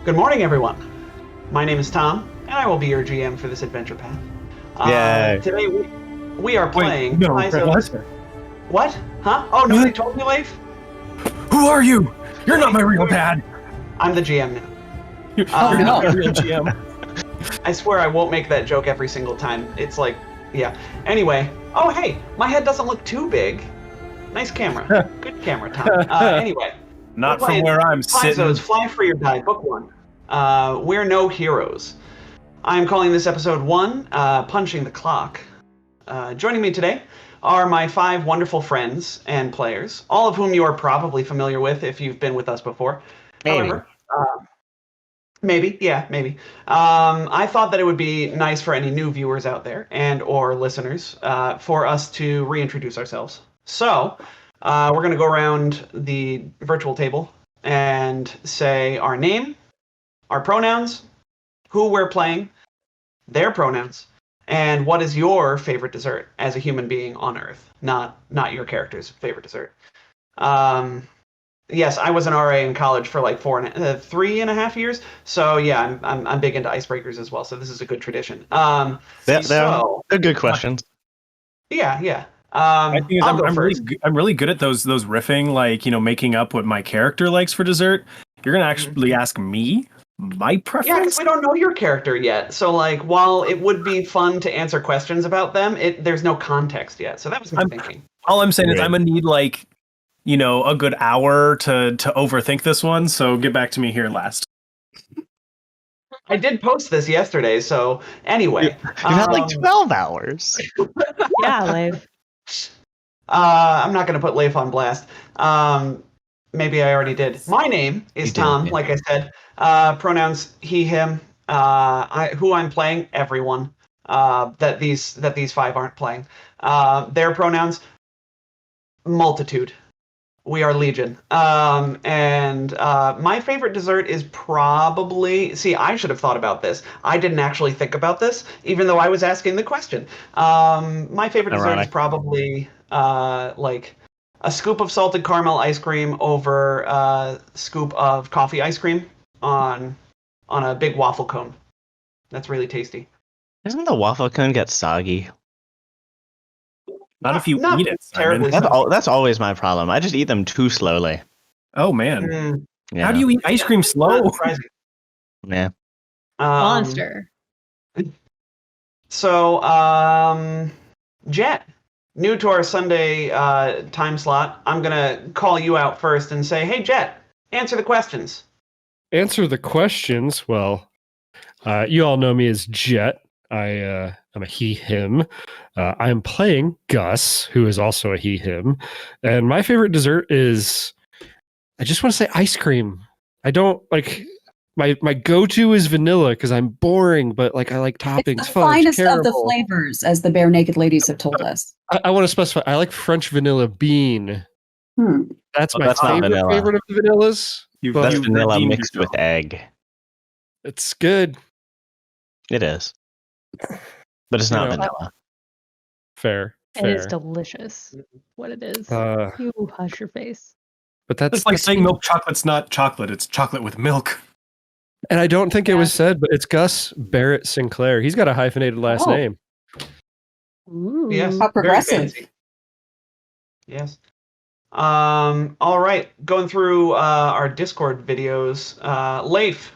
Good morning, everyone. My name is Tom, and I will be your GM for this adventure path. Today we are playing. Wait, no, What? Huh? Oh, nobody told me, Leif? Who are you? You're not my real dad. I'm the GM now. You're not my real GM. I swear I won't make that joke every single time. It's like, yeah. Anyway, oh hey, my head doesn't look too big. Nice camera. Good camera, Tom. Anyway. Not from where I'm sitting. Fly Free or Die, Book 1. We're no heroes. I'm calling this episode 1, Punching the Clock. Joining me today are my 5 wonderful friends and players, all of whom you are probably familiar with if you've been with us before. Maybe. However, maybe. I thought that it would be nice for any new viewers out there and or listeners for us to reintroduce ourselves. So, we're going to go around the virtual table and say our name, our pronouns, who we're playing, their pronouns, and what is your favorite dessert as a human being on Earth, not your character's favorite dessert. Yes, I was an RA in college for like 3.5 years, so yeah, I'm big into icebreakers as well. So this is a good tradition. They're good questions. Yeah. I think I'm really good at those riffing, like, making up what my character likes for dessert. You're gonna actually ask me my preference? Yeah, because we don't know your character yet. So, like, while it would be fun to answer questions about them, there's no context yet. So that was my thinking. All I'm saying is I'm gonna need a good hour to overthink this one. So get back to me here last. I did post this yesterday. So anyway, you had like 12 hours. Yeah, Leif. I'm not going to put Leif on blast. Maybe I already did. My name is Tom, like I said. Pronouns he, him. Who I'm playing, everyone. That these 5 aren't playing. Their pronouns, multitude. We are legion. And my favorite dessert is probably... See, I should have thought about this. I didn't actually think about this, even though I was asking the question. My favorite dessert is probably like a scoop of salted caramel ice cream over a scoop of coffee ice cream on a big waffle cone. That's really tasty. Doesn't the waffle cone get soggy? Not if you eat it, Simon. That's always my problem. I just eat them too slowly. Oh, man. Yeah. How do you eat ice cream slow? Yeah. Monster. So, Jet, new to our Sunday time slot, I'm going to call you out first and say, hey, Jet, answer the questions. Answer the questions? Well, you all know me as Jet. I'm a he, him. I'm playing Gus, who is also a he, him. And my favorite dessert is, I just want to say ice cream. I don't like, my go-to is vanilla because I'm boring, but like I like toppings. It's the finest of the flavors, as the Bare Naked Ladies have told us. I want to specify, I like French vanilla bean. That's my favorite of the vanillas. That's vanilla mixed with egg. It's good. It is. But it's not vanilla. Fair. It is delicious. What it is. You hush your face. But that's like saying milk chocolate's not chocolate. It's chocolate with milk. And I don't think it was said, but it's Gus Barrett Sinclair. He's got a hyphenated last name. Ooh. Yes. How progressive. Yes. All right. Going through our Discord videos. Leif,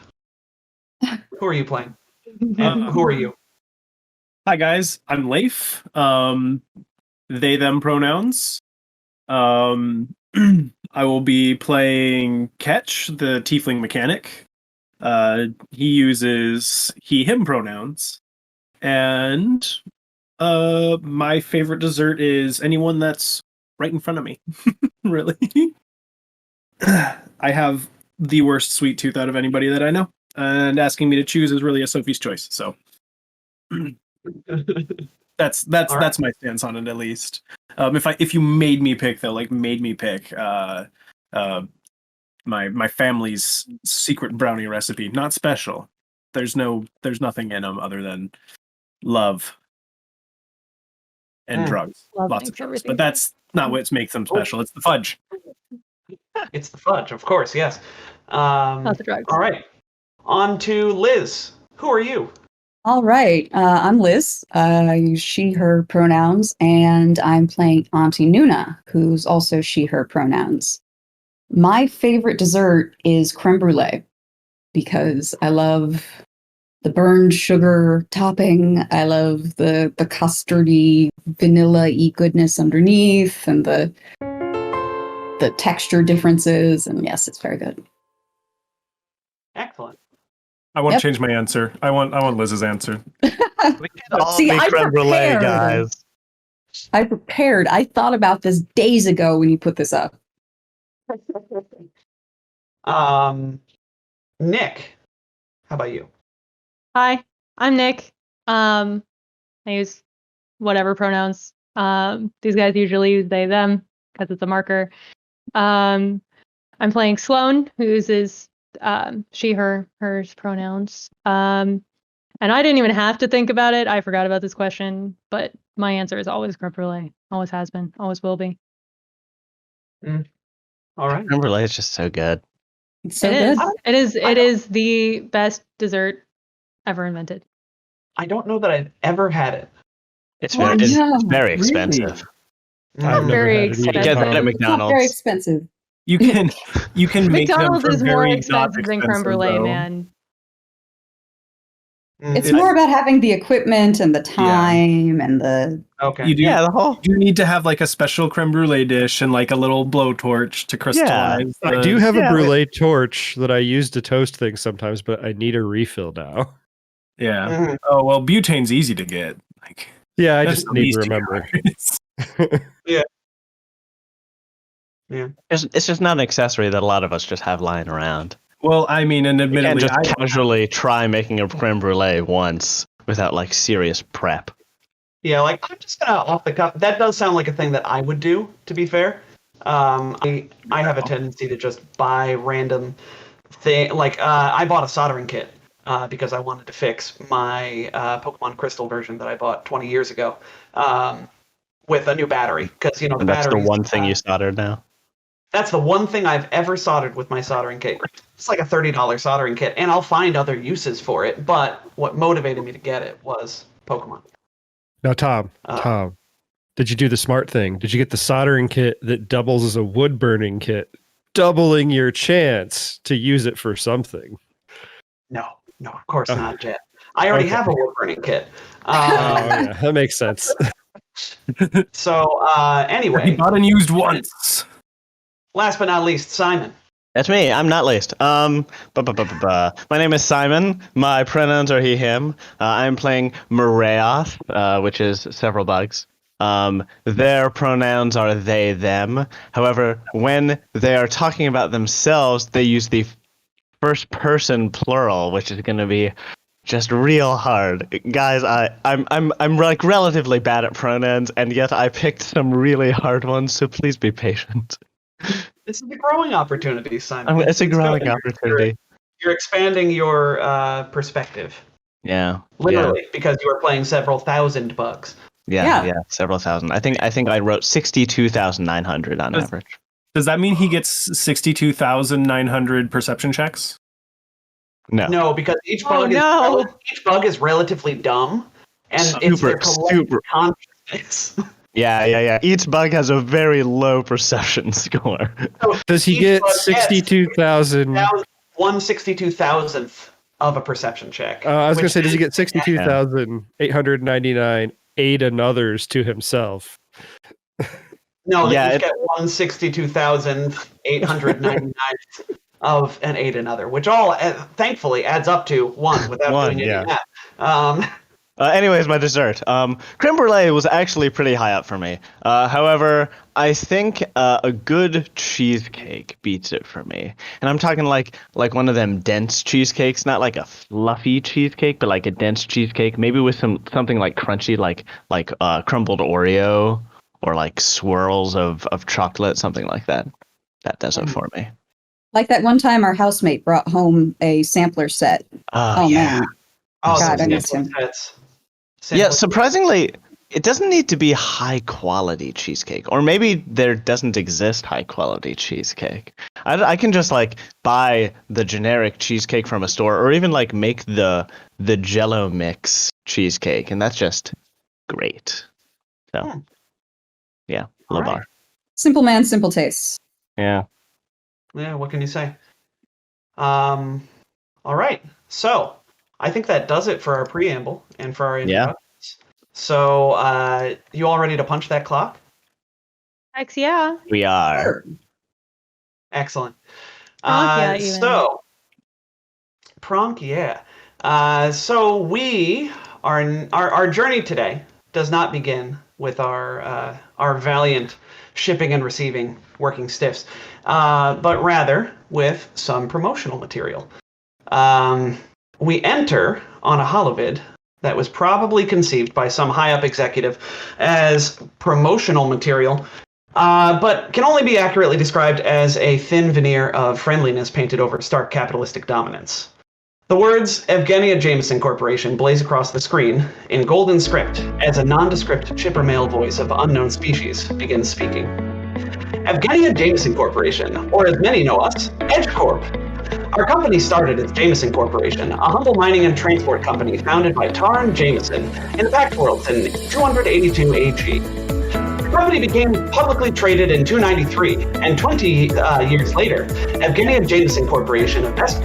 who are you playing? And who are you? Hi guys, I'm Leif. They them pronouns. I will be playing Ketch, the tiefling mechanic. He uses he him pronouns. And my favorite dessert is anyone that's right in front of me. Really. I have the worst sweet tooth out of anybody that I know. And asking me to choose is really a Sophie's choice. So that's my stance on it, at least. If you made me pick though, my family's secret brownie recipe, not special. There's nothing in them other than love and drugs, lots of drugs. But that's not what makes them special. It's the fudge. It's the fudge, of course. Yes. Not the drugs. All right. On to Liz. Who are you? All right. I'm Liz. I use she, her pronouns, and I'm playing Auntie Nuna, who's also she, her pronouns. My favorite dessert is creme brulee because I love the burned sugar topping. I love the custardy, vanilla-y goodness underneath and the texture differences. And yes, it's very good. Excellent. I won't Yep. change my answer. I want Liz's answer. We can all See, be I creme brulee, prepared. guys. I prepared. I thought about this days ago when you put this up. Nick, how about you? Hi, I'm Nick. I use whatever pronouns. These guys usually use they, them, because it's a marker. I'm playing Sloan, who uses she, her, hers pronouns. And I didn't even have to think about it. I forgot about this question, but my answer is always creme brulee. Always has been. Always will be. All right. Creme brulee is just so good. It's so It good. is. It is the best dessert ever invented. I don't know that I've ever had it. It's Oh, very, no, it's very really? expensive. I've never Very had it either. You get that at It's not very McDonald's. expensive. You can make them McDonald's for is more very not expensive than creme brulee, though. man. It's more about having the equipment and the time and the. Okay. You do, Yeah, the whole. you need to have like a special creme brulee dish and like a little blowtorch to crystallize. I do have a Yeah. brulee torch that I use to toast things sometimes, but I need a refill now. Yeah. Mhm. Oh well, butane's easy to get. Like Yeah, I that's just the need to least remember. It's just not an accessory that a lot of us just have lying around. Well, I mean, and You can't admittedly, just casually try making a creme brulee once without like serious prep. Yeah, like I'm just gonna off the cuff. That does sound like a thing that I would do. To be fair, I have a tendency to just buy random thing. Like I bought a soldering kit because I wanted to fix my Pokemon Crystal version that I bought 20 years ago with a new battery. Because the And that's the batteries, one thing you soldered now. That's the one thing I've ever soldered with my soldering kit. It's like a $30 soldering kit, and I'll find other uses for it. But what motivated me to get it was Pokemon. Now, Tom, did you do the smart thing? Did you get the soldering kit that doubles as a wood burning kit, doubling your chance to use it for something? No, of course not, Jet. I already have a wood burning kit. Yeah, that makes sense. So anyway, he bought and used once. last but not least, Simon. That's me. I'm not least. My name is Simon. My pronouns are he, him. I'm playing Maraeoth, which is several bugs. Their pronouns are they, them. However, when they are talking about themselves, they use the first person plural, which is going to be just real hard. Guys, I'm like relatively bad at pronouns, and yet I picked some really hard ones, so please be patient. This is a growing opportunity, Simon. It's a growing good. opportunity. You're expanding your perspective, Yeah. literally, because you are playing several thousand bugs. Yeah, several thousand. I think I wrote 62,900 on average. Does that mean he gets 62,900 perception checks? No, because each bug is relatively dumb, and it's their collective consciousness. Yeah. Each bug has a very low perception score. So Does he each get bug gets 62,000? 1/62,000th of a perception check. I was going to which say, does he is- get 62,899 8 another's to himself? No, they Yeah, each get 1/62,899 of an 8 another, which all thankfully adds up to 1 without One, doing any yeah. math. Anyways, my dessert. Creme brulee was actually pretty high up for me. However, I think a good cheesecake beats it for me. And I'm talking like one of them dense cheesecakes, not like a fluffy cheesecake, but like a dense cheesecake, maybe with something like crunchy, like crumbled Oreo or like swirls of chocolate, something like that. That does it for me. Like that one time our housemate brought home a sampler set. Oh, yeah. man. Oh, God, I those miss sample him. sets. Yeah, surprisingly, it doesn't need to be high quality cheesecake, or maybe there doesn't exist high quality cheesecake. I can just like buy the generic cheesecake from a store, or even like make the Jello mix cheesecake, and that's just great. So, yeah, low All right. bar. Simple man, simple tastes. Yeah. Yeah, what can you say? All right. So I think that does it for our preamble and for our introductions. So you all ready to punch that clock? Hex yeah. We are. Sure. Excellent. Pronk, yeah, even. So Pronk, yeah. So we are our journey today does not begin with our valiant shipping and receiving working stiffs, but rather with some promotional material. We enter on a holovid that was probably conceived by some high-up executive as promotional material, but can only be accurately described as a thin veneer of friendliness painted over stark capitalistic dominance. The words Evgenia Jameson Corporation blaze across the screen in golden script as a nondescript chipper male voice of unknown species begins speaking. Evgenia Jameson Corporation, or as many know us, Edge Corp. Our company started as Jameson Corporation, a humble mining and transport company founded by Taran Jameson in the Pact Worlds in 282 AG. The company became publicly traded in 293, and 20 years later, Evgenia Corporation of Vest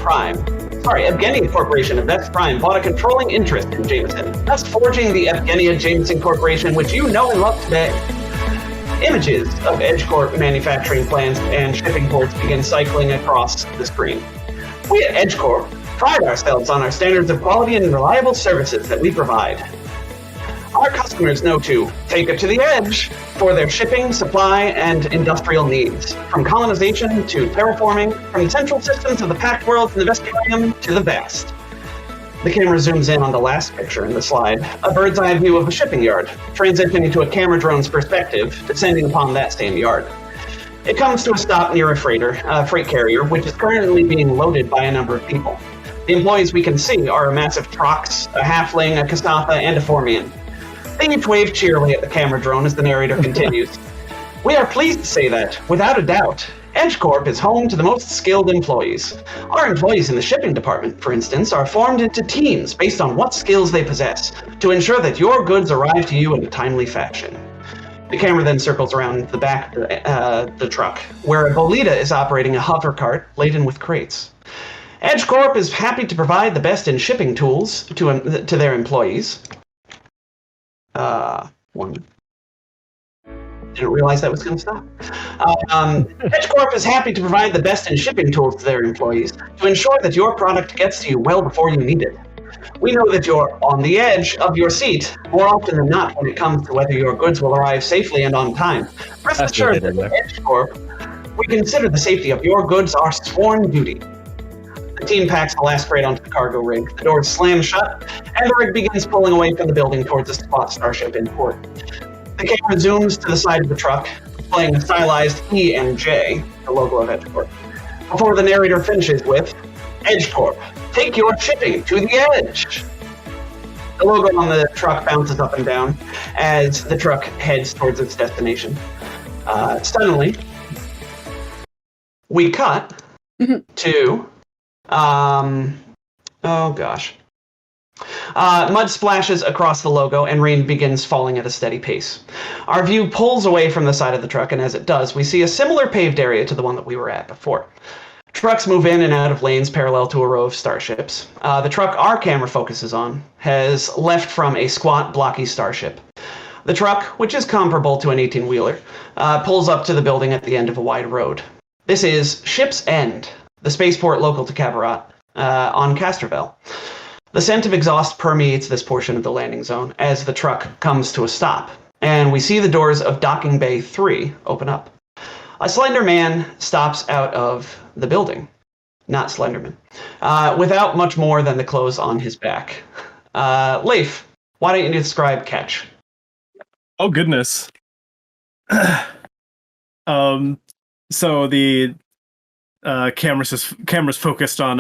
Prime bought a controlling interest in Jameson, thus forging the Evgenia Jameson Corporation, which you know and love today. Images of EdgeCorp manufacturing plants and shipping ports begin cycling across the screen. We at EdgeCorp pride ourselves on our standards of quality and reliable services that we provide. Our customers know to take it to the edge for their shipping, supply, and industrial needs. From colonization to terraforming, from the central systems of the Pact Worlds and the Vestarium to the vast. The camera zooms in on the last picture in the slide, a bird's eye view of a shipping yard, transitioning to a camera drone's perspective, descending upon that same yard. It comes to a stop near a freight carrier, which is currently being loaded by a number of people. The employees we can see are a massive Trox, a Halfling, a Kasatha, and a Formian. They each wave cheerily at the camera drone as the narrator continues. We are pleased to say that, without a doubt, EdgeCorp is home to the most skilled employees. Our employees in the shipping department, for instance, are formed into teams based on what skills they possess to ensure that your goods arrive to you in a timely fashion. The camera then circles around the back of the truck, where a Bolita is operating a hover cart laden with crates. EdgeCorp is happy to provide the best in shipping tools to their employees. Didn't realize that was going to stop. EdgeCorp is happy to provide the best in shipping tools to their employees to ensure that your product gets to you well before you need it. We know that you're on the edge of your seat more often than not when it comes to whether your goods will arrive safely and on time. Rest assured that at EdgeCorp, we consider the safety of your goods our sworn duty. The team packs the last crate onto the cargo rig, the doors slam shut, and the rig begins pulling away from the building towards a spot starship in port. The camera zooms to the side of the truck, displaying a stylized E and J, the logo of EdgeCorp, before the narrator finishes with, EdgeCorp, take your shipping to the edge. The logo on the truck bounces up and down as the truck heads towards its destination. Suddenly, we cut to, mud splashes across the logo and rain begins falling at a steady pace. Our view pulls away from the side of the truck, and as it does, we see a similar paved area to the one that we were at before. Trucks move in and out of lanes parallel to a row of starships. The truck our camera focuses on has left from a squat, blocky starship. The truck, which is comparable to an 18-wheeler, pulls up to the building at the end of a wide road. This is Ship's End, the spaceport local to Cabaret, on Castrovel. The scent of exhaust permeates this portion of the landing zone as the truck comes to a stop, and we see the doors of Docking Bay 3 open up. A slender man stops out of the building. Not Slenderman. Without much more than the clothes on his back. Leif, why don't you describe Ketch? Oh, goodness. So the camera's focused on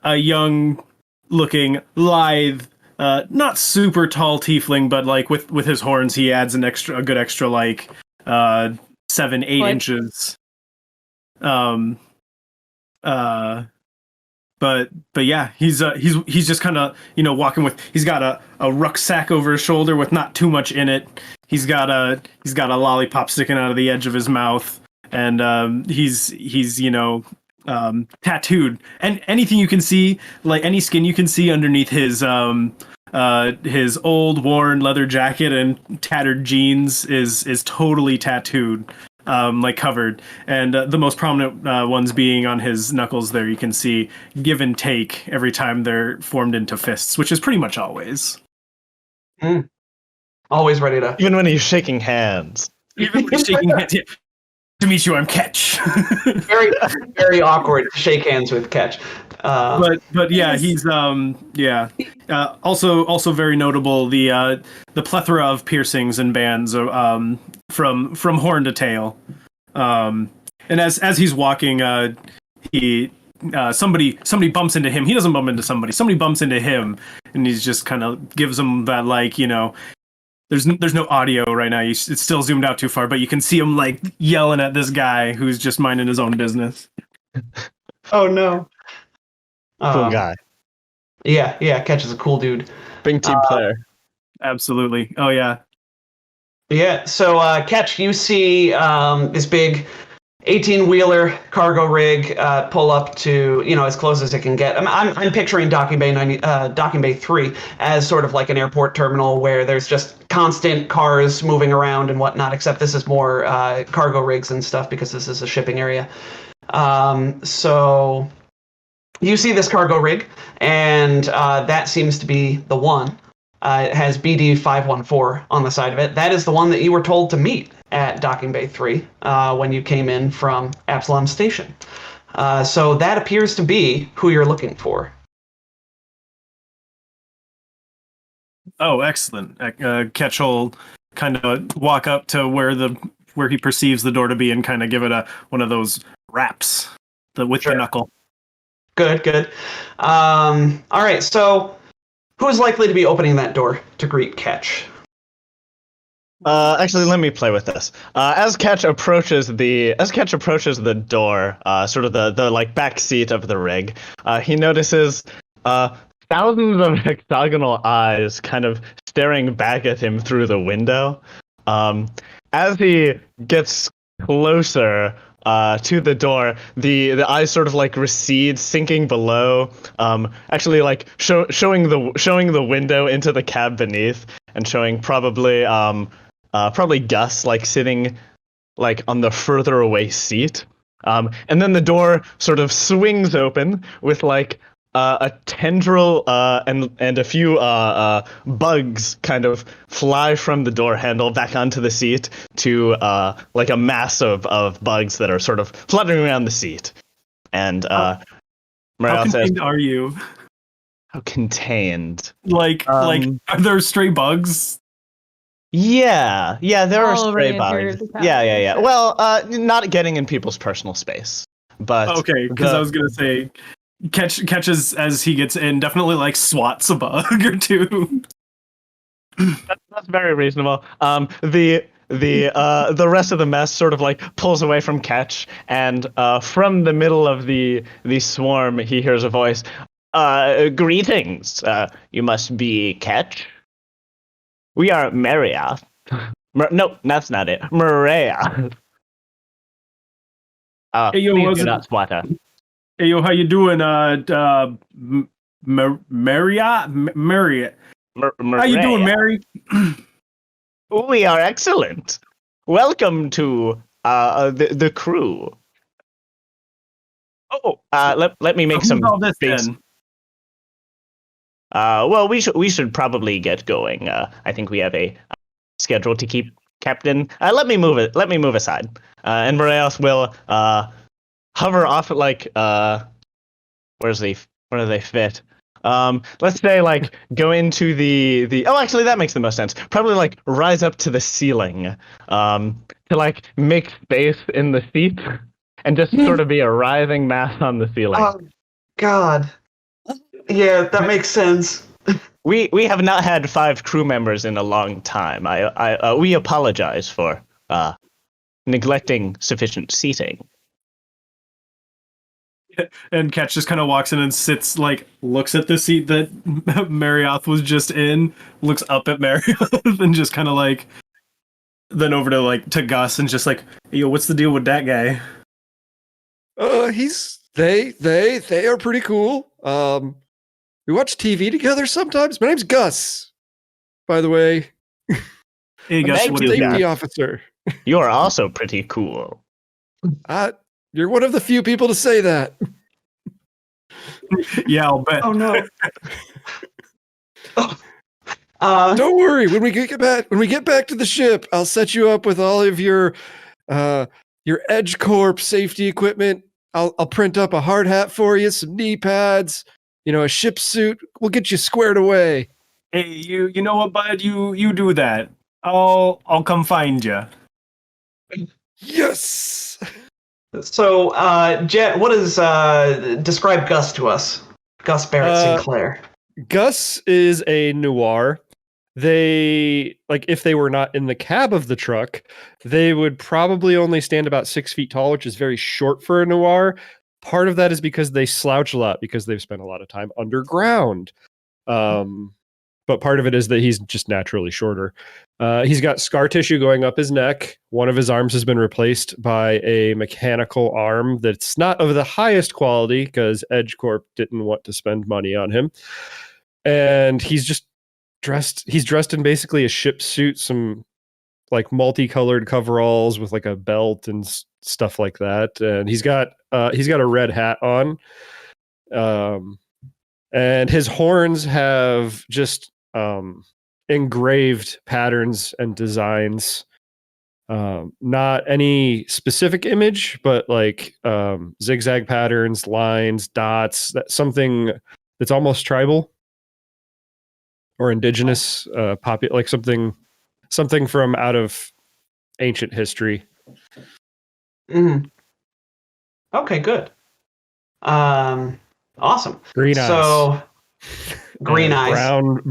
a young-looking, lithe not super tall tiefling, but like with his horns, he adds a good extra like 7-8 inches. But yeah, he's just kind of walking with, he's got a rucksack over his shoulder with not too much in it. He's got a lollipop sticking out of the edge of his mouth, and he's tattooed, and anything you can see, like any skin you can see underneath his old worn leather jacket and tattered jeans is totally tattooed. Like covered, and the most prominent ones being on his knuckles. There you can see give and take every time they're formed into fists, which is pretty much always. Always ready to. Even when he's shaking hands. Even when he's shaking hands. Yeah. To meet you, I'm Ketch. Very, very awkward to shake hands with Ketch. But yeah, he's also very notable the plethora of piercings and bands from horn to tail, and as he's walking, somebody bumps into him. He doesn't bump into somebody bumps into him, and he's just kind of gives him that there's no audio right now. It's still zoomed out too far, but you can see him like yelling at this guy who's just minding his own business. Oh no. Cool guy. Yeah, Ketch is a cool dude. Big team player. Absolutely. Oh yeah. Yeah, so Ketch, you see this big 18-wheeler cargo rig pull up to as close as it can get. I'm picturing Docking Bay 3 as sort of like an airport terminal where there's just constant cars moving around and whatnot. Except this is more cargo rigs and stuff because this is a shipping area. So you see this cargo rig, and that seems to be the one. It has BD 514 on the side of it. That is the one that you were told to meet at Docking Bay 3 when you came in from Absalom Station. So that appears to be who you're looking for. Oh, excellent. Ketch will kind of walk up to where he perceives the door to be and kind of give it one of those raps with the knuckle. Good. All right, so who is likely to be opening that door to greet Ketch? Actually, let me play with this. As Ketch approaches the door, sort of the like back seat of the rig, he notices thousands of hexagonal eyes kind of staring back at him through the window. As he gets closer to the door, the eyes sort of like recede, sinking below. Actually, like showing the window into the cab beneath, and showing probably Gus like sitting like on the further away seat. And then the door sort of swings open with like a tendril and a few bugs kind of fly from the door handle back onto the seat to like a mass of bugs that are sort of fluttering around the seat. And how contained are you? How contained? Like are there stray bugs? Yeah, there are All over stray the bugs. interior of the Yeah. Well, not getting in people's personal space, but okay, because I was gonna say. Catches as he gets in, definitely like swats a bug or two. That's very reasonable. The rest of the mess sort of like pulls away from Ketch, and from the middle of the swarm, he hears a voice. Greetings. You must be Ketch. We are Maria. No, that's not it. Maria. Hey, yo, please do not swatter. Hey, yo, how you doing? Marriott? How you doing, Mary? We are excellent. Welcome to the crew. Let me make some base. Well, we should probably get going. I think we have a schedule to keep, Captain. Let me move aside. And Moreos will hover off at like where do they fit? Let's say like go into the oh, actually that makes the most sense. Probably like rise up to the ceiling to like make space in the seat and just sort of be a writhing mass on the ceiling. Oh God. Yeah, that makes sense. We have not had 5 crew members in a long time. We apologize for neglecting sufficient seating. And Ketch just kind of walks in and sits, like, looks at the seat that Marioth was just in, looks up at Marioth, and just kind of like, then over to Gus and just like, yo, what's the deal with that guy? They are pretty cool. We watch TV together sometimes. My name's Gus, by the way. Hey, Gus, Thank what you, do you Safety Gus. officer. You are also pretty cool. You're one of the few people to say that. Yeah, I'll bet. Oh no. Don't worry. When we get back to the ship, I'll set you up with all of your Edge Corp safety equipment. I'll print up a hard hat for you, some knee pads, a ship suit. We'll get you squared away. Hey, you know what, bud? You do that. I'll come find you. Yes. So, Jet, what is describe Gus to us? Gus Barrett Sinclair. Gus is a noir. They, like, if they were not in the cab of the truck, they would probably only stand about 6 feet tall, which is very short for a noir. Part of that is because they slouch a lot because they've spent a lot of time underground. But part of it is that he's just naturally shorter. He's got scar tissue going up his neck. One of his arms has been replaced by a mechanical arm that's not of the highest quality because Edge Corp didn't want to spend money on him. And he's dressed in basically a ship suit, some like multicolored coveralls with like a belt and stuff like that. And he's got a red hat on. And his horns have just engraved patterns and designs. Not any specific image, but like zigzag patterns, lines, dots, something that's almost tribal or indigenous, like something from out of ancient history. Mm-hmm. Okay, good. Awesome. Green eyes. So, green eyes.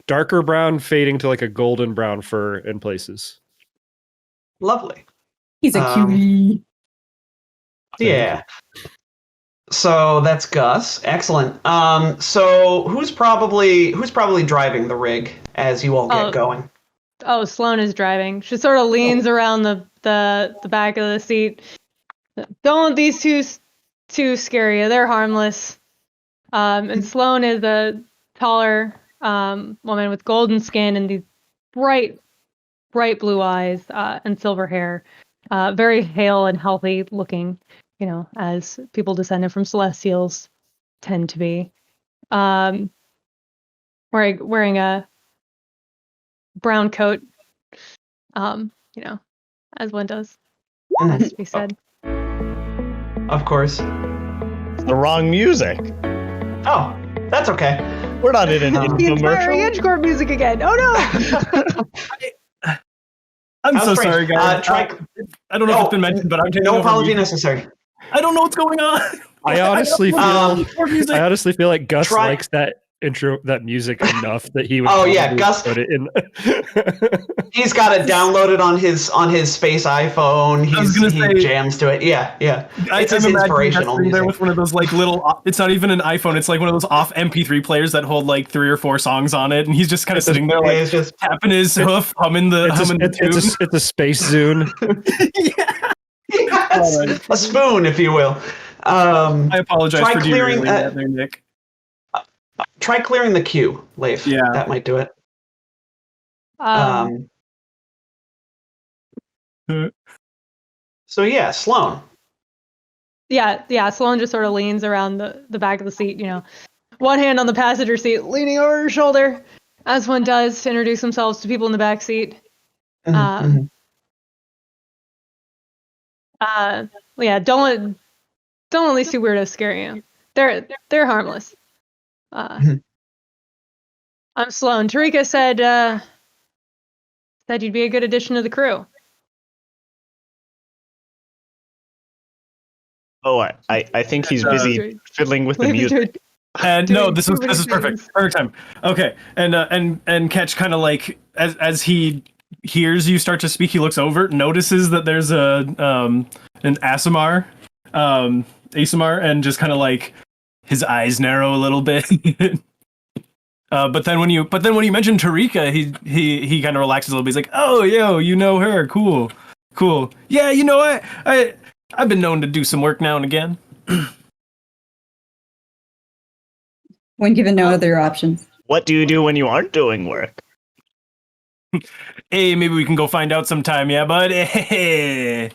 Darker brown, fading to like a golden brown fur in places. Lovely. He's a cutie. Yeah. So that's Gus. Excellent. So who's probably driving the rig as you all get going? Oh, Sloane is driving. She sort of leans around the back of the seat. Don't want these too scary. They're harmless. And Sloane is a taller woman with golden skin and these bright blue eyes and silver hair. Very hale and healthy looking, as people descended from Celestials tend to be. Wearing a brown coat, as one does, has to be said. Of course. The wrong music. Oh, that's okay. We're not in an The inspiring infomercial. Edgecore music again. Oh no! I'm so Strange. sorry, guys. I don't know if it's been mentioned, but I'm taking no over apology music. necessary. I don't know what's going on. I honestly feel like Gus Try- likes that intro, that music enough that he would. Oh, yeah, probably Gus- put it in. He's got it downloaded on his space iPhone. He jams to it. Yeah. It's his inspirational music. There with one of those like little. It's not even an iPhone. It's like one of those off MP3 players that hold like 3 or 4 songs on it, and he's just kind of sitting there like It's just tapping his hoof, humming the tune. It's a space zune. yes, All right. a spoon, if you will. I apologize try for clearing derailing that there, Nick. Try clearing the queue, Leif. Yeah. That might do it. So yeah, Sloane. Yeah. Sloane just sort of leans around the back of the seat. One hand on the passenger seat, leaning over her shoulder, as one does to introduce themselves to people in the back seat. Mhm. Yeah, don't let these two weirdos scare you. They're harmless. I'm Sloane. Tarika said you'd be a good addition to the crew. Oh, I think he's busy fiddling with the music. And no, Doing this too many is perfect. things. Perfect time. Okay, and Ketch kind of like as he hears you start to speak, he looks over, notices that there's an ASMR, and just kind of like his eyes narrow a little bit. But then when you mention Tarika, he kind of relaxes a little bit. He's like, "Oh, yo, you know her? Cool. Yeah, you know what? I've been known to do some work now and again." When given no other options. What do you do when you aren't doing work? Hey, maybe we can go find out sometime, yeah, bud? Hey.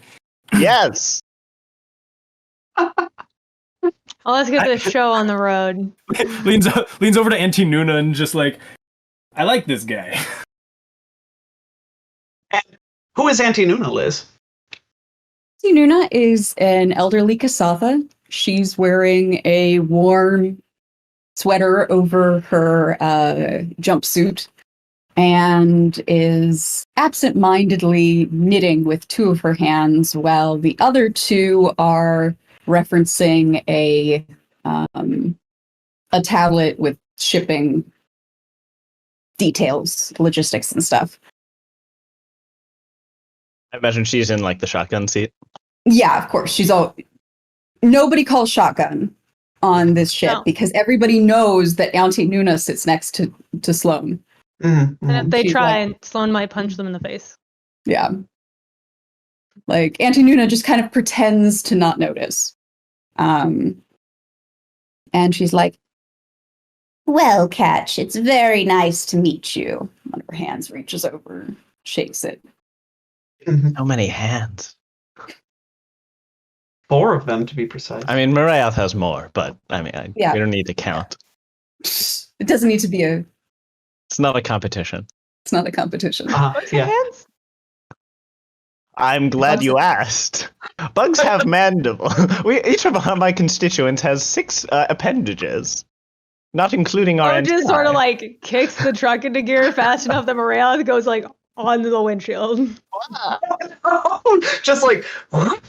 Yes. Oh, let's get this show on the road. leans over to Auntie Nuna and just like, I like this guy. And who is Auntie Nuna, Liz? Auntie Nuna is an elderly Kasatha. She's wearing a warm sweater over her jumpsuit and is absent-mindedly knitting with two of her hands while the other two are referencing a tablet with shipping details, logistics and stuff. I imagine she's in like the shotgun seat. Yeah, of course. Nobody calls shotgun on this ship No. because everybody knows that Auntie Nuna sits next to Sloane. Mm-hmm. And if they She's try, like- Sloane might punch them in the face. Yeah. Like, Auntie Nuna just kind of pretends to not notice. And she's like, "Well, Catch, it's very nice to meet you." One of her hands reaches over, shakes it. How many hands? 4 of them, to be precise. I mean, Marayath has more, but I mean, Yeah. we don't need to count. It doesn't need to be It's not a competition. it's not a competition. What's your Yeah. hands? I'm glad you asked. Bugs have mandible. Each of my constituents has 6 appendages, not including our Or just sort of antennae. like kicks the truck into gear fast enough that Morale goes like onto the windshield. Just like, I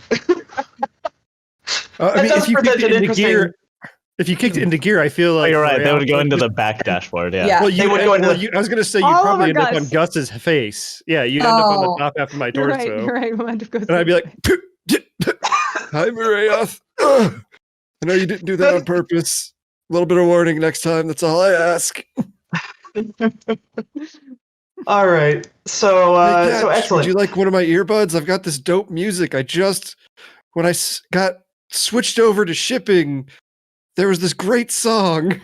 mean, does if you kicked present it an into interesting- gear, I feel Oh, like you're right. They Morale would go into would- the back dashboard. Yeah. Yeah. Well, They would go into the- I was gonna say you'd All probably over end up on Gus. Gus's face. Yeah, you'd end up on Oh. the top half of my You're torso, right. You're right. Momentum goes and I'd be like, "Hi, Marayath. I know you didn't do that on purpose. A little bit of warning next time. That's all I ask." all right. So, Hey, so Catch, excellent. Would you like one of my earbuds? I've got this dope music. When I got switched over to shipping, there was this great song.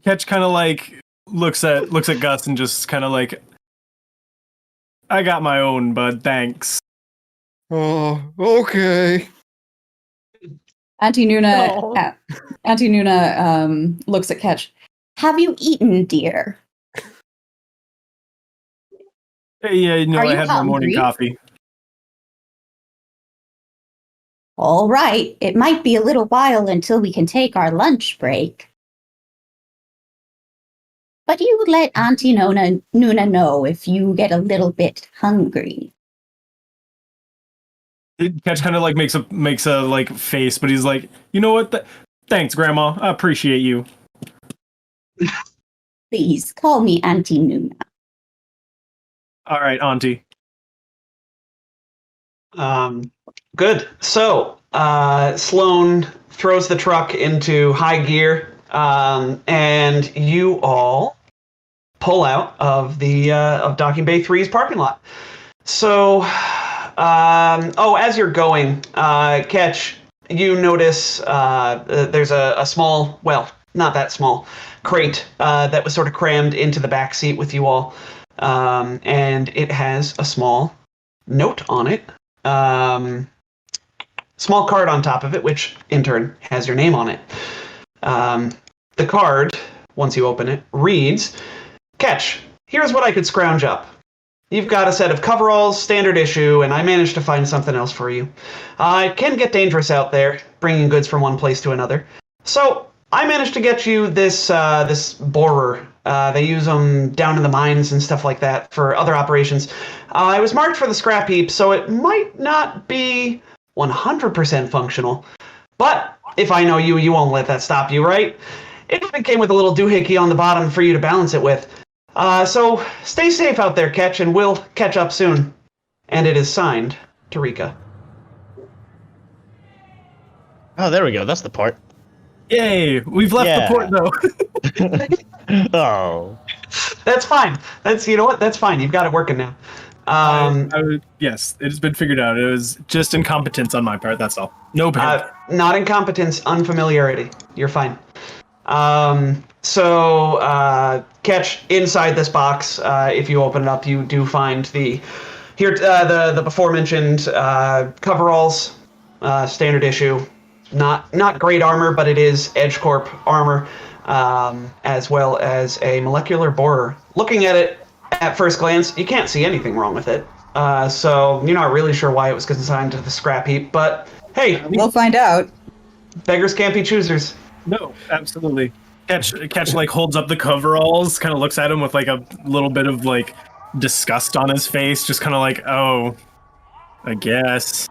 Ketch kind of like looks at Gus and just kind of like, I got my own, bud. Thanks. Oh, okay. Auntie Nuna, No. Auntie Nuna looks at Catch. "Have you eaten, dear?" Hey, yeah, you know, Are I you had my morning hungry? coffee. "All right. It might be a little while until we can take our lunch break. But you let Auntie Nuna know if you get a little bit hungry." Ketch kind of like makes a like face, but he's like, you know what? Thanks, Grandma. I appreciate you. "Please call me Auntie Nuna." All right, Auntie. Good. So, Sloane throws the truck into high gear, and you all pull out of the of Docking Bay 3's parking lot. So, as you're going, Ketch, you notice there's a small, well, not that small, crate that was sort of crammed into the back seat with you all, and it has a small note on it. Small card on top of it, which in turn has your name on it. The card, once you open it, reads, "Ketch, here's what I could scrounge up. You've got a set of coveralls, standard issue, and I managed to find something else for you. It can get dangerous out there, bringing goods from one place to another. So I managed to get you this borer. They use them down in the mines and stuff like that for other operations. It was marked for the scrap heap, so it might not be 100% functional. But If I know you, you won't let that stop you, right? It even came with a little doohickey on the bottom for you to balance it with. So stay safe out there, Ketch, and we'll catch up soon. And it is signed, Tarika. Oh, there we go. That's the part. Yay! We've left the port though. Oh. That's fine. You know what? That's fine. You've got it working now. Yes, it has been figured out. It was just incompetence on my part. That's all. No bad. Not incompetence, unfamiliarity. You're fine. Catch inside this box. If you open it up, you do find the before mentioned coveralls, standard issue. Not great armor, but it is Edge Corp armor, as well as a molecular borer. Looking at it at first glance, you can't see anything wrong with it. So you're not really sure why it was consigned to the scrap heap, but hey, We'll find out. beggars can't be choosers. No, absolutely. Catch like holds up the coveralls, kind of looks at him with like a little bit of like disgust on his face, just kind of like, oh, I guess.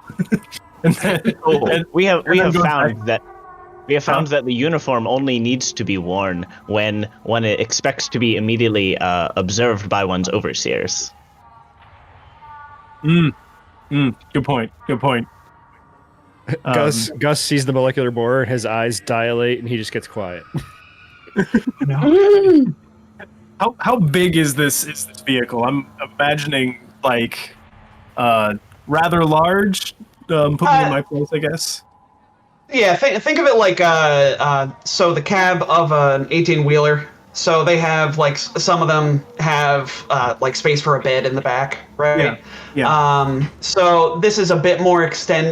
We have found that the uniform only needs to be worn when it expects to be immediately observed by one's overseers. Good point. Gus sees the molecular borer, his eyes dilate, and he just gets quiet. How big is this vehicle? I'm imagining like rather large. Put me in my place, I guess. Yeah, think of it like so the cab of an 18-wheeler. So they have like some of them have like space for a bed in the back, right? Yeah. So this is a bit more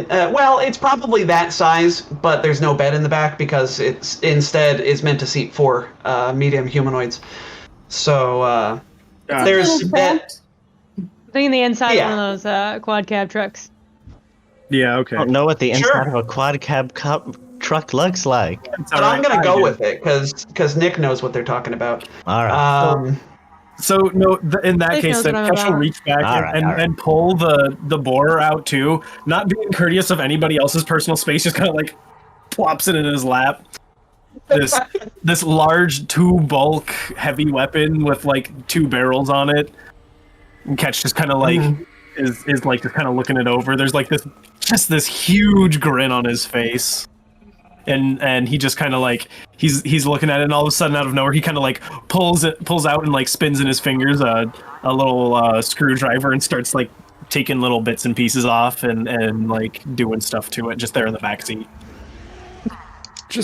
well, it's probably that size, but there's no bed in the back because it's instead is meant to seat 4 medium humanoids. So there's bed. Thinking the inside of one of those quad cab trucks. Yeah. Okay. I don't know what the inside of a quad cab truck looks like. But I'm gonna go with it because Nick knows what they're talking about. All right. So no, in that Nick case, knows then what I'm Kesh will about. reach back and pull the borer out too, not being courteous of anybody else's personal space, just kind of like plops it in his lap. This large 2 bulk heavy weapon with like 2 barrels on it. And Ketch just kind of like is like just kind of looking it over. There's like this huge grin on his face. And he just kind of like he's looking at it, and all of a sudden out of nowhere he kind of like pulls out and like spins in his fingers a little screwdriver and starts like taking little bits and pieces off and like doing stuff to it just there in the back seat.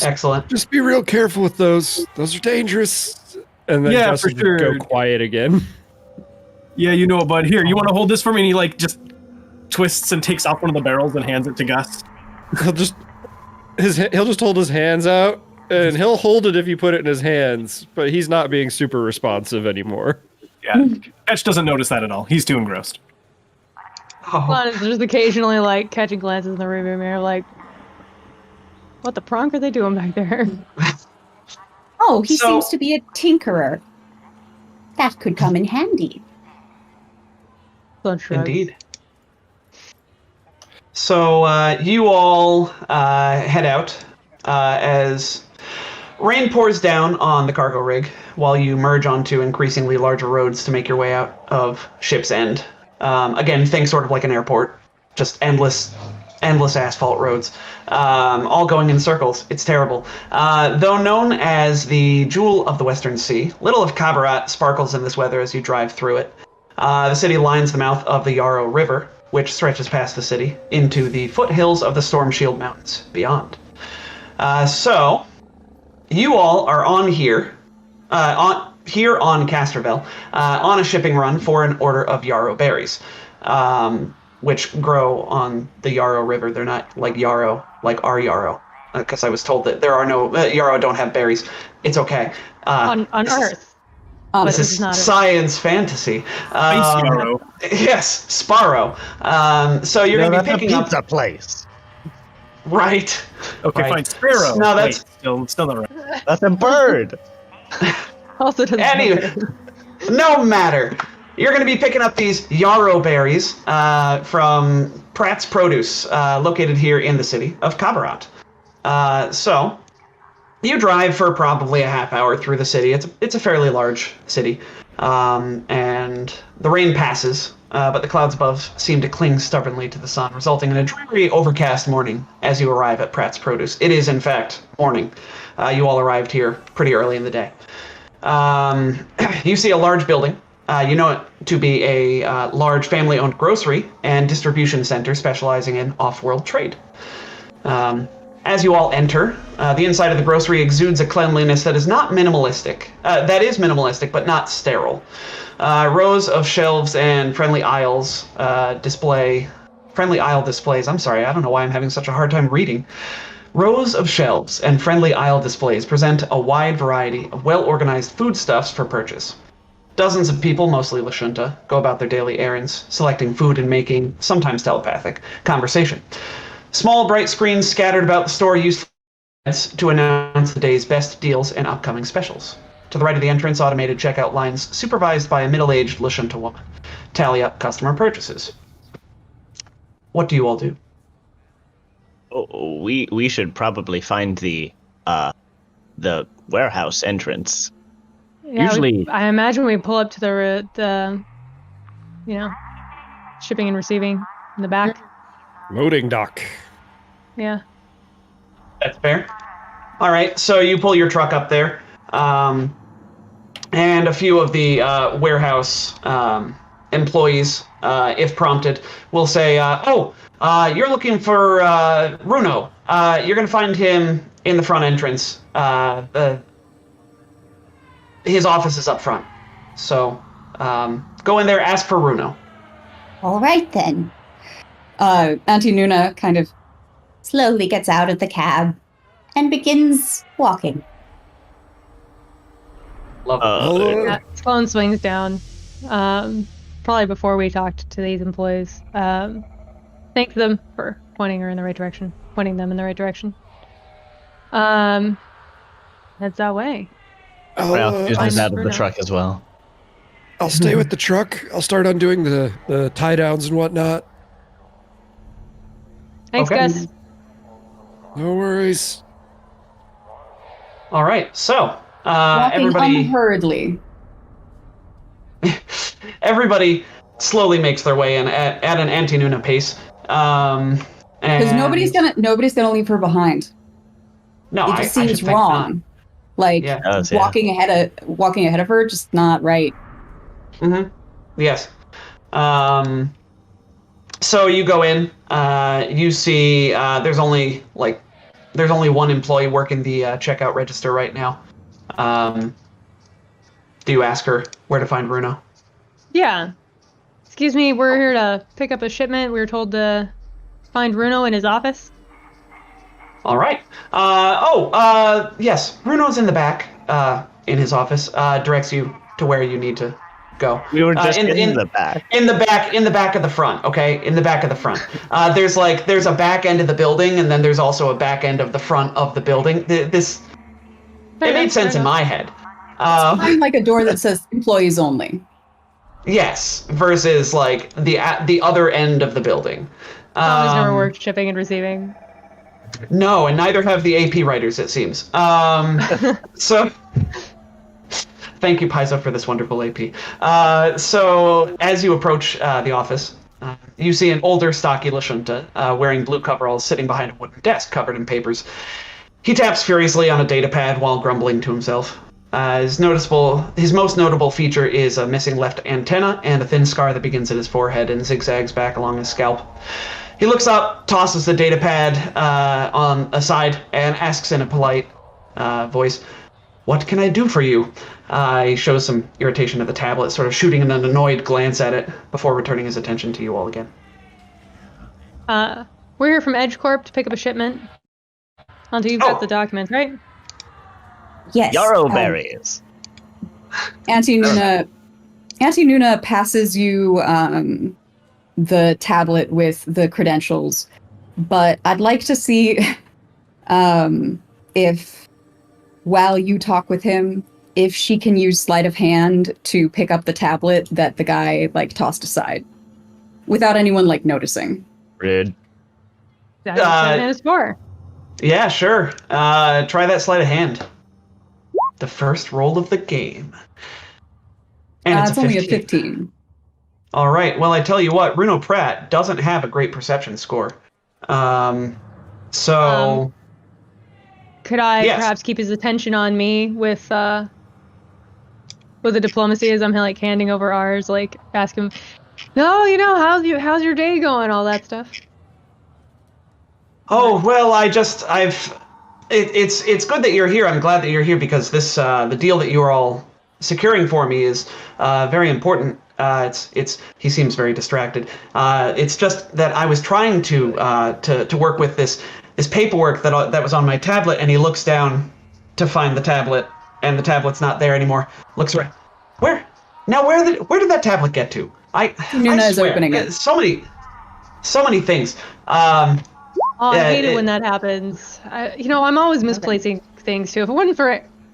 Excellent. Just be real careful with those. Those are dangerous. And then Yeah, Gus for would sure. go quiet again. Yeah, you know it, bud. Here, you want to hold this for me? And he like just twists and takes off one of the barrels and hands it to Gus. He'll just hold his hands out, and he'll hold it if you put it in his hands, but he's not being super responsive anymore. Yeah, Ketch doesn't notice that at all. He's too engrossed. Glenn is just occasionally like catching glances in the rearview mirror, like, what the pronk are they doing back there? Oh, he So- seems to be a tinkerer. That could come in handy. Glenn shrugs. Indeed. So you all head out as rain pours down on the cargo rig while you merge onto increasingly larger roads to make your way out of Ship's End. Again, think sort of like an airport, just endless asphalt roads, all going in circles. It's terrible. Though known as the Jewel of the Western Sea, little of Kabarat sparkles in this weather as you drive through it. The city lines the mouth of the Yarrow River, which stretches past the city into the foothills of the Storm Shield Mountains beyond. So, you all are on on Casterville, on a shipping run for an order of yarrow berries, which grow on the Yarrow River. They're not like yarrow, like our yarrow, because I was told that there are no yarrow don't have berries. It's okay. on Earth. Um, But This this is is not a- science fantasy. Ice yarrow. Yes, Sparrow. So you're going to be picking up... pizza place. Right. Okay, Right. fine. Sparrow. No, that's- Wait, still not right. That's a bird. Also doesn't Anyway, matter. no matter. You're going to be picking up these yarrow berries from Pratt's Produce, located here in the city of Kabarat. So you drive for probably a half hour through the city. It's a fairly large city, and the rain passes, but the clouds above seem to cling stubbornly to the sun, resulting in a dreary, overcast morning as you arrive at Pratt's Produce. It is, in fact, morning. You all arrived here pretty early in the day. You see a large building. You know it to be a large family-owned grocery and distribution center specializing in off-world trade. As you all enter, the inside of the grocery exudes a cleanliness that is not minimalistic. That is minimalistic, but not sterile. Rows of shelves and friendly aisle displays. I'm sorry, I don't know why I'm having such a hard time reading. Rows of shelves and friendly aisle displays present a wide variety of well-organized foodstuffs for purchase. Dozens of people, mostly Lashunta, go about their daily errands, selecting food and making, sometimes telepathic, conversation. Small, bright screens scattered about the store used to announce the day's best deals and upcoming specials. To the right of the entrance, automated checkout lines, supervised by a middle-aged Lashunta woman, tally up customer purchases. What do you all do? Oh, we should probably find the warehouse entrance. Yeah, Usually, I imagine we pull up to the shipping and receiving in the back. Loading dock. Yeah. That's fair. All right, so you pull your truck up there, and a few of the warehouse employees, if prompted, will say, you're looking for Runo. You're going to find him in the front entrance. His office is up front. So go in there, ask for Runo. All right, then. Auntie Nuna kind of slowly gets out of the cab and begins walking. Sloan swings down, probably before we talked to these employees. Thanks them for pointing them in the right direction. Heads that way. Ralph uses out of the Bruno. truck as well. I'll stay with the truck. I'll start undoing the tie downs and whatnot. Thanks, Okay. Gus. No worries. All right, so Walking everybody unhurriedly. everybody slowly makes their way in at an anti-Nuna pace. Because nobody's gonna leave her behind. No, It I just should seems think wrong. Like Yeah. Does, yeah. walking ahead of her, just not right. not. Mm-hmm. Yes. So you go in. You see, there's only one employee working the checkout register right now. Do you ask her where to find Runo? Yeah. Excuse me, we're here to pick up a shipment. We were told to find Runo in his office. All right. Yes. Runo's in the back, in his office. Directs you to where you need to go. We were just in the back. In the back of the front. Okay, in the back of the front. There's a back end of the building, and then there's also a back end of the front of the building. It made sense in my head. Find like a door that says employees only. Yes, versus like the other end of the building. Tommy's never worked shipping and receiving. No, and neither have the AP writers, it seems. So, thank you, Paizo, for this wonderful AP. So, as you approach the office, you see an older, stocky Lashunta wearing blue coveralls sitting behind a wooden desk covered in papers. He taps furiously on a data pad while grumbling to himself. His most notable feature is a missing left antenna and a thin scar that begins at his forehead and zigzags back along his scalp. He looks up, tosses the data pad on a side, and asks in a polite voice, "What can I do for you?" He shows some irritation at the tablet, sort of shooting an annoyed glance at it before returning his attention to you all again. We're here from Edge Corp to pick up a shipment. Hunter, you've got the documents, right? Yes. Yarrow berries. Auntie Nuna passes you the tablet with the credentials, but I'd like to see if, while you talk with him, if she can use sleight of hand to pick up the tablet that the guy tossed aside, without anyone noticing. Rude. That's what it's for. Yeah, sure. Try that sleight of hand. The first roll of the game. And It's only a 15. All right. Well, I tell you what, Runo Pratt doesn't have a great perception score. So... could I yes. perhaps keep his attention on me with the diplomacy as I'm like handing over ours, like ask him, no, how's your day going, all that stuff. Oh, well, it's good that you're here. I'm glad that you're here because this the deal that you're all securing for me is very important. He seems very distracted. It's just that I was trying to work with this paperwork that was on my tablet, and he looks down to find the tablet, and the tablet's not there anymore. Looks around. Where did that tablet get to? Nuna is opening it. So many things. I hate it when that happens. I'm always misplacing things too. If it wasn't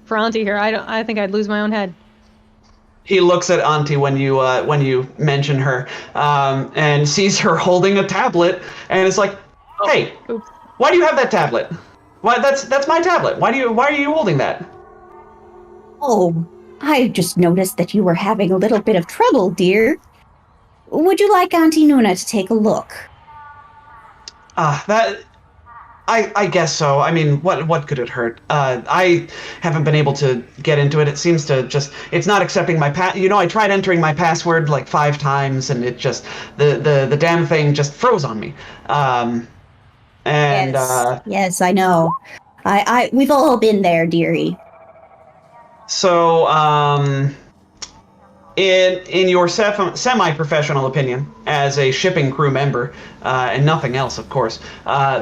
for Auntie here, I think I'd lose my own head. He looks at Auntie when you mention her, and sees her holding a tablet, and is like, "Hey, Oops. Why do you have that tablet? Why that's my tablet. Why are you holding that?" Oh, I just noticed that you were having a little bit of trouble, dear. Would you like Auntie Nuna to take a look? I guess so. I mean, what could it hurt? I haven't been able to get into it. It seems to it's not accepting my I tried entering my password like 5 times, and it just, the damn thing just froze on me. Yes, I know. We've all been there, dearie. So, in your semi-professional opinion, as a shipping crew member, and nothing else, of course,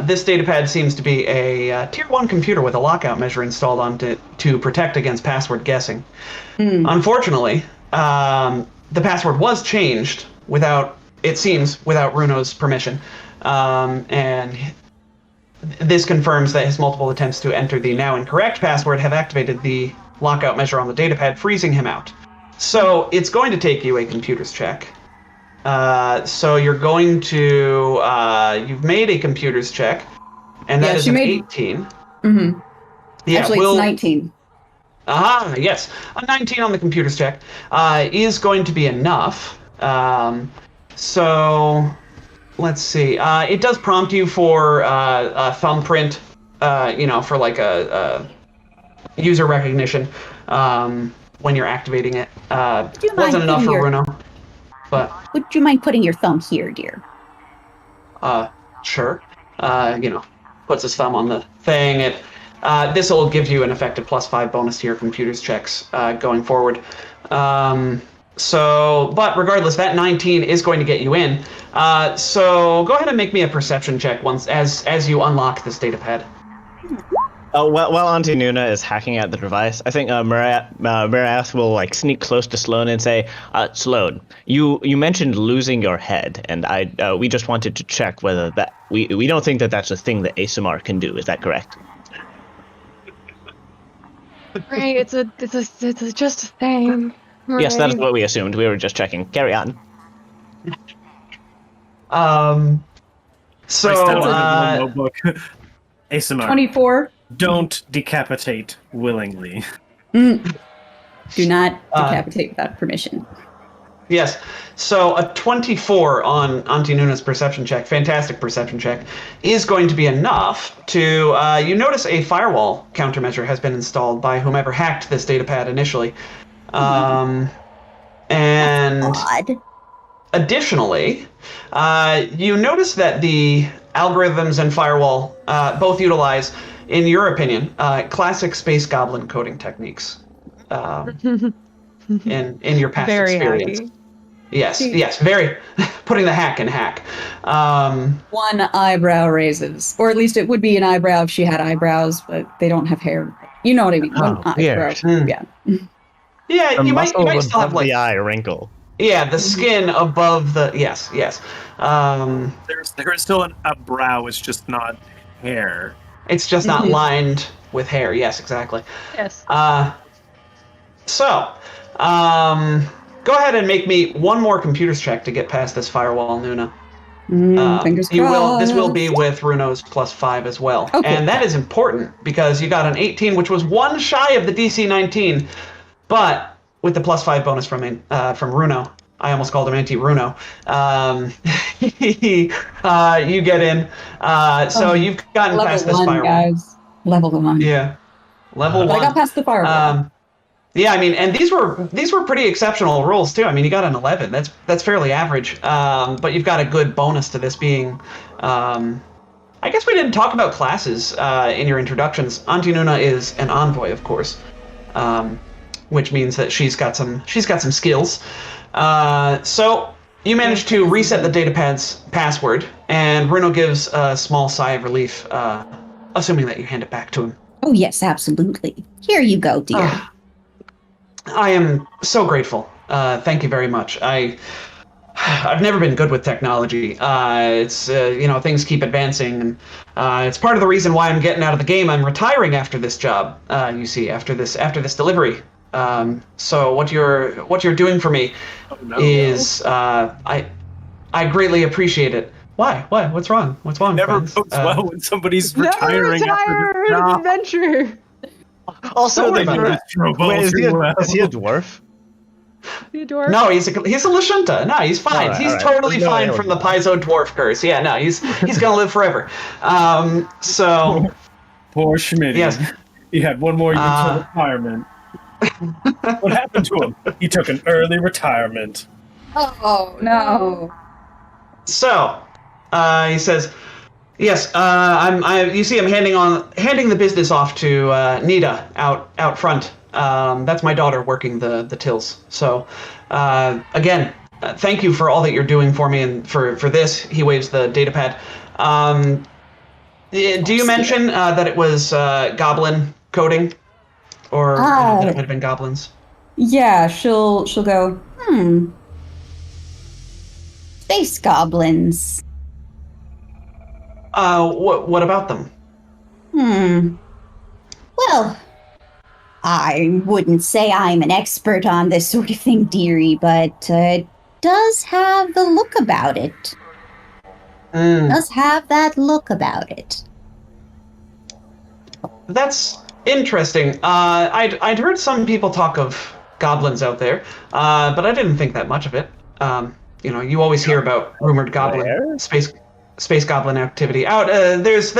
this datapad seems to be a Tier 1 computer with a lockout measure installed on to protect against password guessing. Unfortunately, the password was changed without Runo's permission, and this confirms that his multiple attempts to enter the now incorrect password have activated the lockout measure on the datapad, freezing him out. So it's going to take you a computers check. So you're going to you've made a computers check, and that is an 18. Mm-hmm. Yeah, actually, it's 19. Yes, a 19 on the computers check is going to be enough. So let's see. It does prompt you for a thumbprint, for like a user recognition. When you're activating it. Wasn't enough for Bruno. But would you mind putting your thumb here, dear? Sure. Puts his thumb on the thing. This will give you an effective +5 bonus to your computers checks going forward. But regardless, that 19 is going to get you in. So go ahead and make me a perception check once as you unlock this datapad. While Auntie Nuna is hacking at the device, I think Mariath will sneak close to Sloan and say, "Sloan, you mentioned losing your head, and we just wanted to check whether that we don't think that's a thing that ASMR can do. Is that correct?" Right, it's just a thing. Right? Yes, that is what we assumed. We were just checking. Carry on. Notebook. ASMR. 24. Don't decapitate willingly. Do not decapitate without permission. Yes. So a 24 on Auntie Nuna's perception check, fantastic perception check, is going to be enough to, you notice a firewall countermeasure has been installed by whomever hacked this datapad initially. And Odd. additionally, you notice that the algorithms and firewall both utilize, in your opinion, classic space goblin coding techniques. In your past Very experience. hacky. Yes, very putting the hack in hack. One eyebrow raises, or at least it would be an eyebrow if she had eyebrows, but they don't have hair. You know what I mean? One eyebrow. Yeah. Yeah, you might still have the eye wrinkle. Yeah, the skin above the yes. There is still a brow. It's just not hair. It's just not lined with hair. Yes, exactly. Yes. Go ahead and make me one more computers check to get past this firewall, Nuna. Fingers This will be crossed. with Runo's +5 as well. Oh, cool. And that is important because you got an 18, which was one shy of the DC 19, but with the +5 bonus from Runo. I almost called him Anti-Runo. You get in. So you've gotten Level past this 1, firewall. guys. Level 1. Yeah. Level But 1. I got past the firewall. Yeah, I mean, and these were pretty exceptional rolls too. I mean, you got an 11. That's fairly average. But you've got a good bonus to this being. I guess we didn't talk about classes in your introductions. Auntie Nuna is an envoy, of course, which means that she's got some skills. So you managed to reset the datapad's password, and Bruno gives a small sigh of relief, assuming that you hand it back to him. Oh, yes, absolutely. Here you go, dear. I am so grateful. Thank you very much. I've never been good with technology. It's things keep advancing, and it's part of the reason why I'm getting out of the game. I'm retiring after this job. You see, after this delivery. So what you're doing for me is I greatly appreciate it. Why? What? What's wrong? What's wrong? Never friends? goes well when somebody's Never retiring after retire the an job. adventure. Also, Don't worry the about that. wait, is he a dwarf? Theodore. No, he's a Lashunta. No, he's fine. All right, he's all right. totally No, fine I from the don't Paizo dwarf curse. Yeah, no, he's gonna live forever. So Poor Schmidt. yes. He had one more year Uh, till retirement. What happened to him? He took an early retirement. Oh, no. So, he says, "Yes, you see, I'm handing the business off to Nita out front. That's my daughter working the tills. So, again, thank you for all that you're doing for me and for this." He waves the datapad. Do you mention that it was goblin coding, or that it might have been goblins? Yeah, she'll go, Space goblins. What about them? Well, I wouldn't say I'm an expert on this sort of thing, dearie, but it does have the look about it. Does have that look about it. That's interesting. I'd heard some people talk of goblins out there, but I didn't think that much of it. You always hear about rumored goblin space goblin activity out. There's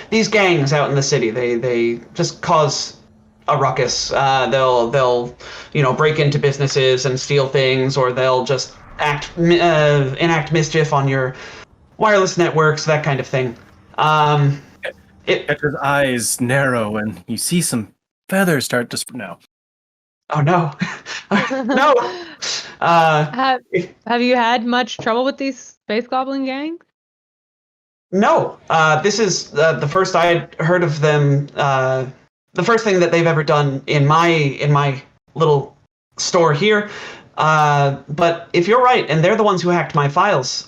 these gangs out in the city. They just cause a ruckus. They'll break into businesses and steal things, or they'll just enact mischief on your wireless networks, that kind of thing. Hector's eyes narrow, and you see some feathers start to no. Oh no, no. Have you had much trouble with these space goblin gangs? No. This is the first I'd heard of them. The first thing that they've ever done in my little store here. But if you're right, and they're the ones who hacked my files,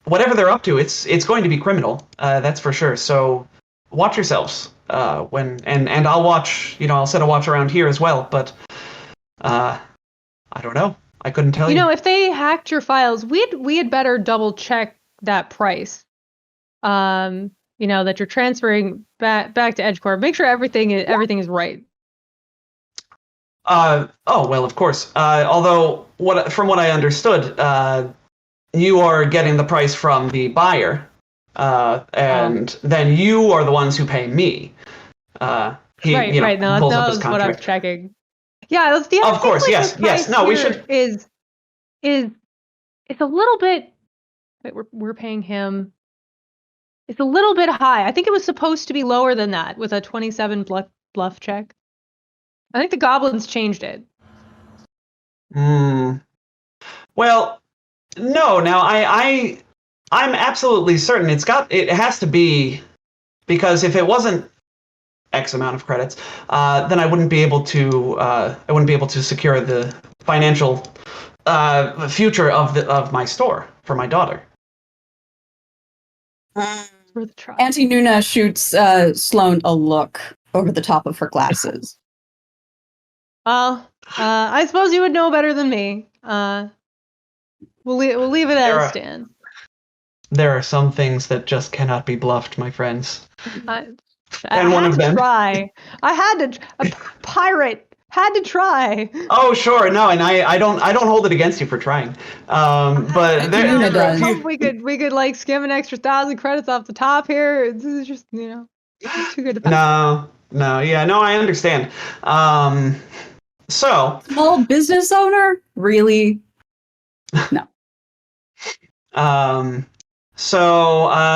whatever they're up to, it's going to be criminal. That's for sure. So watch yourselves. And I'll watch. I'll set a watch around here as well. But I don't know. I couldn't tell you. If they hacked your files, we had better double check that price. That you're transferring back to EdgeCorp. Make sure everything is right. Oh well, of course. Although from what I understood, you are getting the price from the buyer, and then you are the ones who pay me. Right. No, pulls up that his was what I was contract. checking. Yeah, that's the other Of course, thing, yes. No, we should. Is it's a little bit. Wait, we're paying him. It's a little bit high. I think it was supposed to be lower than that with a 27 bluff check. I think the goblins changed it. Well, no. Now I'm absolutely certain it has to be, because if it wasn't X amount of credits, then I wouldn't be able to secure the financial future of my store for my daughter. Worth a try. Auntie Nuna shoots Sloane a look over the top of her glasses. Well, I suppose you would know better than me. We'll leave it as it stands. there are some things that just cannot be bluffed, my friends. I And one had of to them. try. I had to. A pirate had to try. Oh, sure, no, and I don't hold it against you for trying. But there Luna are a does. few. We could like skim an extra 1,000 credits off the top here. This is just it's too good to pass. No, yeah, no, I understand. So, Small business owner? Really? No.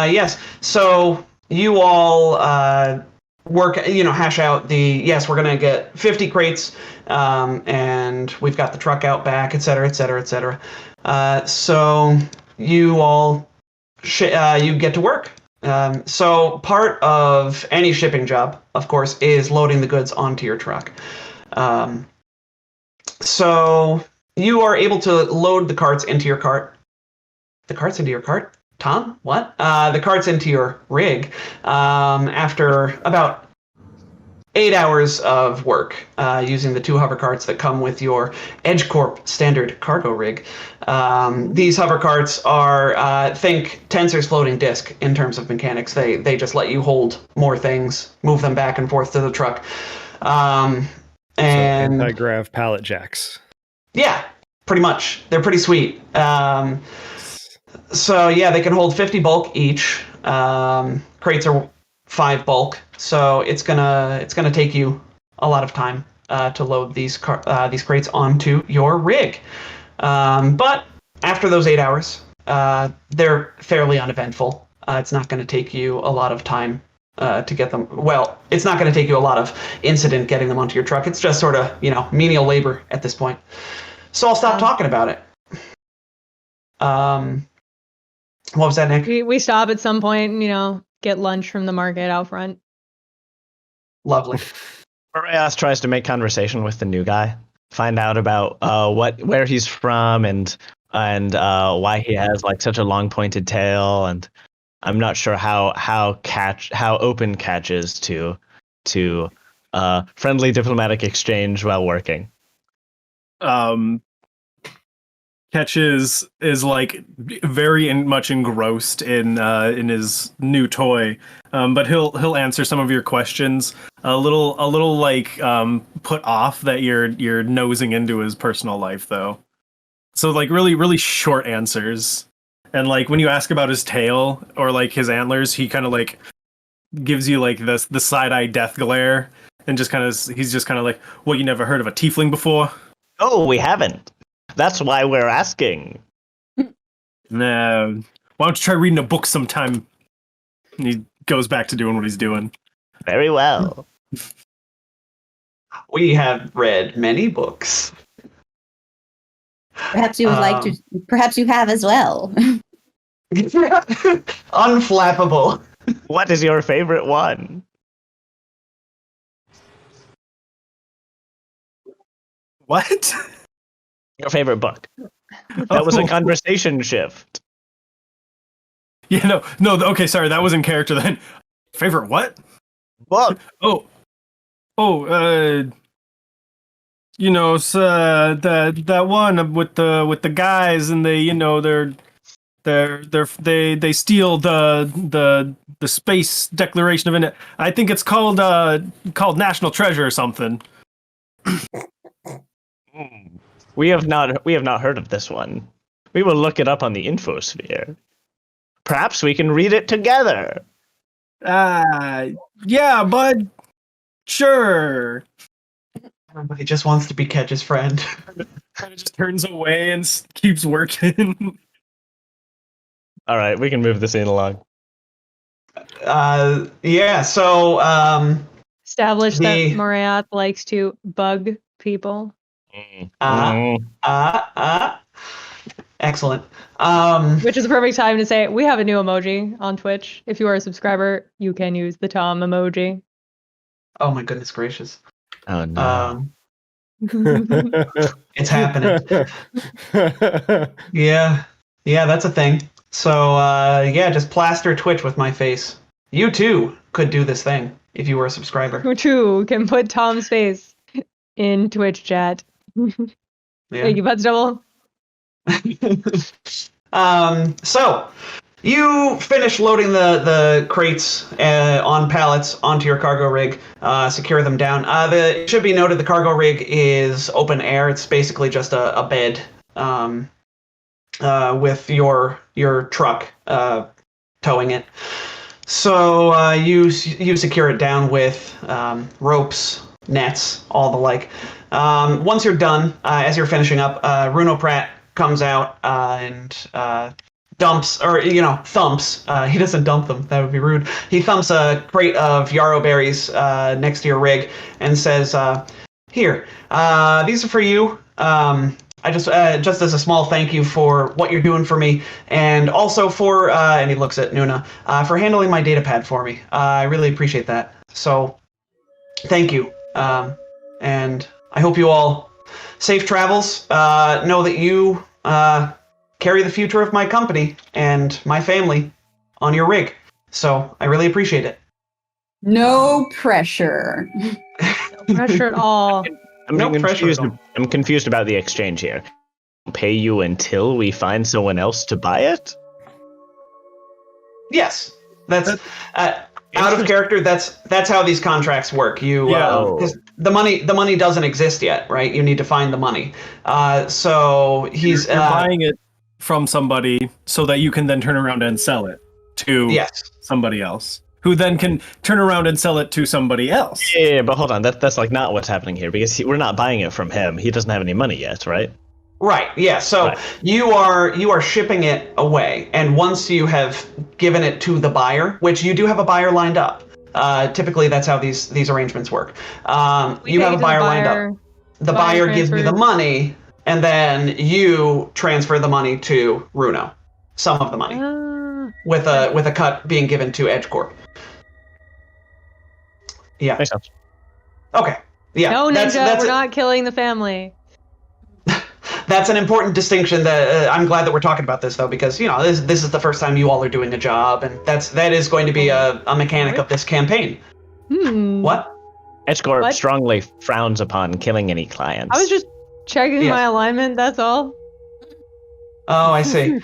yes, so you all work, hash out yes, we're gonna get 50 crates, and we've got the truck out back, et cetera, et cetera, et cetera. So you all you get to work. So part of any shipping job, of course, is loading the goods onto your truck. So you are able to load the carts into your cart. The carts into your cart? Tom? What? The carts into your rig after about 8 hours of work using the 2 hover carts that come with your EdgeCorp standard cargo rig. These hover carts are, think Tensor's floating disk in terms of mechanics. They just let you hold more things, move them back and forth to the truck. And anti-grav pallet jacks. yeah, pretty much. They're pretty sweet. So yeah, they can hold 50 bulk each. Crates are 5 bulk, so it's gonna take you a lot of time to load these crates onto your rig. But after those 8 hours, they're fairly uneventful. It's not going to take you a lot of time to get them. Well, it's not going to take you a lot of incident getting them onto your truck. It's just sort of menial labor at this point. So I'll stop talking about it. What was that, Nick? We stop at some point and get lunch from the market out front. Lovely. Marias tries to make conversation with the new guy, find out about where he's from and why he has like such a long pointed tail, and I'm not sure how open Catch is to friendly diplomatic exchange while working. Catch is like very much engrossed in his new toy, but he'll answer some of your questions a little like put off that you're nosing into his personal life though. So like really short answers, and like when you ask about his tail or like his antlers, he kind of like gives you like the side eye death glare, and he's just kind of like, "What, you never heard of a tiefling before?" Oh, we haven't. That's why we're asking. No. Why don't you try reading a book sometime? And he goes back to doing what he's doing. Very well. We have read many books. Perhaps you would like to. Perhaps you have as well. Unflappable. What is your favorite one? What? Your favorite book. That was a conversation shift. Yeah, no. Okay, sorry, that was in character then. Favorite what? Book. So, that one with the guys, and they steal the space declaration of it. I think it's called National Treasure or something. We have not heard of this one. We will look it up on the infosphere. Perhaps we can read it together. Yeah, bud. Sure. Everybody just wants to be Catch's friend. Kind of just turns away and keeps working. All right, we can move the scene along. Yeah. So Establish that Moriath likes to bug people. Excellent. Which is the perfect time to say we have a new emoji on Twitch. If you are a subscriber, you can use the Tom emoji. Oh my goodness gracious. Oh no. It's happening. Yeah, that's a thing. So just plaster Twitch with my face. You too could do this thing if you were a subscriber. You too can put Tom's face in Twitch chat. Yeah. Thank you, Butts Double. So You finish loading the crates on pallets onto your cargo rig, secure them down. It should be noted the cargo rig is open air. It's basically just a bed with your truck towing it. So you secure it down with ropes, nets, all the like. Once you're done, as you're finishing up, Runo Pratt comes out and thumps. He doesn't dump them. That would be rude. He thumps a crate of yarrow berries next to your rig and says, "Here, these are for you. I just as a small thank you for what you're doing for me, and also for and he looks at Nuna for handling my data pad for me. I really appreciate that. So, thank you. And I hope you all safe travels. Know that you carry the future of my company and my family on your rig. So I really appreciate it." No pressure. No pressure at all. I'm confused about the exchange here. Pay you until we find someone else to buy it? Yes, that's out of character. That's how these contracts work. Because the money doesn't exist yet, right? You need to find the money. So he's You're buying it from somebody so that you can then turn around and sell it to somebody else, who then can turn around and sell it to somebody else. Yeah, but hold on, that's like not what's happening here, because we're not buying it from him. He doesn't have any money yet, right? Right. Yeah. So you are shipping it away, and once you have given it to the buyer, which you do have a buyer lined up. Typically, that's how these arrangements work. You have a buyer lined up. The buyer gives you the money, and then you transfer the money to Runo. Some of the money, with a cut being given to Edge Corp. Yeah. Makes sense. Okay. Yeah. No, Ninja, we're not killing the family. That's an important distinction. That I'm glad that we're talking about this, though, because this is the first time you all are doing a job, and that is going to be a mechanic of this campaign. What? Edgecorp strongly frowns upon killing any clients. I was just checking my alignment. That's all. Oh, I see.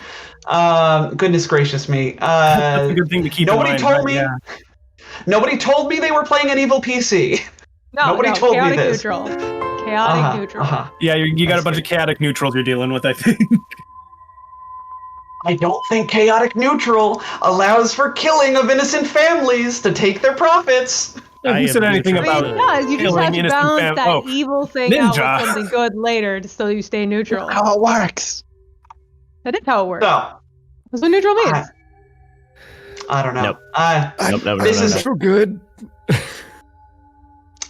Goodness gracious me. That's a good thing to keep in mind. Nobody told me they were playing an evil PC. Nobody told me this. Chaotic neutral. Yeah, you got a bunch of chaotic neutrals you're dealing with, I think. I don't think chaotic neutral allows for killing of innocent families to take their profits. Who said anything about it? Does. You just have to balance that evil thing out with something good later, so you stay neutral. That's how it works. That is how it works. So, that's what neutral means. I don't know. Nope. This is so good.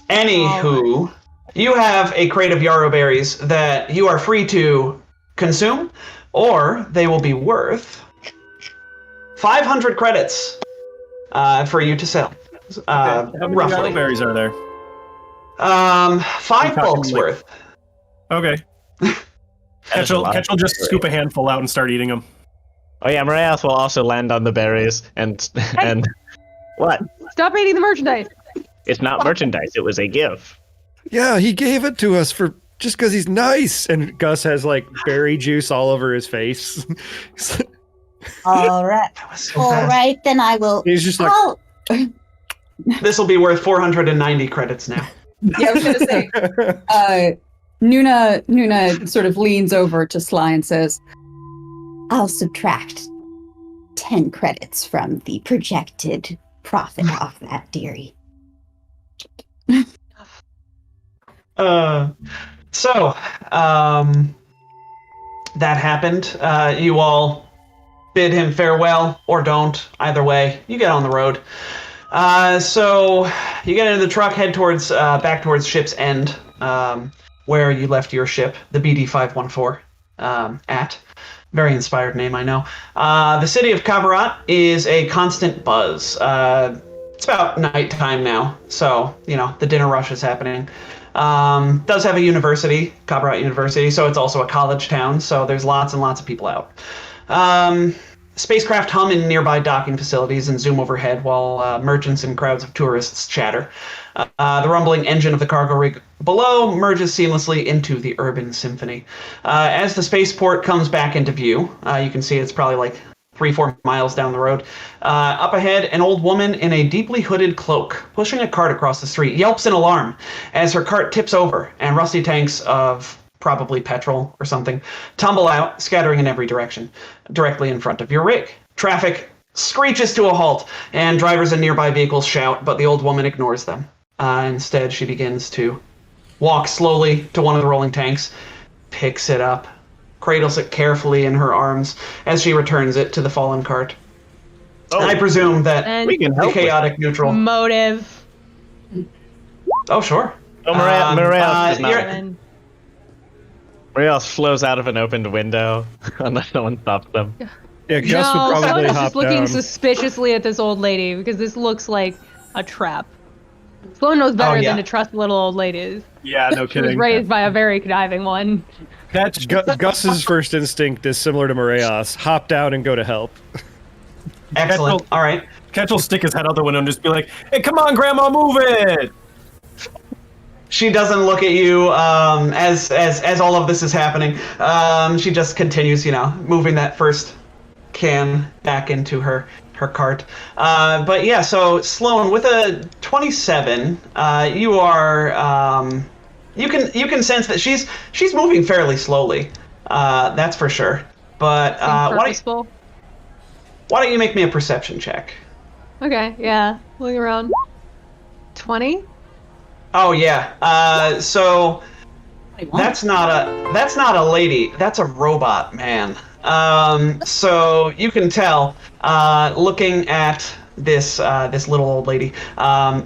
Anywho, you have a crate of yarrow berries that you are free to consume, or they will be worth 500 credits for you to sell. How many yarrow berries are there? 5 bulks worth. Okay. Catch will just scoop a handful out and start eating them. Oh yeah, Marias will also land on the berries and what? Stop eating the merchandise. It's not merchandise. It was a gift. Yeah, he gave it to us for just because he's nice. And Gus has like berry juice all over his face. All right. All right, then I will. He's just like. This will be worth 490 credits now. Yeah, I was gonna say. Nuna sort of leans over to Sly and says, I'll subtract 10 credits from the projected profit off that, dearie. That happened. You all bid him farewell, or don't. Either way, you get on the road. So you get into the truck, head towards back towards Ship's End, where you left your ship, the BD-514, at. Very inspired name, I know. The city of Kabarat is a constant buzz. It's about nighttime now, so, the dinner rush is happening. Does have a university, Kabarat University, so it's also a college town, so there's lots and lots of people out. Spacecraft hum in nearby docking facilities and zoom overhead while merchants and crowds of tourists chatter. The rumbling engine of the cargo rig below merges seamlessly into the urban symphony. As the spaceport comes back into view, you can see it's probably like 3-4 miles down the road. Up ahead, an old woman in a deeply hooded cloak, pushing a cart across the street, yelps in alarm as her cart tips over and rusty tanks of probably petrol or something tumble out, scattering in every direction, directly in front of your rig. Traffic screeches to a halt, and drivers in nearby vehicles shout, but the old woman ignores them. Instead, she begins to walk slowly to one of the rolling tanks, picks it up, cradles it carefully in her arms as she returns it to the fallen cart. Oh, I presume that And we can the help. chaotic neutral. motive. Oh, sure. Oh, Marias does not. And Marias flows out of an opened window unless someone stops them. Yeah, Gus no, would probably someone's hop just looking down. suspiciously at this old lady because this looks like a trap. Sloan knows better yeah. than to trust little old ladies. Yeah, no She was kidding. raised by a very conniving one. Gus's first instinct is similar to Marias. Hop down and go to help. Excellent. All right. Ketch will stick his head out the window and just be like, "Hey, come on, Grandma, move it!" She doesn't look at you as all of this is happening. She just continues, moving that first can back into her cart. But yeah, so Sloan, with a 27, you are you can sense that she's moving fairly slowly. That's for sure. But Purposeful. why don't you make me a perception check? Okay, yeah. Looking around. 20? Oh yeah. So that's not a lady. That's a robot man. So you can tell, looking at this little old lady,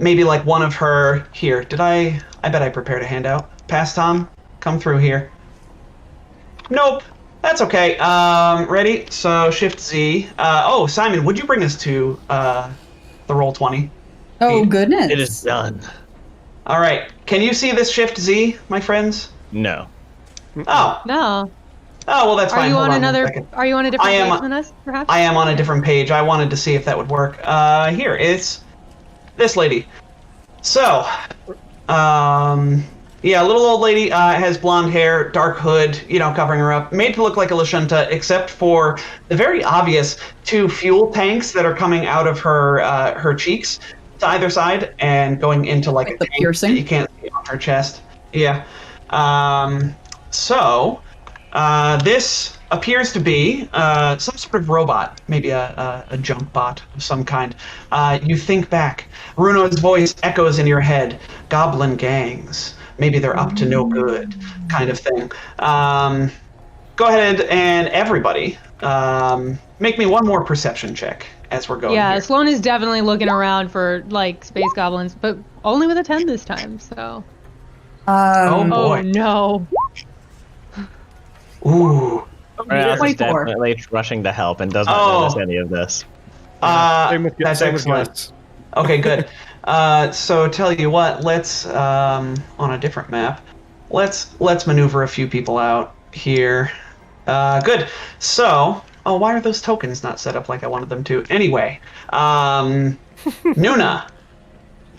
maybe like one of her here. I bet I prepared a handout. Pass, Tom. Come through here. Nope. That's okay. Ready? So Shift Z. Simon, would you bring us to the roll 20? Oh, goodness. It is done. All right. Can you see this Shift Z, my friends? No. Oh. No. Oh, well, that's Are fine. you Hold on one another? second. Are you on a different I am- page than us, perhaps? I am on a different page. I wanted to see if that would work. Here is this lady. So, yeah, little old lady has blonde hair, dark hood, covering her up, made to look like a Lashunta, except for the very obvious 2 fuel tanks that are coming out of her cheeks to either side and going into like a the tank piercing? that you can't see on her chest. Yeah. This appears to be some sort of robot, maybe a junk bot of some kind. You think back. Runo's voice echoes in your head. Goblin gangs. Maybe they're up to no good, kind of thing. Go ahead and everybody, make me one more perception check as we're going Yeah, here. Sloan is definitely looking around for like space goblins, but only with a 10 this time. So. Oh, Oh boy. no. Ooh. Marias is 24. definitely rushing to help and does not Oh. notice any of this. Same with That's same with excellent. Gus. Okay, good. So tell you what, let's on a different map. Let's maneuver a few people out here. Good. So, why are those tokens not set up like I wanted them to? Anyway, Nuna.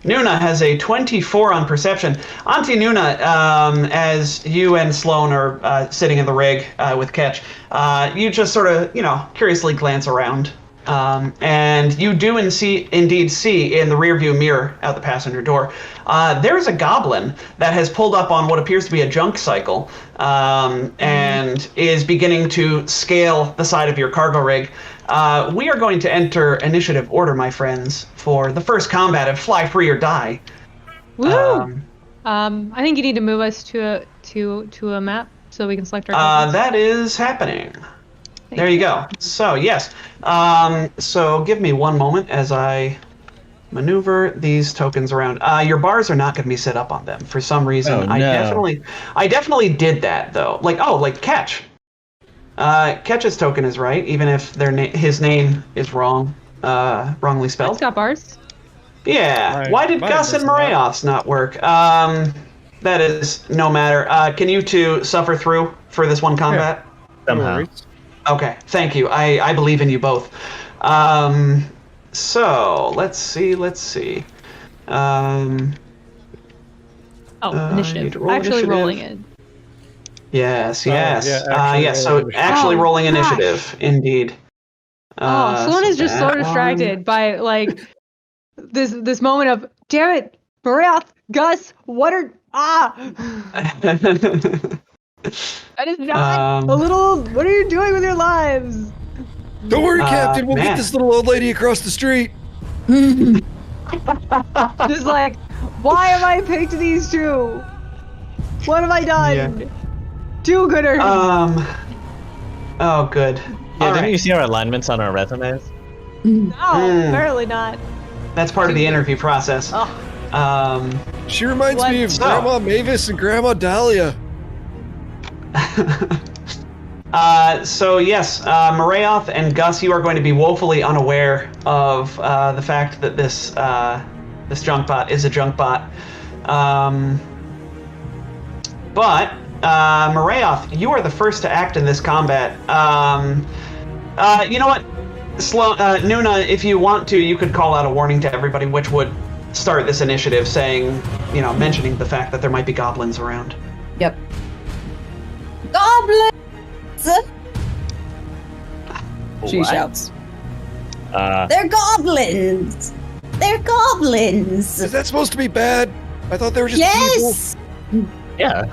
Nuna has a 24 on perception. Auntie Nuna, as you and Sloan are sitting in the rig with Ketch, you just sort of, curiously glance around. And you do indeed see in the rearview mirror out the passenger door, there's a goblin that has pulled up on what appears to be a junk cycle, and is beginning to scale the side of your cargo rig. We are going to enter initiative order, my friends, for the first combat of Fly Free or Die. Woo! I think you need to move us to a map so we can select our tokens. That is happening. There you go. So, yes. So give me one moment as I maneuver these tokens around. Your bars are not going to be set up on them for some reason. Oh, no. I definitely did that though. Like Ketch. Ketch's token is right, even if his name is wrong, wrongly It's spelled. got bars. Yeah. Mine- Why did mine Gus and does not. Marios not work? That is no matter. Can you two suffer through for this one combat? No Somehow. worries. Okay, thank you. I believe in you both. So let's see. I need Initiative. to roll Actually initiative. rolling it. Yes. yeah, actually So rolling initiative. actually Oh, rolling gosh. initiative, indeed. Sloan is just so distracted by like this moment of, damn it, Marath, Gus, what are that is not a little. What are you doing with your lives? Don't worry, Captain. We'll get this little old lady across the street. Just like, why am I picked these two? What have I done? Yeah. Do-gooders. Oh, good. Yeah, didn't you see our alignments on our resumes? No, apparently not. That's part of the interview process. She reminds me of So- Grandma Mavis and Grandma Dahlia. So yes, Marayoth and Gus, you are going to be woefully unaware of the fact that this junk bot is a junk bot. But Marayoth, you are the first to act in this combat. You know what, Nuna, if you want to, you could call out a warning to everybody, which would start this initiative, saying, mentioning the fact that there might be goblins around. Yep. Goblins! She What? shouts. They're goblins! They're goblins! Is that supposed to be bad? I thought they were just Yes! Yeah.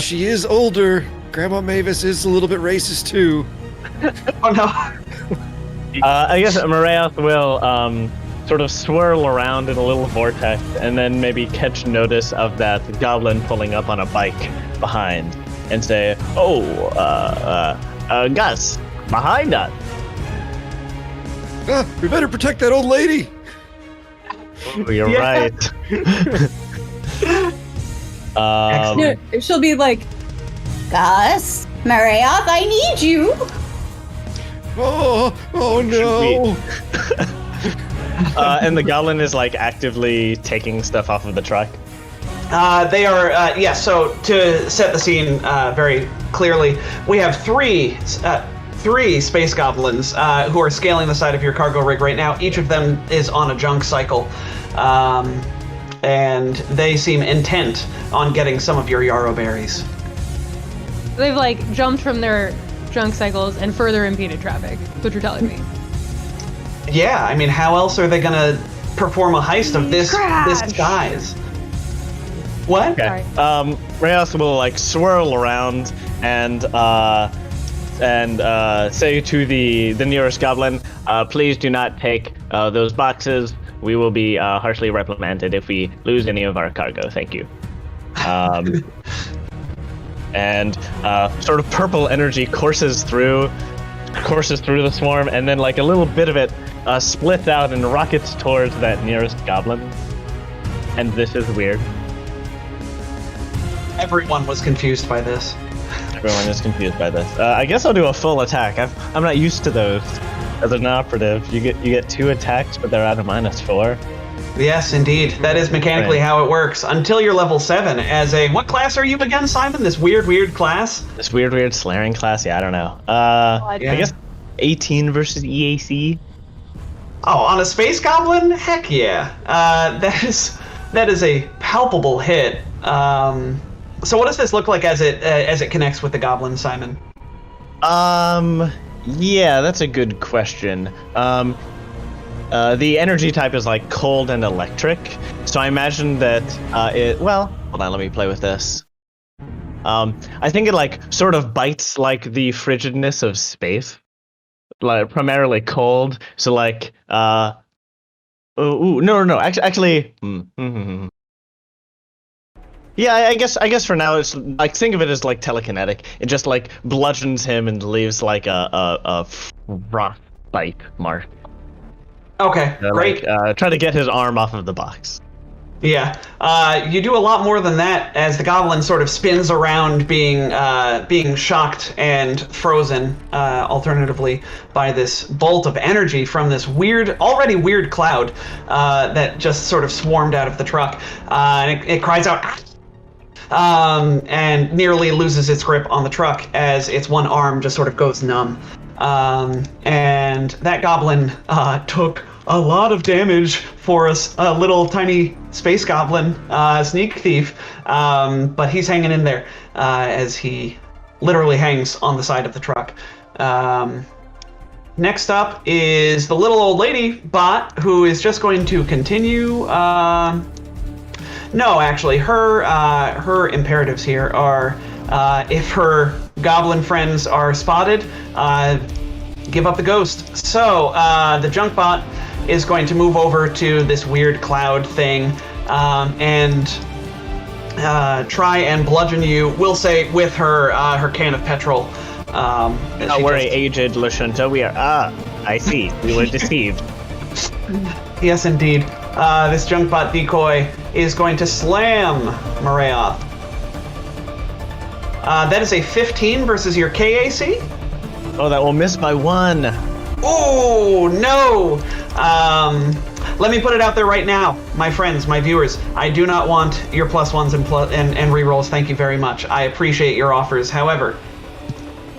She is older. Grandma Mavis is a little bit racist too. Oh no. I guess Marayoth will sort of swirl around in a little vortex and then maybe catch notice of that goblin pulling up on a bike behind and say, Gus, behind us. We better protect that old lady. Oh, you're Yeah. right. No, she'll be like, Gus, Marayoth, I need you! Oh no. And the goblin is like actively taking stuff off of the truck. They are, so to set the scene very clearly, we have three space goblins who are scaling the side of your cargo rig right now. Each of them is on a junk cycle, and they seem intent on getting some of your yarrow berries. They've like jumped from their junk cycles and further impeded traffic. That's what you're telling me. Yeah, I mean, how else are they gonna perform a heist of this size? What? Okay. Reyes will like swirl around and say to the nearest goblin, please do not take those boxes. We will be harshly reprimanded if we lose any of our cargo. Thank you. And sort of purple energy courses through the swarm, and then like a little bit of it splits out and rockets towards that nearest goblin. And this is weird. Everyone was confused by this. Everyone is confused by this. I guess I'll do a full attack. I'm not used to those. As an operative, you get 2 attacks, but they're out of -4. Yes, indeed. That is mechanically how it works. Until you're level 7 as a... What class are you again, Simon? This weird class? This weird slaring class? Yeah, I don't know. I guess 18 versus EAC? Oh, on a space goblin? Heck yeah. That is a palpable hit. So what does this look like as it connects with the goblin, Simon? Yeah, that's a good question. The energy type is like cold and electric, so I imagine that well, hold on, let me play with this. I think it like sort of bites like the frigidness of space, like primarily cold. So like, no, actually. Yeah, I guess for now it's like, think of it as like telekinetic. It just like bludgeons him and leaves like a frost bite mark. Okay, great. Like, try to get his arm off of the box. Yeah, you do a lot more than that as the goblin sort of spins around, being shocked and frozen, alternatively, by this bolt of energy from this already weird cloud that just sort of swarmed out of the truck, and it cries out, and nearly loses its grip on the truck as its one arm just sort of goes numb. And that goblin took a lot of damage for a little tiny space goblin, sneak thief, but he's hanging in there as he literally hangs on the side of the truck. next up is the little old lady bot, who is just going to continue. No, actually, her imperatives here are, if her goblin friends are spotted, give up the ghost. So the junk bot is going to move over to this weird cloud thing and try and bludgeon you. We'll say with her her can of petrol. Don't worry, aged Lashunta. We are. I see. We were deceived. Yes, indeed. This junk bot decoy is going to slam Marayoth. That is a 15 versus your KAC. Oh, that will miss by 1. Oh, no! Let me put it out there right now, my friends, my viewers. I do not want your +1s and rerolls. Thank you very much. I appreciate your offers. However,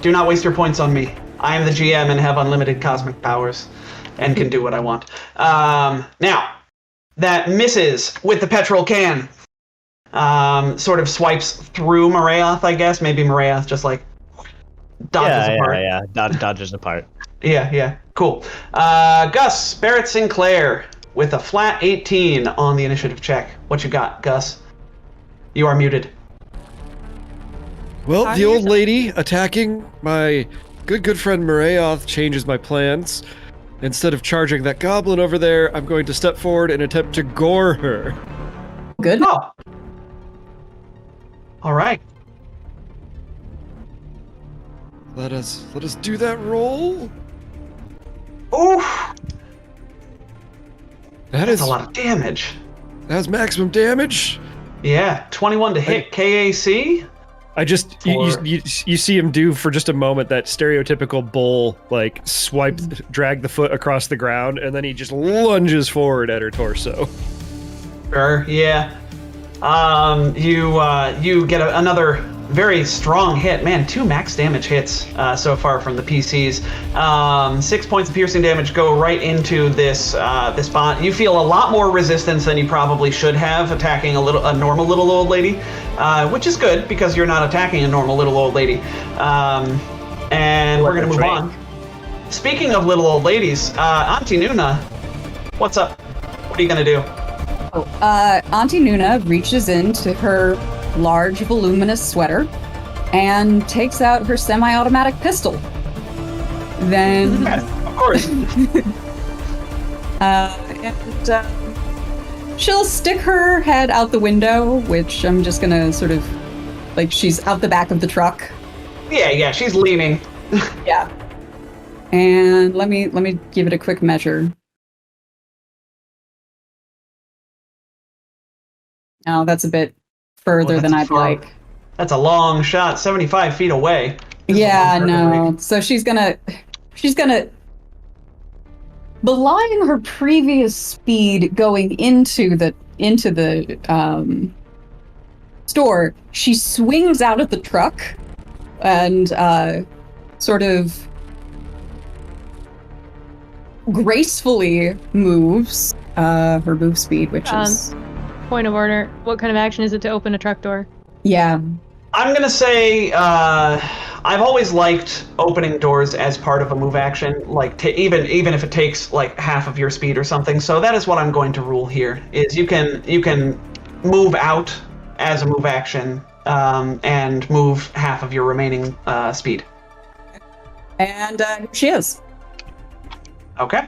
do not waste your points on me. I am the GM and have unlimited cosmic powers and can do what I want. Now, that misses with the petrol can. Sort of swipes through Marayoth, I guess. Maybe Marayoth just like dodges apart. Yeah. Dodges apart. Yeah. Cool. Gus, Barrett Sinclair with a flat 18 on the initiative check. What you got, Gus? You are muted. Well, the old lady attacking my good friend Marayoth changes my plans. Instead of charging that goblin over there, I'm going to step forward and attempt to gore her. Good. Oh. All right. Let us do that roll. Oof. That's a lot of damage. That's maximum damage. Yeah, 21 to hit KAC. I just you see him do for just a moment that stereotypical bull like swipe, drag the foot across the ground, and then he just lunges forward at her torso. Sure. Yeah. You get another very strong hit. Man, 2 max damage hits so far from the PCs. 6 points of piercing damage go right into this bot. You feel a lot more resistance than you probably should have attacking a normal little old lady, which is good because you're not attacking a normal little old lady. And we're gonna move on. Speaking of little old ladies, Auntie Nuna, what's up? What are you gonna do? Auntie Nuna reaches into her large, voluminous sweater and takes out her semi-automatic pistol. Then, Yes, of course. she'll stick her head out the window, which I'm just gonna sort of, like, she's out the back of the truck. Yeah, she's leaning. Yeah. And let me give it a quick measure. Oh, that's a bit further than I'd like. That's a long shot, 75 feet away. Yeah, no. So she's gonna belying her previous speed going into the store. She swings out of the truck and sort of gracefully moves her move speed, which is. Point of order. What kind of action is it to open a truck door? Yeah. I'm gonna say I've always liked opening doors as part of a move action, like even if it takes like half of your speed or something. So that is what I'm going to rule here: is you can move out as a move action and move half of your remaining speed. And here she is. Okay.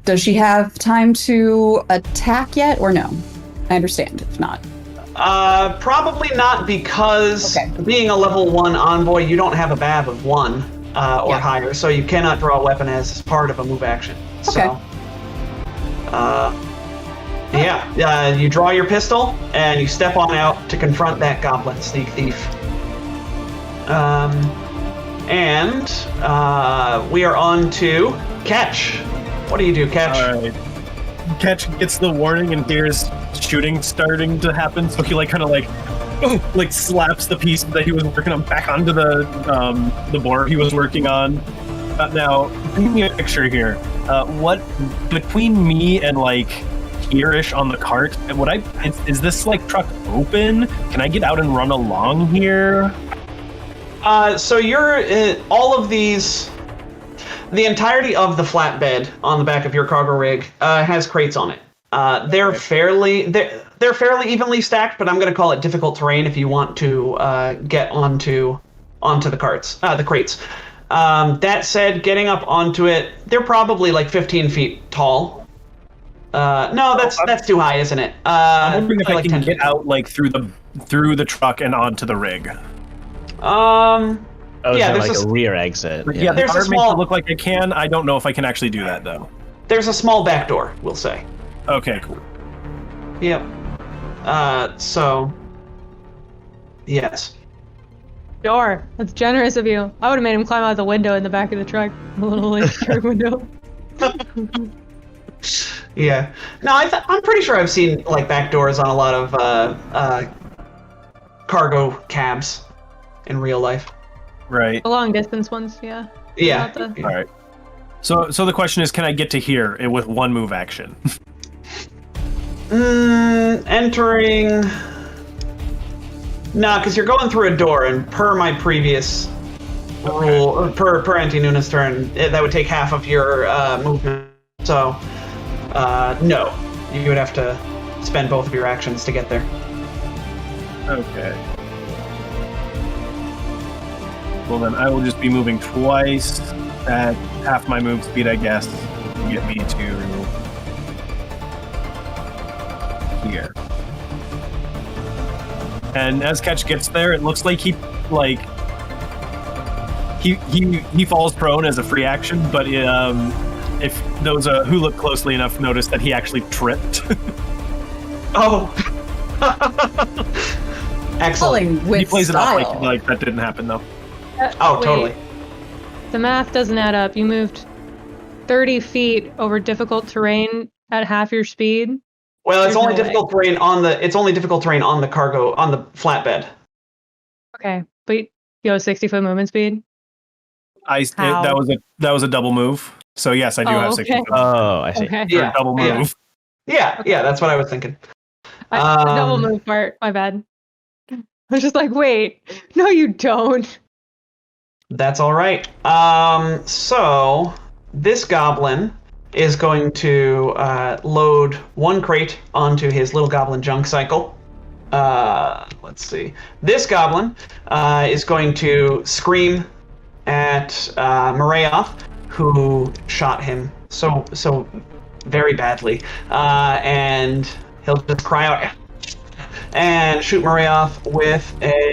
Does she have time to attack yet, or no? I understand if not. Probably not, because being a level 1 envoy, you don't have a BAB of 1 or higher, so you cannot draw a weapon as part of a move action. Okay. So, you draw your pistol and you step on out to confront that goblin sneak thief. And we are on to Catch. What do you do, Catch? All right. Catch gets the warning and hears shooting starting to happen, so he like slaps the piece that he was working on back onto the board he was working on. Now, give me a picture here. What between me and like here-ish on the cart? Is this like truck open? Can I get out and run along here? So you're all of these. The entirety of the flatbed on the back of your cargo rig has crates on it. They're fairly evenly stacked, but I'm going to call it difficult terrain if you want to get onto the crates. That said, getting up onto it, they're probably like 15 feet tall. No, that's too high, isn't it? I'm wondering if I like can get out like through the truck and onto the rig. Yeah, there's like a rear exit. Yeah, There's the a art makes small- it look like I can. I don't know if I can actually do that though. There's a small back door, we'll say. Okay, cool. Yep. So, yes. Door. That's generous of you. I would have made him climb out the window in the back of the truck. A little like truck window. Yeah. No, I'm pretty sure I've seen like back doors on a lot of cargo cabs in real life. Right. The long distance ones, yeah. Yeah. Not the- All right. So the question is, can I get to here with one move action? Entering. Nah, because you're going through a door, and per my previous rule, or per Auntie Nuna's turn, that would take half of your movement. So, no, you would have to spend both of your actions to get there. Okay. Well, then I will just be moving twice at half my move speed, I guess, to get me to here. And as Catch gets there, it looks like he falls prone as a free action, but if those who look closely enough notice that he actually tripped. Oh. Excellent. Pulling with He plays style. it off like that didn't happen though. Oh, wait. totally. The math doesn't add up. You moved 30 feet over difficult terrain at half your speed. Well, it's There's only no way. difficult terrain on the. It's only difficult terrain on the cargo on the flatbed. Okay, but you have 60-foot movement speed. How? That was a double move. So yes, I do Oh, have 60 okay. foot. Oh, I see. Okay. Yeah. Double yeah. move. Yeah, that's what I was thinking. The double move part. My bad. I was just like, wait, no, you don't. That's all right. So this goblin is going to load one crate onto his little goblin junk cycle. Let's see. This goblin is going to scream at Marayoth, who shot him so very badly, and he'll just cry out and shoot Marayoth with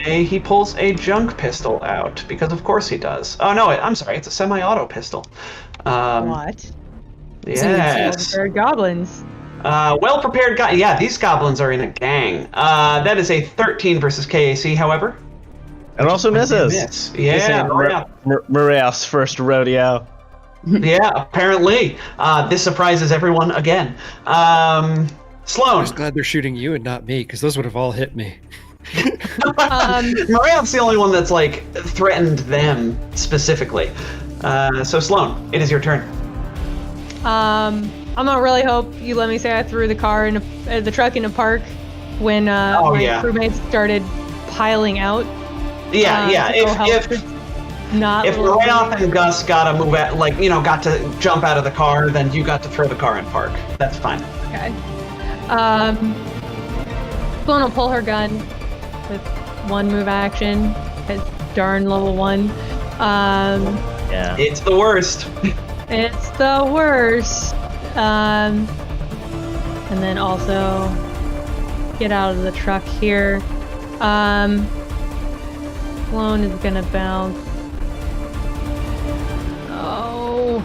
he pulls a junk pistol out, because of course he does. Oh no, I'm sorry, it's a semi-auto pistol. What? Yes. They're goblins. Well-prepared guy. Yeah, these goblins are in a gang. That is a 13 versus KAC, however. It also misses. Miss. This Yeah, ain't Marayoth's first rodeo. yeah, apparently. This surprises everyone again. I'm Sloan. just glad they're shooting you and not me, because those would have all hit me. Marayoth's the only one that's, like, threatened them specifically. So, Sloan, it is your turn. I'm gonna really hope you let me say I threw the truck in a park when my crewmates started piling out. Yeah, to go help. If Marayoth and Gus got to move at, got to jump out of the car, then you got to throw the car in park. That's fine. Okay. Sloan will pull her gun with one move action. It's darn level 1. Yeah. It's the worst. It's the worst. And then also get out of the truck here. Sloan is gonna bounce. Oh,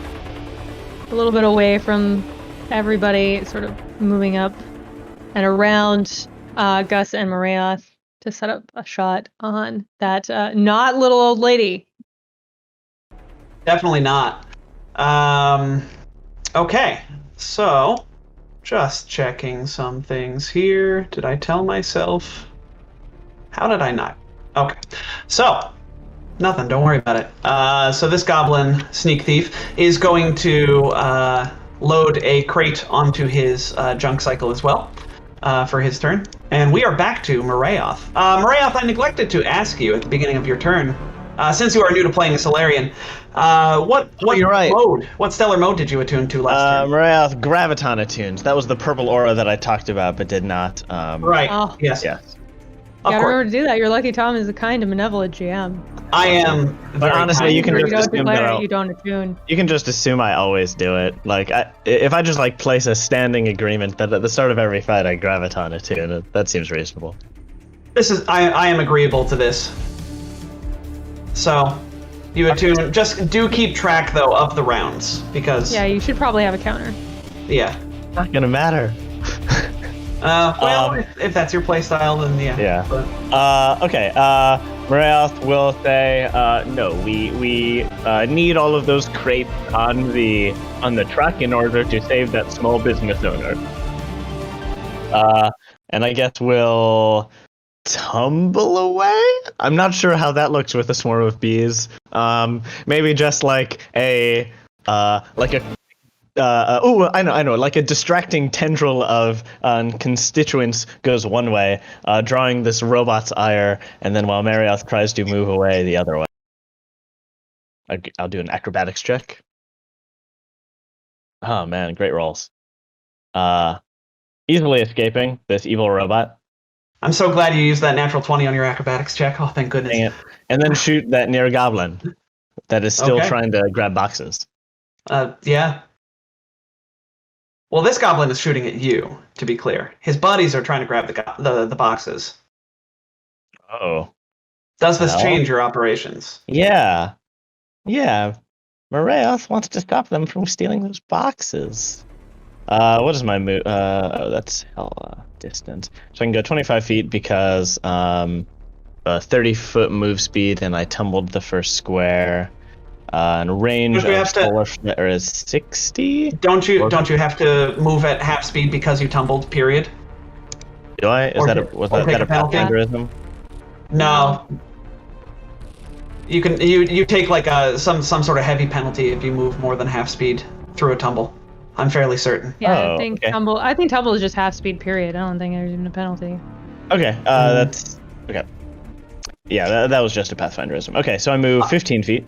a little bit away from everybody, sort of moving up and around Gus and Marayoth to set up a shot on that not little old lady. Definitely not. Okay, so just checking some things here. Did I tell myself? How did I not? Okay, so nothing. Don't worry about it. So this goblin sneak thief is going to load a crate onto his junk cycle as well for his turn, and we are back to Marayoth. Marayoth, I neglected to ask you at the beginning of your turn. since you are new to playing a Solarian, what you're right. what stellar mode did you attune to last turn? Marath Graviton attuned. That was the purple aura that I talked about, but did not. Right. Oh. Yes. Yes. Of Gotta course. remember to do that. You're lucky Tom is a kind and benevolent GM. I am. But honestly, you can You just don't assume declare that it, I'll, you don't attune. you can just assume I always do it. Like, if I just like place a standing agreement that at the start of every fight I Graviton attune, that seems reasonable. This is. I am agreeable to this. So, you attune. Just do keep track though of the rounds because. Yeah, you should probably have a counter. Yeah. Not gonna matter. Well, if that's your playstyle, then yeah. Yeah. But, Okay. Marath will say, no, we need all of those crates on the truck in order to save that small business owner. And I guess we'll tumble away? I'm not sure how that looks with a swarm of bees. Maybe just like a I know, like a distracting tendril of constituents goes one way, drawing this robot's ire, and then while Marioth tries to move away the other way. I'll do an acrobatics check. Oh man, great rolls. Easily escaping this evil robot. I'm so glad you used that natural 20 on your acrobatics check. Oh, thank goodness. Dang it. And then shoot that near goblin that is still Okay. trying to grab boxes. Yeah. Well, this goblin is shooting at you, to be clear. His buddies are trying to grab the boxes. Oh. Does this Well. change your operations? Yeah. Maraeus wants to stop them from stealing those boxes. What is my move? That's hella distance. So I can go 25 feet because 30-foot move speed, and I tumbled the first square. And range Don't you of have to- solar flare is 60. Don't you have to move at half speed because you tumbled? Period. Do I? Or Was take that a a penalty? Pathfinderism? No. You can you take like some sort of heavy penalty if you move more than half speed through a tumble. I'm fairly certain. Yeah, Oh, I think okay. tumble. I think tumble is just half speed. Period. I don't think there's even a penalty. Okay, that's okay. Yeah, that was just a Pathfinderism. Okay, so I move 15 feet.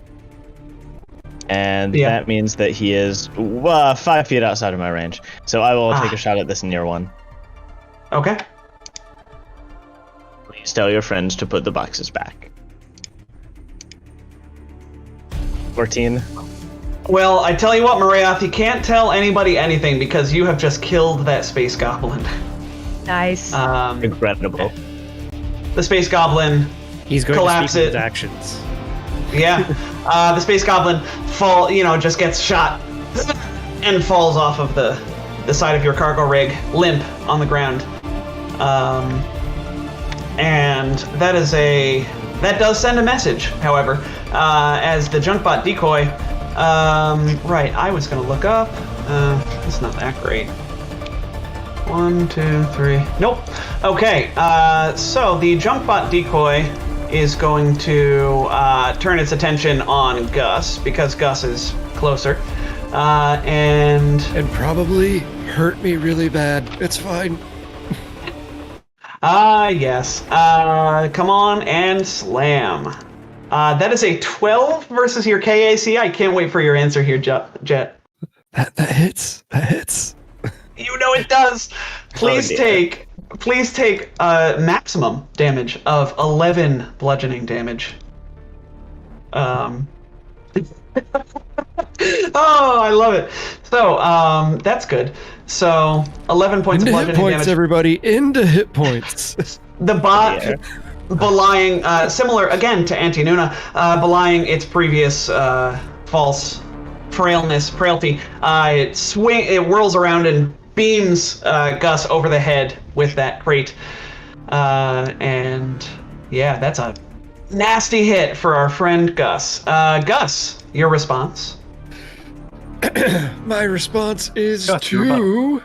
And Yeah. that means that he is 5 feet outside of my range. So I will take Ah. a shot at this near one. Okay. Please tell your friends to put the boxes back. 14. Well, I tell you what, Maraeoth, you can't tell anybody anything because you have just killed that space goblin. Nice. Incredible. The space goblin. He's going Collapse to speak it. with actions. Yeah. The space goblin just gets shot and falls off of the side of your cargo rig, limp on the ground. And that does send a message, however, as the junkbot decoy. Right, I was gonna look up. It's not that great. 1, 2, 3. Nope. Okay, so the junkbot decoy is going to turn its attention on Gus because Gus is closer, and probably hurt me really bad. It's fine. yes, come on and slam. That is a 12 versus your KAC. I can't wait for your answer here, Jet. That hits. That hits. You know it does. Please dear. take maximum damage of 11 bludgeoning damage. Oh, I love it. So, that's good. So, 11 points Into of hit bludgeoning points, damage. everybody. Into hit points. The bot, Yeah. belying, similar again to Anti-Nuna, belying its previous false frailty, it whirls around and beams Gus over the head with that crate. And yeah, that's a nasty hit for our friend Gus. Gus, your response? My response is Gus, your to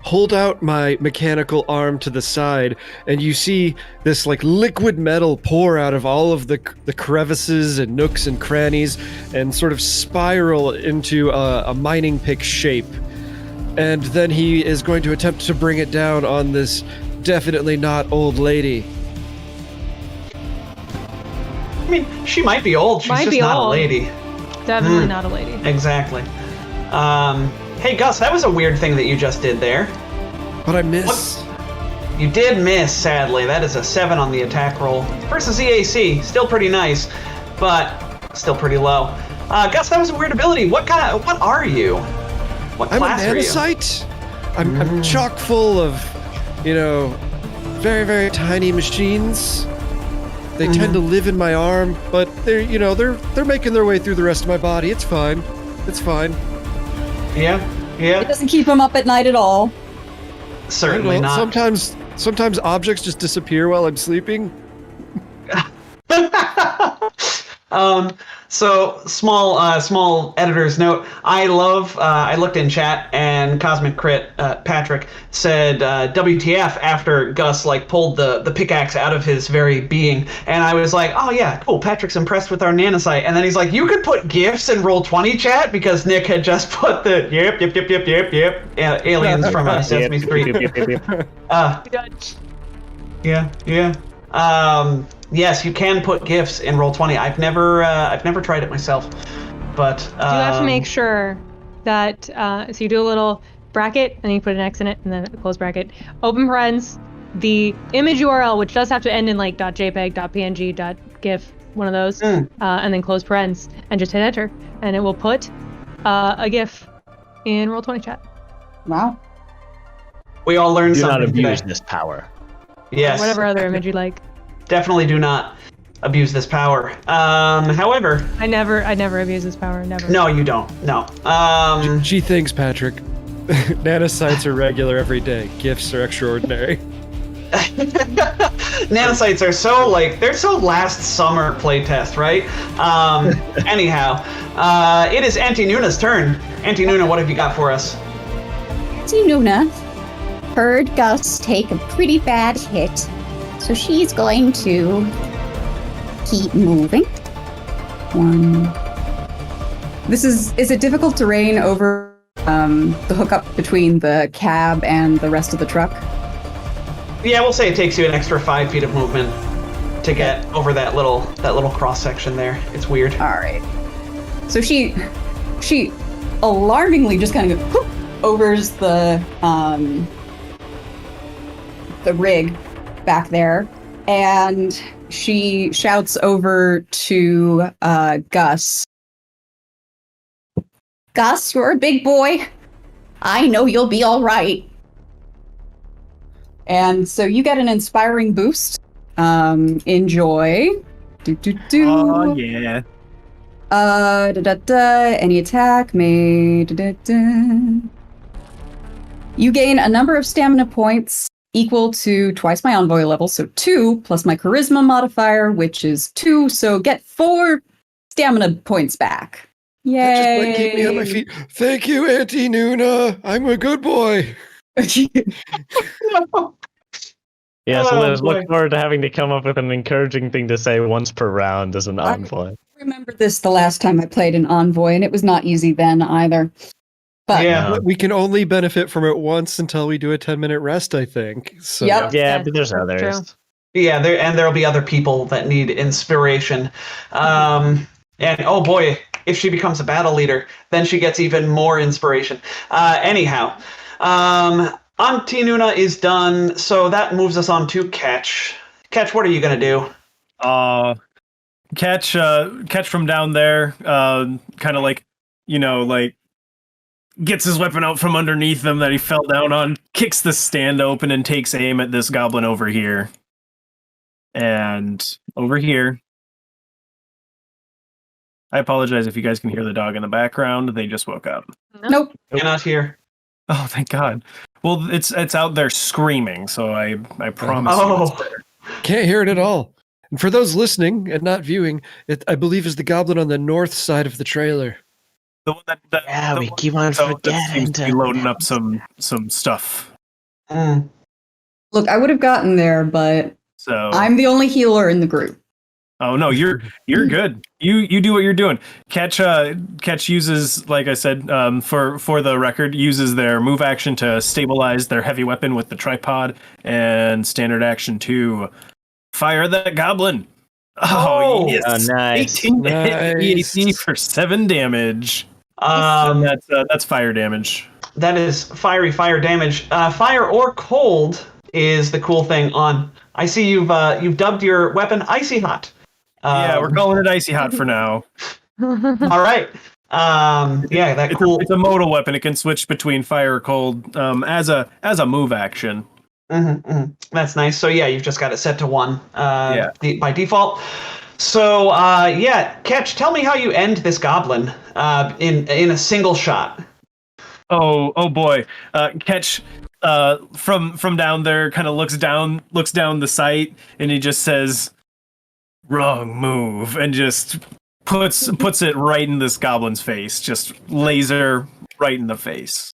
hold out my mechanical arm to the side, and you see this like liquid metal pour out of all of the crevices and nooks and crannies, and sort of spiral into a mining pick shape. And then he is going to attempt to bring it down on this definitely not old lady. I mean, she might be old. She's Might just be not old. a lady. Definitely not a lady. Exactly. Hey, Gus, that was a weird thing that you just did there. But I miss. You did miss, sadly. That is a 7 on the attack roll. Versus EAC, still pretty nice, but still pretty low. Gus, that was a weird ability. What are you? What I'm a class are you? nanosite. I'm chock full of, very, very tiny machines. They tend to live in my arm, but they're making their way through the rest of my body. It's fine. It's fine. Yeah. It doesn't keep him up at night at all. Certainly not. Sometimes objects just disappear while I'm sleeping. So small editor's note. I looked in chat and Cosmic Crit Patrick said WTF after Gus pulled the pickaxe out of his very being, and I was like, oh yeah, cool. Patrick's impressed with our nanosite, and then he's like, you could put gifs in Roll20 chat because Nick had just put the yep aliens from Sesame Street. Yeah. Yes, you can put GIFs in Roll20. I've never tried it myself, but You have to make sure that so you do a little bracket and then you put an X in it and then a close bracket. Open parens, the image URL, which does have to end in .jpeg, .png, .gif, one of those, and then close parens and just hit enter, and it will put a GIF in Roll20 chat. Wow. We all learned Do not something abuse today. this power. Yes. Whatever other image you like. Definitely do not abuse this power. However, I never abuse this power. Never. no, you don't. No. Gee, thanks, Patrick. Nanosites are regular every day. Gifts are extraordinary. Nanosites are they're so last summer playtest, right? Anyhow, it is Auntie Nuna's turn. Auntie Nuna, what have you got for us? Auntie Nuna heard Gus take a pretty bad hit, so she's going to keep moving. Is it difficult terrain over the hookup between the cab and the rest of the truck? Yeah, we'll say it takes you an extra 5 feet of movement to get over that little cross section there. It's weird. All right. So she alarmingly just kind of goes overs the rig back there, and she shouts over to Gus. Gus, you're a big boy. I know you'll be all right. And so you get an inspiring boost. Enjoy. Oh yeah. Any attack made. You gain a number of stamina points equal to twice my envoy level, so 2 plus my charisma modifier, which is 2, so get 4 stamina points back. Yay! That just keep me on my feet. Thank you, Auntie Nuna. I'm a good boy. Yeah, so Oh, Liz, boy. look forward to having to come up with an encouraging thing to say once per round as an envoy. I remember this the last time I played an envoy, and it was not easy then either. But Yeah. We can only benefit from it once until we do a 10-minute rest, I think. So Yep. Yeah, That's but there's others. true. Yeah, there'll be other people that need inspiration. And oh boy, if she becomes a battle leader, then she gets even more inspiration. Anyhow, Auntie Nuna is done, so that moves us on to Catch. Catch, what are you gonna do? Catch from down there, kind of gets his weapon out from underneath him that he fell down on, kicks the stand open and takes aim at this goblin over here. And over here. I apologize if you guys can hear the dog in the background. They just woke up. nope. Cannot hear. Oh, thank God. Well, it's out there screaming, so I promise you Oh, it's there. can't hear it at all. And for those listening and not viewing, it I believe is the goblin on the north side of the trailer. The one that Yeah, the we one keep on that seems forgetting to be loading up some stuff. Look, I would have gotten there, but So I'm the only healer in the group. oh no, you're good. You do what you're doing. Catch uses, like I said, for the record, uses their move action to stabilize their heavy weapon with the tripod, and standard action to fire that goblin. Oh, yes. nice. 18 to hit Nice. EAC for 7 damage. And that's fire damage. That is fire damage. Fire or cold is the cool thing on. I see you've dubbed your weapon Icy Hot. Yeah, we're calling it Icy Hot for now. All right. It's a modal weapon. It can switch between fire or cold as a move action. That's nice. So yeah, you've just got it set to 1 Yeah. by default. So Ketch, tell me how you end this goblin in a single shot. Oh boy. Ketch from down there kind of looks down the sight, and he just says, "Wrong move," and just puts it right in this goblin's face, just laser right in the face.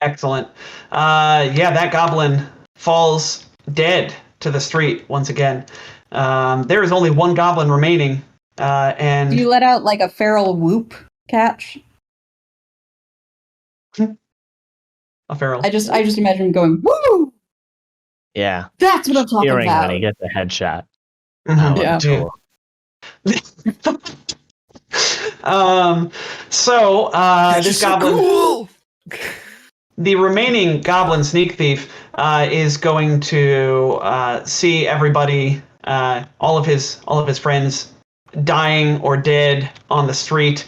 Excellent. That goblin falls dead to the street once again. There is only one goblin remaining, and Do you let out like a feral whoop, Catch? a feral. I just imagine him going, woo! Yeah. That's what I'm talking Cheering about. when he gets a headshot. Mhm. Oh, Yeah. cool. This goblin, the remaining goblin sneak thief, is going to see everybody, all of his friends, dying or dead on the street.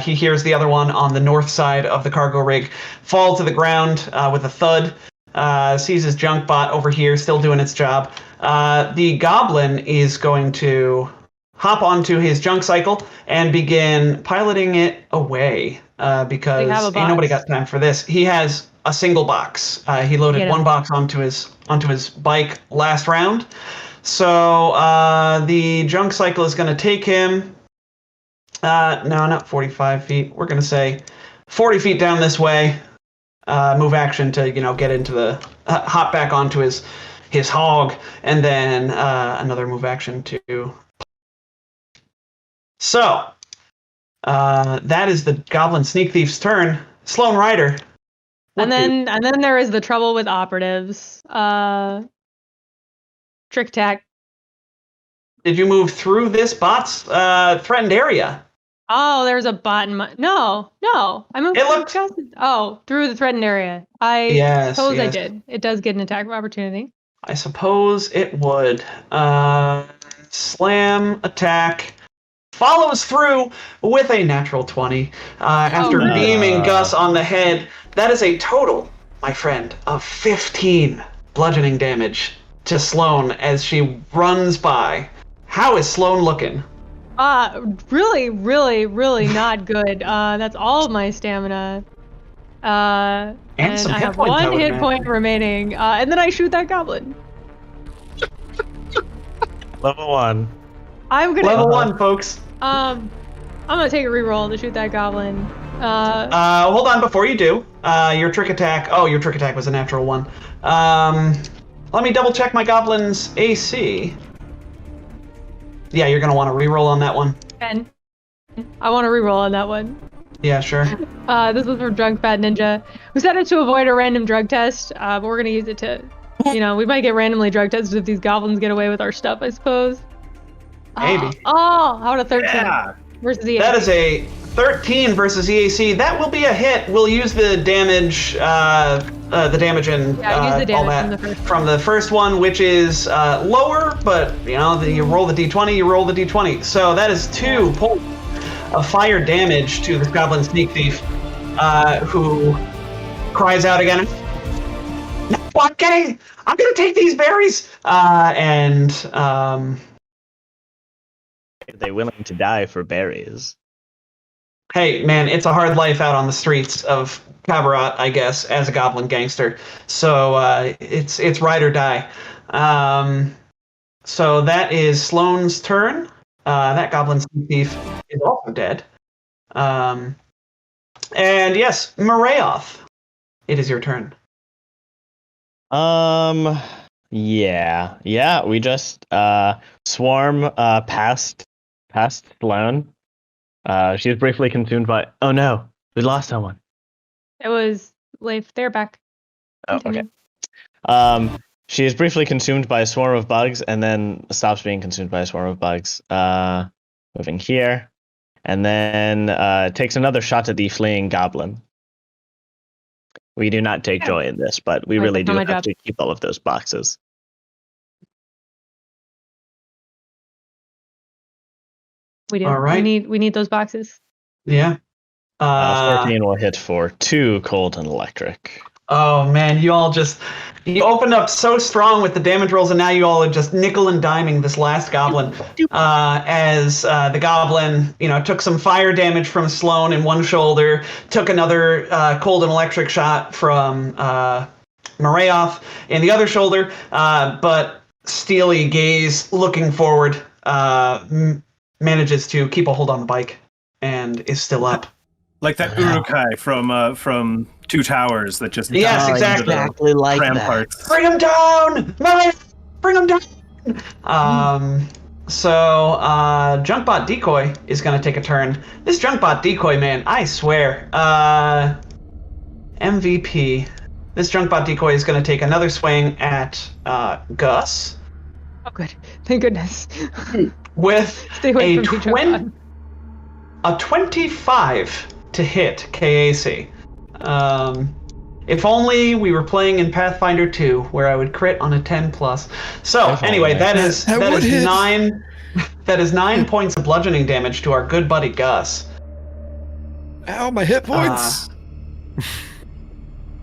He hears the other one on the north side of the cargo rig fall to the ground with a thud. Sees his junk bot over here still doing its job. The goblin is going to hop onto his junk cycle and begin piloting it away because ain't nobody got time for this. He has a single box. He loaded one box onto his bike last round. So the junk cycle is going to take him, no, not 45 feet. We're going to say 40 feet down this way. Move action to, get into the, hop back onto his hog, and then another move action to. So that is the goblin sneak thief's turn. Sloan Rider. And then there is the trouble with operatives. Trick attack. Did you move through this bot's threatened area? Oh, there's a bot in my. No. I moved through the threatened area. I suppose I did. It does get an attack of opportunity. I suppose it would. Slam attack. Follows through with a natural 20. After beaming Gus on the head, that is a total, my friend, of 15 bludgeoning damage to Sloan as she runs by. How is Sloan looking? Really, really, really not good. That's all of my stamina. And some I hit have points, I one would hit imagine. point remaining. And then I shoot that goblin. Level 1. I'm gonna Level 1, folks. I'm gonna take a reroll to shoot that goblin. Hold on before you do. Your trick attack. Oh, your trick attack was a natural 1. Let me double check my goblin's AC. Yeah, you're gonna want to reroll on that one. 10. I want to reroll on that one. Yeah, sure. This is from Drunk Fat Ninja. We set it to avoid a random drug test, but we're gonna use it to, we might get randomly drug tested if these goblins get away with our stuff, I suppose. Maybe. How about a 13 versus EAC? That is a 13 versus EAC. That will be a hit. We'll use the damage, use the damage all that from the first one, which is lower, but you roll the d20, you roll the d20. So that is 2 points of fire damage to this goblin sneak thief, who cries out again. No, I'm gonna take these berries, and Are they willing to die for berries? hey, man, it's a hard life out on the streets of Kabarat, I guess, as a goblin gangster. So it's ride or die. So that is Sloane's turn. That goblin thief is also dead. And yes, Marayoth, it is your turn. Yeah. We just swarm past Sloan. She was briefly consumed by. Oh no, we lost someone. It was Leif. They're back. Oh, Continue. okay. She is briefly consumed by a swarm of bugs and then stops being consumed by a swarm of bugs. Moving here. And then takes another shot at the fleeing goblin. We do not take joy in this, but we really do have to keep all of those boxes. We do. All right. We need those boxes. Yeah. 14 will hit for 2 cold and electric. Oh man, you opened up so strong with the damage rolls, and now you all are just nickel and diming this last goblin. As the goblin, took some fire damage from Sloane in one shoulder, took another cold and electric shot from Marayoth in the other shoulder, but steely gaze, looking forward, manages to keep a hold on the bike and is still up. Like that Urukai from Two Towers that just yes, exactly like ramparts. that. Bring him down, Marayoth! Bring him down. So Junkbot Decoy is going to take a turn. This Junkbot Decoy, man, I swear. MVP. This Junkbot Decoy is going to take another swing at Gus. Oh, good. Thank goodness. With Stay away a from me, a 25 to hit KAC. If only we were playing in Pathfinder 2, where I would crit on a 10+. So anyway, that is 9. That is 9 points of bludgeoning damage to our good buddy Gus. Ow, my hit points!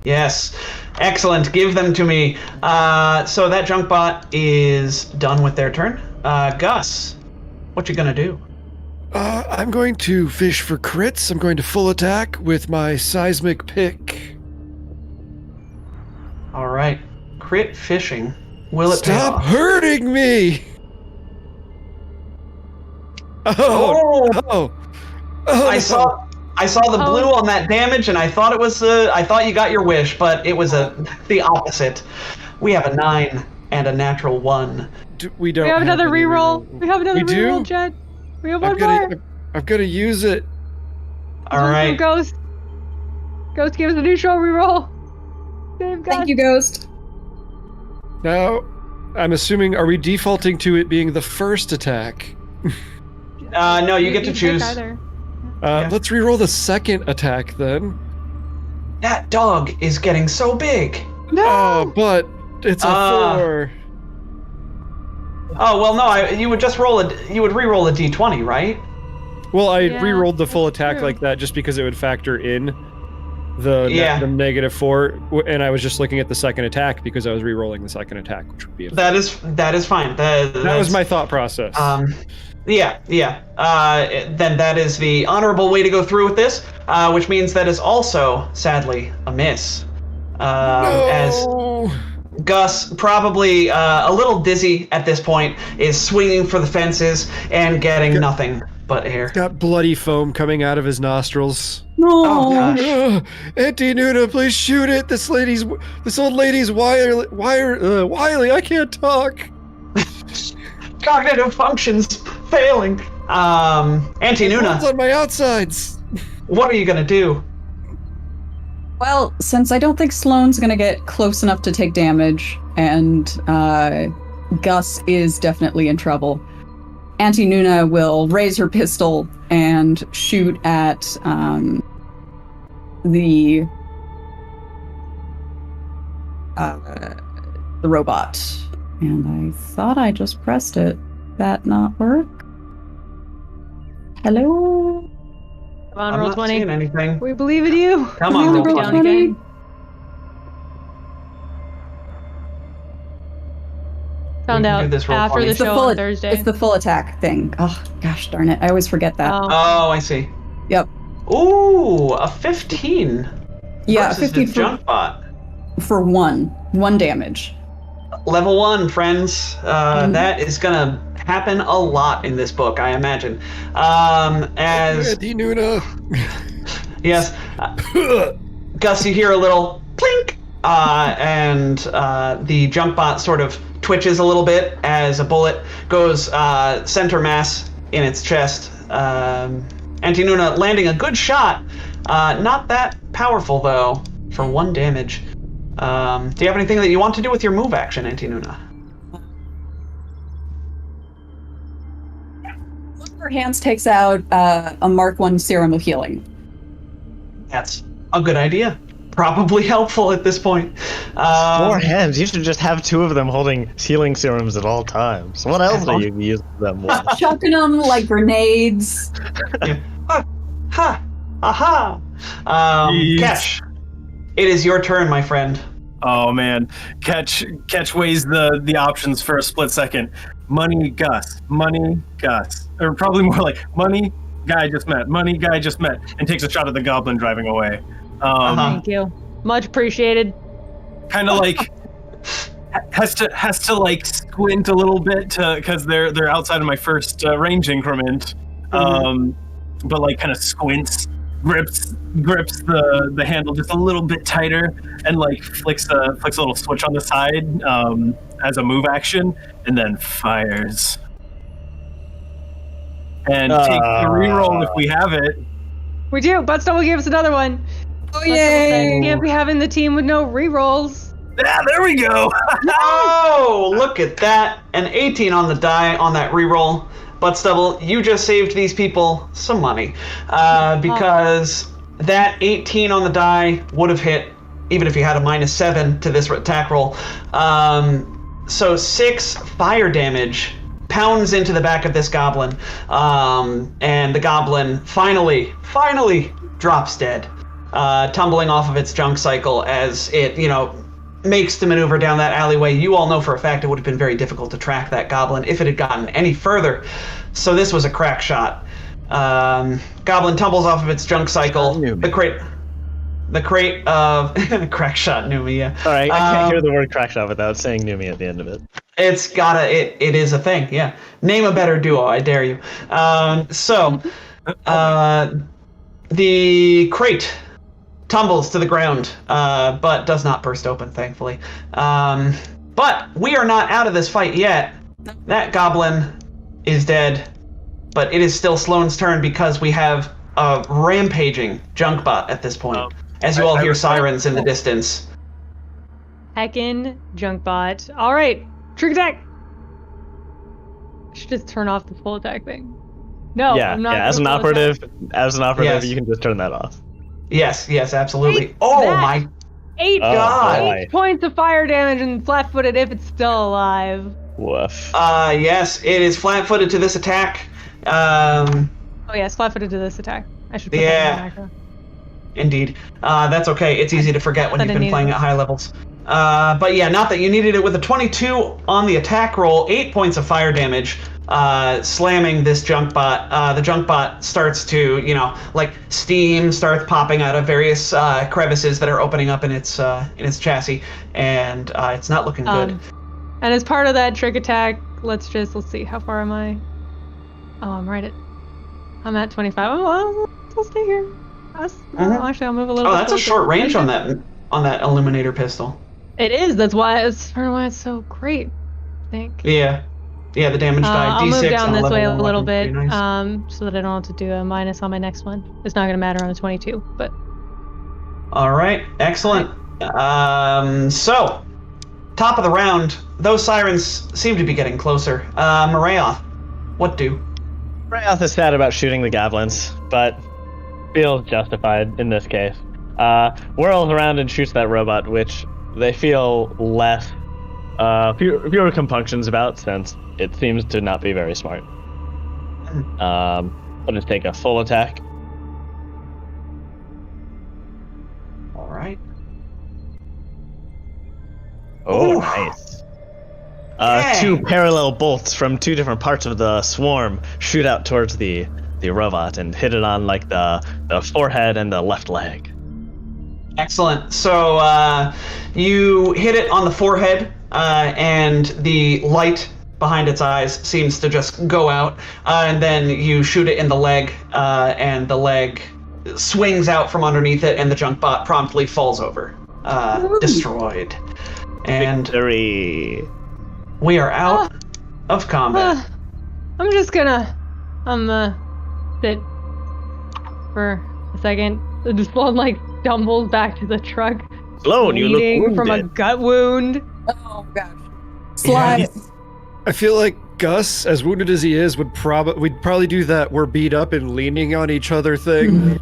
Yes, excellent. Give them to me. So that Junkbot is done with their turn. Gus, what you gonna do? I'm going to fish for crits. I'm going to full attack with my seismic pick. All right, crit fishing. Will it pay Stop off? hurting me! Oh! I saw the blue on that damage, and I thought it was I thought you got your wish, but it was the opposite. We have a 9 and a natural 1. We don't. We have another reroll. We have another We reroll, do? Jed. We have one more. I'm gonna use it. All right. Ghost, give us a neutral reroll. Thank you, Ghost. Now, I'm assuming, are we defaulting to it being the first attack? No, you get to choose. Let's reroll the second attack then. That dog is getting so big. No. Oh, but it's a 4. Oh well, no. You would just re-roll a d20, right? Well, I Yeah, rerolled the full attack true. like that just because it would factor in the -4, and I was just looking at the second attack because I was re-rolling the second attack, which would be a 4. That is fine. That was my thought process. Yeah. Then that is the honorable way to go through with this, which means that is also sadly a miss. As Gus, probably a little dizzy at this point, is swinging for the fences and getting nothing but air. Got bloody foam coming out of his nostrils. No. Oh gosh. Auntie Nuna, please shoot it. This old lady's wily. I can't talk. Cognitive functions failing. Auntie It's Nuna, on my outsides. what are you gonna do? Well, since I don't think Sloane's gonna get close enough to take damage, and Gus is definitely in trouble, Auntie Nuna will raise her pistol and shoot at the robot. And I thought I just pressed it. That not work? Hello? Come on, I'm roll not 20. seeing anything. We believe in you. Come on, roll down 20. again. Found We can out do this roll after 20. the It's the show full- on Thursday. It's the full attack thing. Oh, gosh darn it. I always forget that. Oh, I see. Yep. Ooh, a 15. Yeah, versus 50 the junk bot. for one damage. Level 1, friends. That is gonna happen a lot in this book, I imagine. As Auntie Nuna. yes, Gus, you hear a little plink, and the junk bot sort of twitches a little bit as a bullet goes center mass in its chest. Auntie Nuna landing a good shot. Not that powerful though, for 1 damage. Do you have anything that you want to do with your move action, Antinuna? One of her hands takes out a Mark 1 serum of healing. That's a good idea. Probably helpful at this point. 4 hands. You should just have 2 of them holding healing serums at all times. What else do you use them with? Chucking them like grenades. Yeah. Ha! Aha! Ketch, it is your turn, my friend. Oh man, Catch weighs the options for a split second. Money, Gus, or probably more like money, guy just met, and takes a shot at the goblin driving away. Thank you, much appreciated. Kind of like has to like squint a little bit because they're outside of my first range increment. But like kind of squints, grips the handle just a little bit tighter, and like flicks a little switch on the side as a move action, and then fires. And take the reroll if we have it. We do. Butstubble gave us another one. Oh yay! Can't be having the team with no rerolls. Yeah, there we go. Oh, look at that! An 18 on the die on that reroll. Butstubble, you just saved these people some money because that 18 on the die would have hit even if you had a -7 to this attack roll. So 6 fire damage pounds into the back of this goblin, and the goblin finally drops dead, tumbling off of its junk cycle as it, makes the maneuver down that alleyway. You all know for a fact it would have been very difficult to track that goblin if it had gotten any further. So this was a crack shot. Goblin tumbles off of its junk cycle. The crate of crack shot Numi, yeah. All right, I can't hear the word crack shot without saying Numi at the end of it. It is a thing, yeah. Name a better duo, I dare you. The crate tumbles to the ground, but does not burst open, thankfully. But we are not out of this fight yet. That goblin is dead, but it is still Sloane's turn because we have a rampaging junkbot at this point. As you all hear sirens in the distance. Heckin' junkbot. All right, trick attack. I should just turn off the full attack thing. No, I'm not. Yeah. As an operative, Yes. You can just turn that off. Yes, absolutely. Take Oh that. my 8 God. 8 points of fire damage and flat-footed if it's still alive. Woof. Yes, it is flat-footed to this attack. Oh yes, flat-footed to this attack. I should put that in the macro. Indeed. That's okay. It's easy to forget when you've been playing at high levels. But yeah, not that you needed it. With a 22 on the attack roll, 8 points of fire damage, slamming this junkbot. The junkbot starts to, like steam starts popping out of various crevices that are opening up in its chassis, and it's not looking good. And as part of that trick attack, let's see, how far am I? Oh, I'm at 25. I'll stay here. Actually, I'll move a little bit. Oh, that's a short range on that illuminator pistol. It is. That's why it's so great, I think. Yeah, the damage die. I'll D6 move down on this way a level little 1 bit, would be nice. so that I don't have to do a minus on my next one. It's not going to matter on a 22, but. All right, excellent. So, top of the round, those sirens seem to be getting closer. Marayoth, what do? Marayoth is sad about shooting the goblins, but feels justified in this case. Whirls around and shoots that robot, which they feel less, fewer compunctions about, since it seems to not be very smart. I'll just take a full attack. All right. Oh, Ooh. nice. Dang. 2 parallel bolts from 2 different parts of the swarm shoot out towards the robot and hit it on like the forehead and the left leg. Excellent. So you hit it on the forehead, and the light behind its eyes seems to just go out, and then you shoot it in the leg, and the leg swings out from underneath it, and the junkbot promptly falls over, destroyed. And Victory. we are out of combat. I'm just gonna sit for a second. This one stumbles back to the truck, Sloan, you look bleeding from a wounded. gut wound. Oh gosh. Slide. I feel like Gus, as wounded as he is, we'd probably do that we're beat up and leaning on each other thing.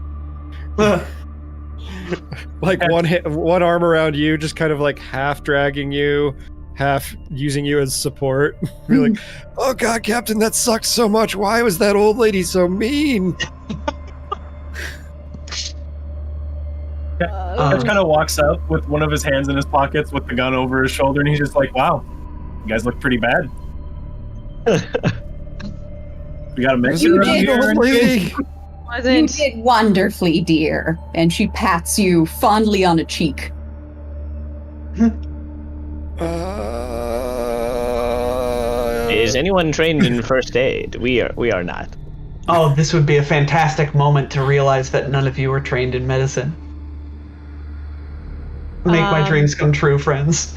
Like one arm around you, just kind of like half dragging you, half using you as support. You're like, oh god, Captain, that sucked so much. Why was that old lady so mean? Ketch kind of walks up with one of his hands in his pockets with the gun over his shoulder, and he's just like, wow, you guys look pretty bad. We got a mixer You around did, here. old lady. You Wasn't did wonderfully, dear. And she pats you fondly on a cheek. Is anyone trained in first aid? We are not. Oh, this would be a fantastic moment to realize that none of you are trained in medicine. Make my dreams come true, friends.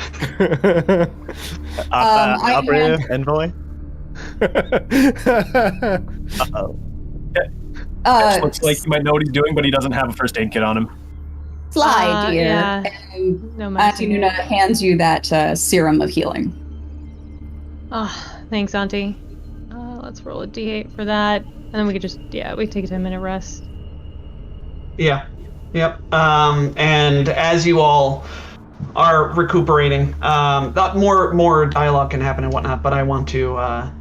I Operative envoy? Uh-oh. Ketch looks like he might know what he's doing, but he doesn't have a first aid kit on him. Fly, dear. yeah. And No Auntie medicine. Nuna hands you that serum of healing. Oh, thanks, Auntie. Let's roll a d8 for that. And then we could we take a 10-minute rest. Yeah. Yep. And as you all are recuperating, more dialogue can happen and whatnot, but I want to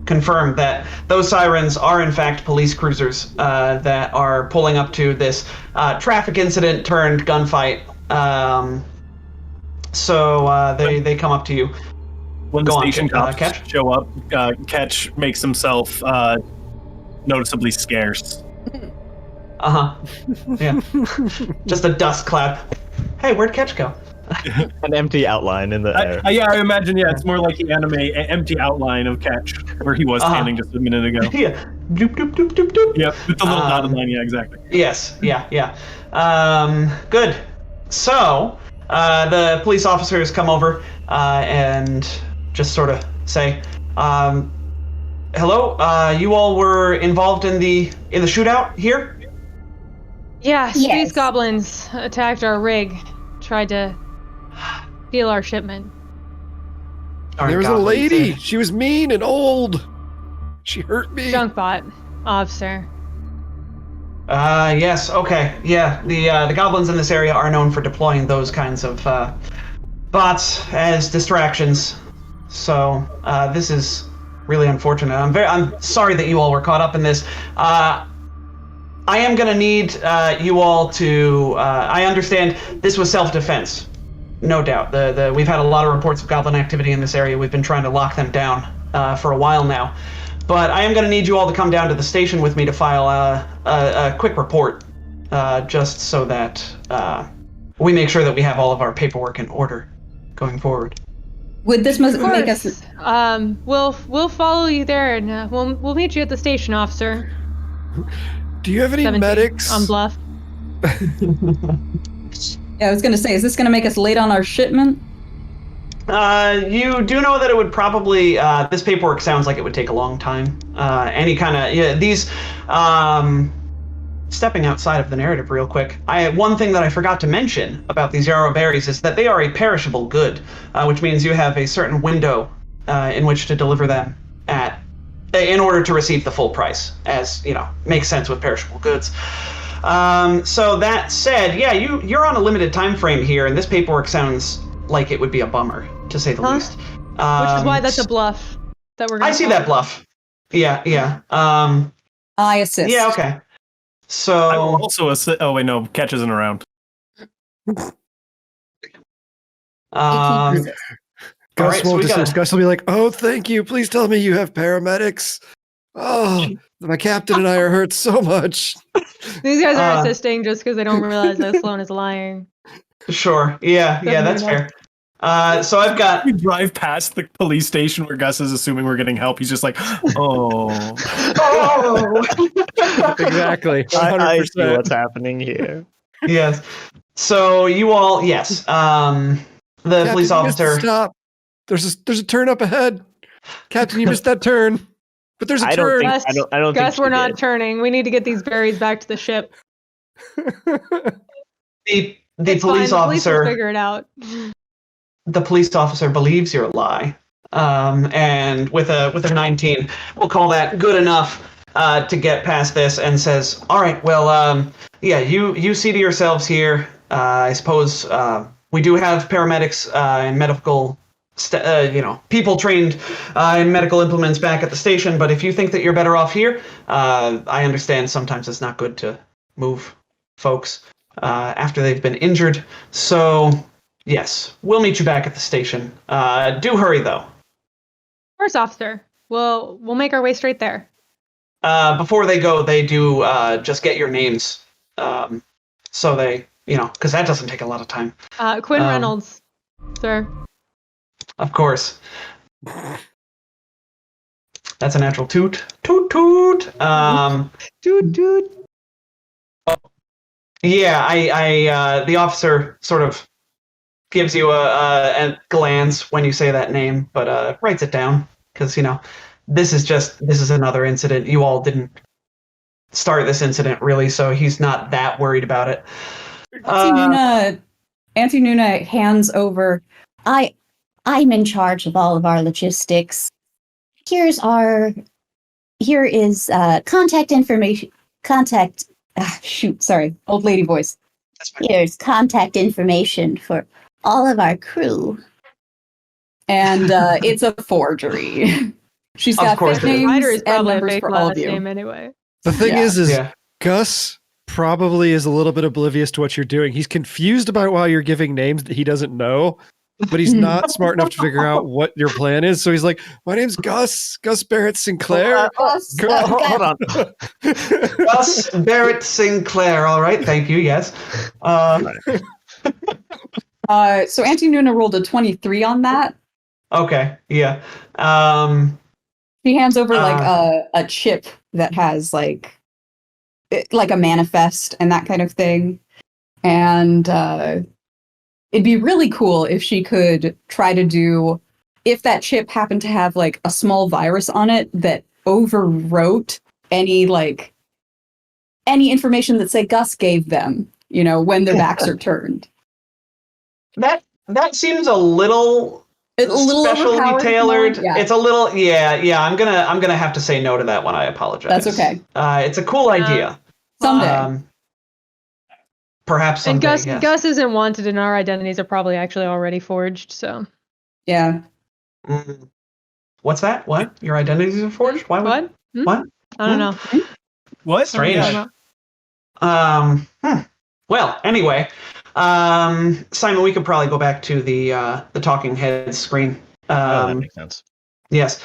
confirm that those sirens are in fact police cruisers that are pulling up to this traffic incident turned gunfight. So they come up to you. When the Go on, station cops Ketch. show up, Ketch makes himself noticeably scarce. Yeah. Just a dust cloud. Hey, where'd Ketch go? An empty outline in the air. I imagine, it's more like the anime empty outline of Ketch, where he was standing just a minute ago. Yeah. Doop, doop, doop, doop, doop. Yep, with the little dotted line, yeah, exactly. Yes, yeah. Good. So, the police officers come over and just sort of say, hello, you all were involved in the shootout here? Yes, Yes. these goblins attacked our rig, tried to steal our shipment. There was a lady. She was mean and old. She hurt me. Junkbot, officer. Yes, okay. Yeah, the goblins in this area are known for deploying those kinds of bots as distractions. So, this is really unfortunate. I'm sorry that you all were caught up in this. I am going to need you all to... I understand this was self-defense, no doubt. We've had a lot of reports of goblin activity in this area. We've been trying to lock them down for a while now. But I am going to need you all to come down to the station with me to file a quick report, just so that we make sure that we have all of our paperwork in order going forward. Would this make us... We'll follow you there, and we'll meet you at the station, officer. Do you have any 17 medics? on bluff. Yeah, I was going to say, is this going to make us late on our shipment? You do know that it would probably, this paperwork sounds like it would take a long time. Any kind of, these, stepping outside of the narrative real quick, one thing that I forgot to mention about these yarrow berries is that they are a perishable good, which means you have a certain window in which to deliver them in order to receive the full price, as, makes sense with perishable goods. So that said, yeah, you're on a limited time frame here, and this paperwork sounds like it would be a bummer, to say the least. Which is why that's a bluff that we're gonna I see follow. that bluff. Yeah. I assist. Yeah, okay. So... I will also oh wait, no, Ketch isn't around. Gus Alright, so won't we gotta- assist. Gus will be like, "Oh, thank you. Please tell me you have paramedics. Oh, my captain and I are hurt so much." These guys are assisting just because they don't realize that Sloan is lying. Sure. Yeah, that's fair. So I've got... We drive past the police station where Gus is assuming we're getting help. He's just like, oh. Exactly. I 100%. see what's happening here. Yes. So you all... Yes. The Captain, police you missed the officer... Stop. There's a turn up ahead. Captain, you missed that turn. But there's a I don't turn. think. I don't Gus, think. we're she not did. turning. We need to get these berries back to the ship. The The It's police fine. The police will officer. figure it out. The police officer believes your lie, and with a 19, we'll call that good enough to get past this, and says, "All right, well, yeah, you see to yourselves here. I suppose we do have paramedics and medical, people trained in medical implements back at the station. But if you think that you're better off here, I understand sometimes it's not good to move folks after they've been injured. So." Yes, we'll meet you back at the station. Do hurry, though. Of course, officer. We'll make our way straight there. Before they go, they do just get your names. So they, because that doesn't take a lot of time. Quinn Reynolds, sir. Of course. That's a natural toot. Toot, toot. Toot, toot. Yeah, the officer sort of gives you a glance when you say that name, but writes it down because this is another incident. You all didn't start this incident really, so he's not that worried about it. Auntie Nuna hands over. I'm in charge of all of our logistics. Here is contact information. Sorry, old lady voice. That's fine. Here's contact information for all of our crew. And it's a forgery. She's Of got course fake it is. names Ryder is and probably a numbers fake for all of last you. name anyway. The thing Yeah. is Yeah. Gus probably is a little bit oblivious to what you're doing. He's confused about why you're giving names that he doesn't know, but he's not smart enough to figure out what your plan is. So he's like, "My name's Gus Barrett Sinclair." Hold on. Gus Barrett Sinclair. All right, thank you. Yes. So Auntie Nuna rolled a 23 on that. Okay. Yeah. She hands over a chip that has like a manifest and that kind of thing. And it'd be really cool if she could try to do, if that chip happened to have like a small virus on it that overwrote any information that say Gus gave them, when their backs are turned. That seems a little specially overpowered, tailored. yeah. It's a little yeah. I'm gonna have to say no to that one. I apologize. That's okay. It's a cool idea. Someday. Perhaps someday. And yes. Gus isn't wanted, and our identities are probably actually already forged. So Yeah. What's that? What? Your identities are forged? Why would? what? What? I don't know. What? Strange. I don't know. Well, anyway, Simon, we could probably go back to the talking heads screen. That makes sense. Yes,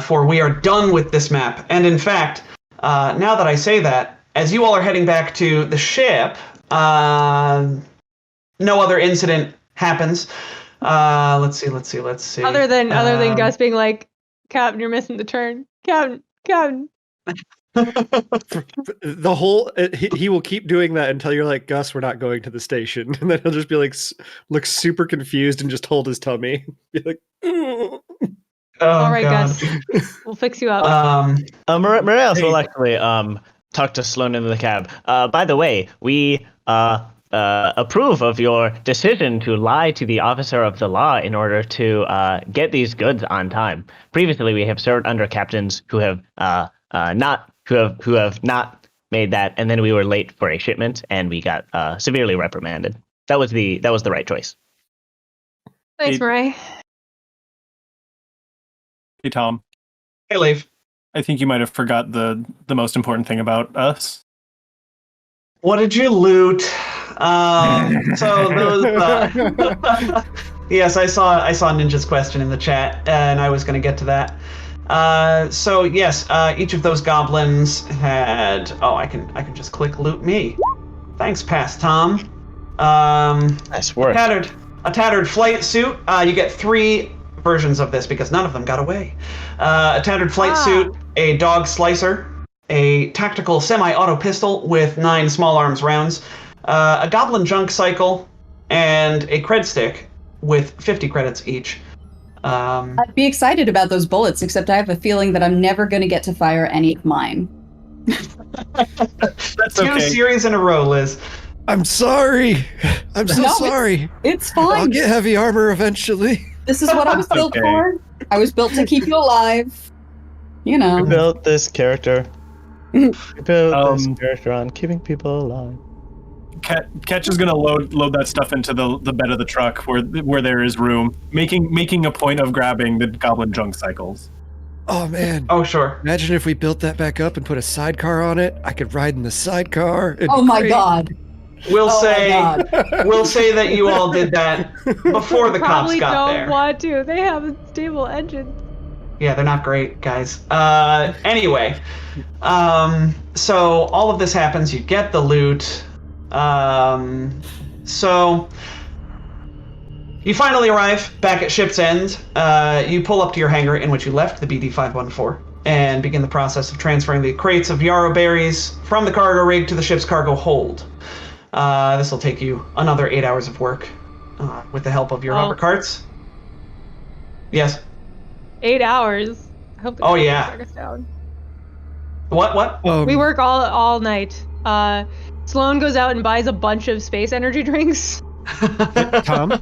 for we are done with this map. And in fact, now that I say that, as you all are heading back to the ship, no other incident happens. Let's see. Other than Gus being like, "Captain, you're missing the turn. Captain." The whole he will keep doing that until you're like, "Gus, we're not going to the station," and then he'll just be like, look super confused and just hold his tummy. Be like, Oh, All right, God. Gus. We'll fix you up. Marias will actually talk to Sloan in the cab. By the way, we approve of your decision to lie to the officer of the law in order to get these goods on time. Previously, we have served under captains who have not made that, and then we were late for a shipment, and we got severely reprimanded. That was the right choice. Thanks, Murray. Hey, Tom. Hey, Leif. I think you might have forgot the most important thing about us. What did you loot? So those. Yes, I saw Ninja's question in the chat, and I was going to get to that. So yes, each of those goblins had. Oh, I can just click loot me. Thanks, Pass Tom. Nice work. A tattered flight suit. You get 3 versions of this because none of them got away. A tattered flight suit, a dog slicer, a tactical semi-auto pistol with 9 small arms rounds, a goblin junk cycle, and a cred stick with 50 credits each. I'd be excited about those bullets, except I have a feeling that I'm never going to get to fire any of mine. That's 2 okay. series in a row, Liz. I'm sorry. I'm so No, sorry. It's I'll fine. get heavy armor eventually. This is what I was built Okay. for. I was built to keep you alive. You We know. built this character. We built this Um, character on keeping people alive. Ketch is gonna load that stuff into the bed of the truck where there is room, making a point of grabbing the goblin junk cycles. Oh man. Oh, sure. Imagine if we built that back up and put a sidecar on it. I could ride in the sidecar. It'd Oh be my great. god. We'll Oh my say god. we'll say that you all did that before the cops Probably got don't there. want to. They have a stable engine. Yeah, they're not great, guys. Anyway, so all of this happens. You get the loot. So you finally arrive back at Ship's End. You pull up to your hangar in which you left the BD-514 and begin the process of transferring the crates of yarrow berries from the cargo rig to the ship's cargo hold. This will take you another 8 hours of work with the help of your hover carts. Yes. 8 hours. I hope the Oh, government yeah. track us down. What? We work all night. Sloan goes out and buys a bunch of space energy drinks. Tom?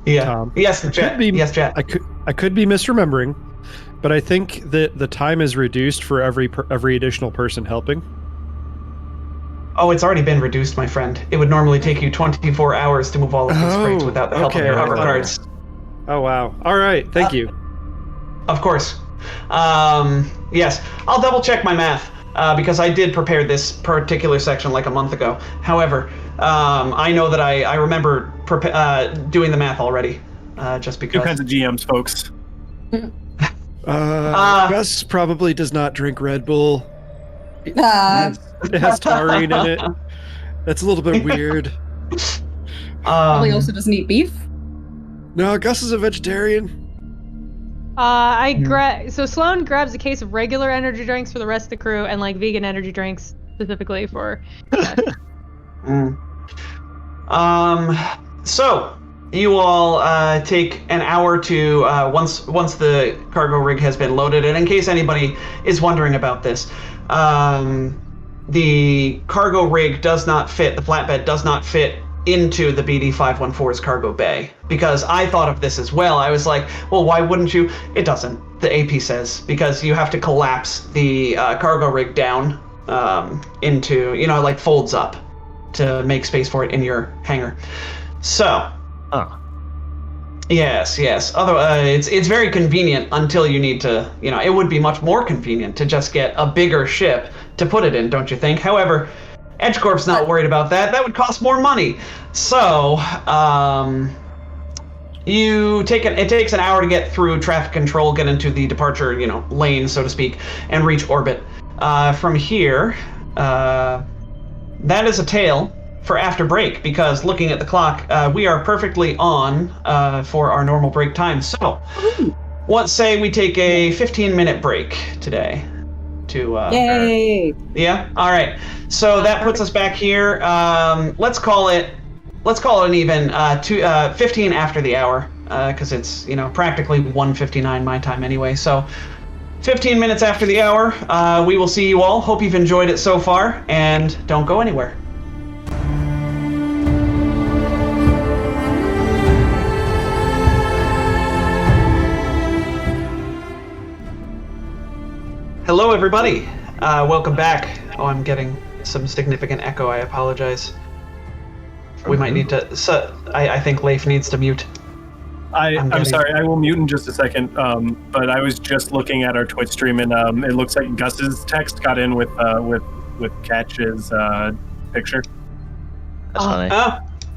Yeah. Tom. Yes, Jet. Could be- Yes, Jet. I could be misremembering, but I think that the time is reduced for every additional person helping. Oh, it's already been reduced, my friend. It would normally take you 24 hours to move all of these crates Oh, without the help of okay, your hover okay. carts. Oh wow. All right. Thank you. Of course. Yes, I'll double check my math because I did prepare this particular section like a month ago. However, I know that I remember doing the math already, just Two because. kinds of GMs, folks. Gus probably does not drink Red Bull. It has taurine in it. That's a little bit weird. Probably also doesn't eat beef. No, Gus is a vegetarian. So Sloan grabs a case of regular energy drinks for the rest of the crew and like vegan energy drinks specifically for. So you all take an hour to once the cargo rig has been loaded, and in case anybody is wondering about this, the cargo rig does not fit. The flatbed does not fit into the BD-514's cargo bay, because I thought of this as well. I was like, well, why wouldn't you? It doesn't. The AP says because you have to collapse the cargo rig down into, like folds up to make space for it in your hangar. So, yes. Otherwise, it's very convenient until you need to, it would be much more convenient to just get a bigger ship to put it in, don't you think? However, EdgeCorp's not worried about that. That would cost more money. So, it takes an hour to get through traffic control, get into the departure, lane, so to speak, and reach orbit. From here, that is a tale for after break, because looking at the clock, we are perfectly on for our normal break time. So, let's say we take a 15-minute break today. Yay! Yeah. All right. So that puts us back here. Let's call it an even 15 after the hour, because it's practically 1:59 my time anyway. So 15 minutes after the hour. We will see you all. Hope you've enjoyed it so far, and don't go anywhere. Hello, everybody. Welcome back. Oh, I'm getting some significant echo. I apologize. We might need to. I think Leif needs to mute. I'm sorry. I will mute in just a second. But I was just looking at our Twitch stream, and it looks like Gus's text got in with Catch's picture. That's funny.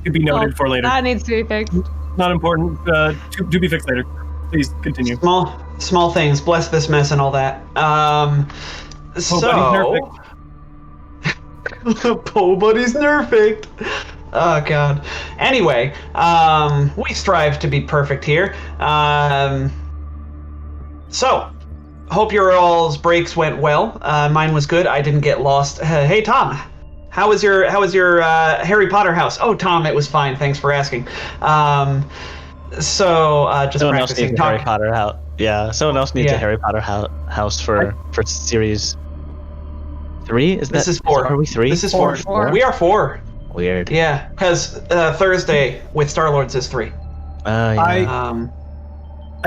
To be noted for later. That needs to be fixed. Not important. To be fixed later. Please continue. Small things. Bless this mess and all that. Po Buddy's nerfed. Oh god. Anyway, we strive to be perfect here. So, hope your all's breaks went well. Mine was good. I didn't get lost. Hey Tom, how was your Harry Potter house? Oh Tom, it was fine. Thanks for asking. Just Someone else practicing needs a Harry Potter house. Yeah, someone else needs a Harry Potter house for series 3. Is that? This is 4. Are we 3? This is 4. Four. We are 4. Weird. Yeah, because Thursday with Star-Lords is 3. I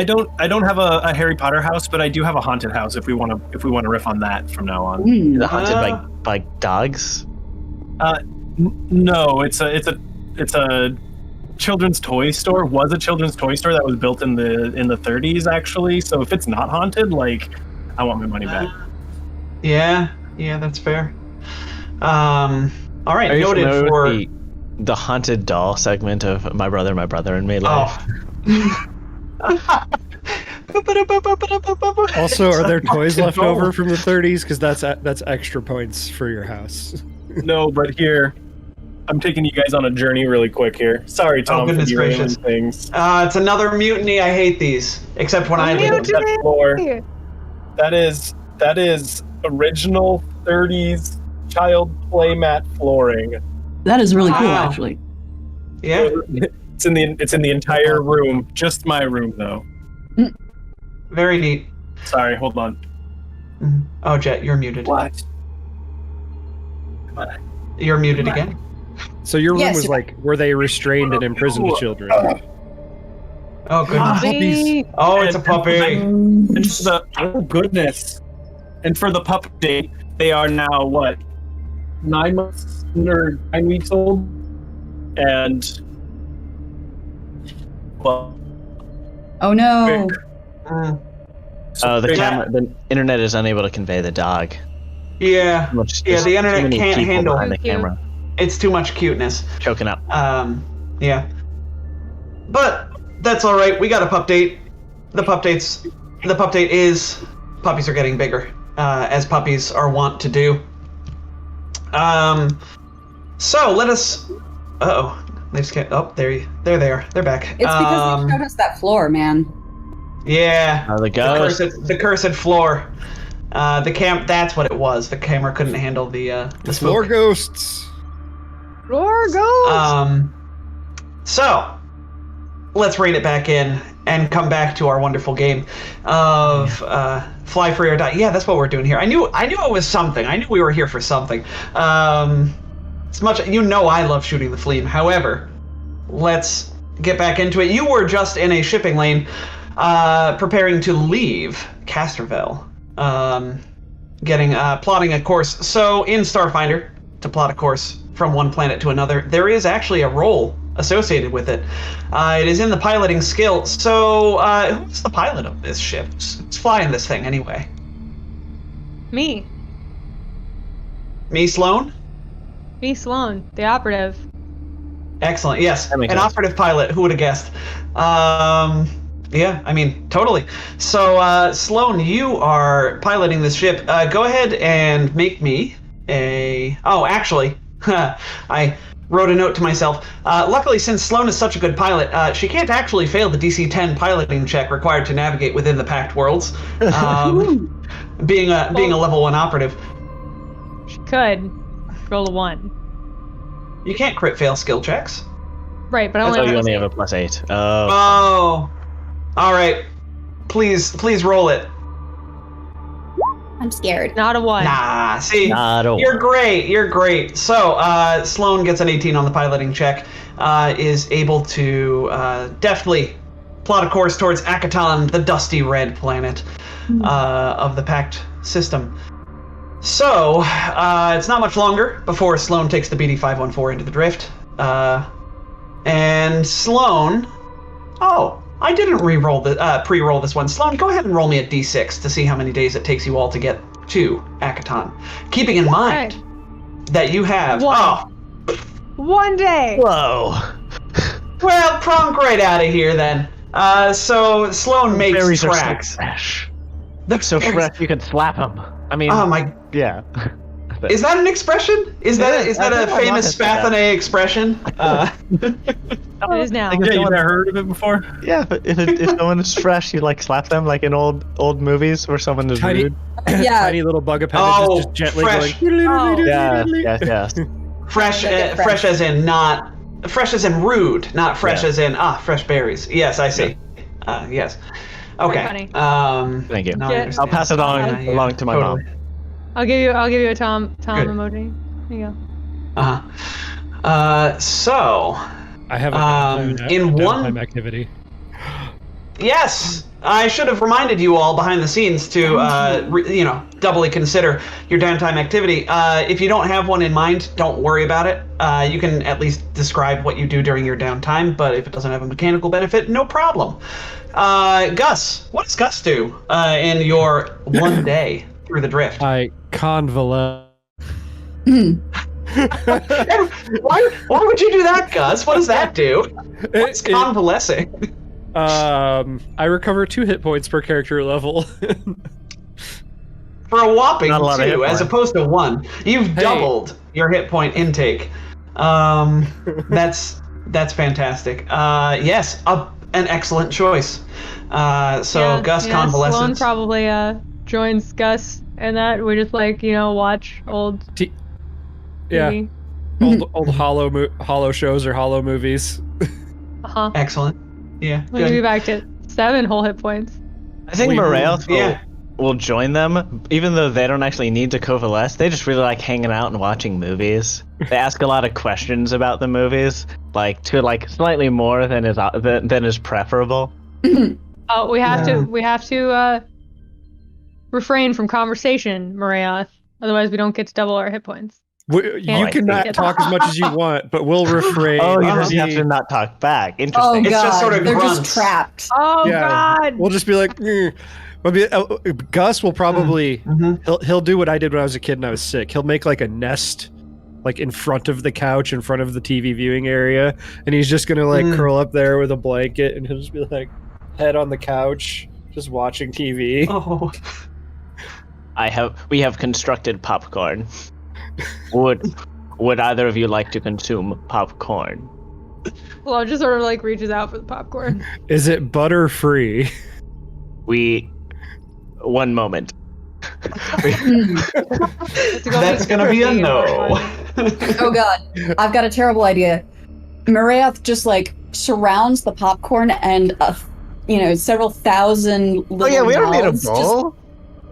don't have a Harry Potter house, but I do have a haunted house. If we want to riff on that from now on. Mm. Is it haunted by dogs? No, it's a children's toy store. Was a children's toy store that was built in the 30s actually. So if it's not haunted, like, I want my money back. Yeah, that's fair. All right, Are you noted familiar for with the haunted doll segment of My Brother and Me Life? Also, are there toys left over from the 30s? Because that's extra points for your house. No, but here, I'm taking you guys on a journey really quick here. Sorry, Tom, for goodness derailing gracious. things. It's another mutiny. I hate these, except when I lead them. That floor. That is original 30s child playmat flooring. That is really cool, Wow. actually. Yeah. It's in the entire room. Just my room though. Very neat. Sorry, hold on. Oh, Jet, you're muted. What? You're muted again. So your room Yes, was you're- like where they restrained and imprisoned children. Oh, goodness. Puppies. Oh, it's a puppy. And just oh goodness. And for the pup date, they are now what? 9 months or 9 weeks old? And well, Oh no. The internet is unable to convey the dog. Yeah. There's The internet too many can't people handle behind the Cute. camera, It's too much cuteness. choking up. Yeah. But that's all right. We got a pup date. The pup date is puppies are getting bigger, as puppies are wont to do. So let us. They just can't. Oh, there they are. They're back. It's because they showed us that floor, man. Yeah. The ghost. The cursed floor. That's what it was. The camera couldn't handle the Floor smoke. ghosts. Floor ghost. So let's rein it back in and come back to our wonderful game of Fly Free or Die. Yeah, that's what we're doing here. I knew it was something. I knew we were here for something. As much I love shooting the fleam. However, let's get back into it. You were just in a shipping lane, preparing to leave Casterville, plotting a course. So in Starfinder, to plot a course from one planet to another, there is actually a role associated with it. It is in the piloting skill. So who's the pilot of this ship? Who's flying this thing anyway? Me, Me, Sloan, the operative. Excellent. Yes, That makes an sense. operative pilot. Who would have guessed? Yeah, I mean, totally. So, Sloan, you are piloting this ship. Go ahead and make me a... Oh, actually, I wrote a note to myself. Luckily, since Sloan is such a good pilot, she can't actually fail the DC-10 piloting check required to navigate within the Pact Worlds. Being a level 1 operative. She could roll a 1. You can't crit fail skill checks. Right, but I I only thought you have only a have a +8. Oh. Oh. All right. Please roll it. I'm scared. not a 1. Nah, see, Not a you're great. So, Sloan gets an 18 on the piloting check, is able to deftly plot a course towards Akaton, the dusty red planet of the Pact system. So, it's not much longer before Sloan takes the BD-514 into the drift. And Sloan... Oh, I didn't pre-roll this one. Sloan, go ahead and roll me a d6 to see how many days it takes you all to get to Akaton. Keeping in mind that you have... One. Oh, 1 day. Whoa. well, plonk right out of here then. So Sloan makes Berries are so tracks. fresh. The So berries- fresh you could slap them. I mean, Oh my... yeah. Is that an expression? Is that is. a I think my mom famous has said that. Spathane expression? It is now. Like, Yeah, you never heard of it before? yeah, but if someone is fresh, you like slap them like in old movies where someone is Tiny- rude. Yeah. Tiny little bug appendages Oh, just gently fresh. going. Oh. Yes. fresh, Look at fresh as in not fresh as in rude, not fresh Yeah. as in fresh berries. Yes, I see. Yes. Okay. funny. Thank you. now I Yeah. understand. I'll pass it on Yeah, along to my totally. mom. I'll give you a Tom Good. emoji. There you go. So I have in one downtime activity. Yes, I should have reminded you all behind the scenes to, doubly consider your downtime activity. If you don't have one in mind, don't worry about it. You can at least describe what you do during your downtime, but if it doesn't have a mechanical benefit, no problem. Gus, what does Gus do in your one day through the drift? I convalesce. Why would you do that, Gus? What does that do? What's convalescing? I recover 2 hit points per character level. For a whopping Not a lot of hit 2, as points. opposed to 1. You've doubled your hit point intake. That's fantastic. Yes, an excellent choice. Gus convalescence. Sloan probably joins Gus in that. We just watch old TV. Old hollow shows or hollow movies. Excellent. Yeah. We'll be back to 7 whole hit points. I think Moraeus will join them, even though they don't actually need to coalesce. They just really like hanging out and watching movies. They ask a lot of questions about the movies, slightly more than is preferable. Oh, we have to refrain from conversation, Moraeus. Otherwise, we don't get to double our hit points. You cannot talk as much as you want, but we'll refrain. Oh, you have to not talk back. Interesting. Oh, God. It's just sort of They're grunts. just trapped. Oh God! We'll just be like, Gus will probably he'll do what I did when I was a kid and I was sick. He'll make like a nest, like in front of the couch, in front of the TV viewing area, and he's just gonna curl up there with a blanket, and he'll just be like head on the couch, just watching TV. Oh. We have constructed popcorn. Would either of you like to consume popcorn? Well, just sort of reaches out for the popcorn. Is it butter free? One moment. That's gonna be a no. Oh God, I've got a terrible idea. Moraeus just surrounds the popcorn and several thousand little we don't need a mouths bowl.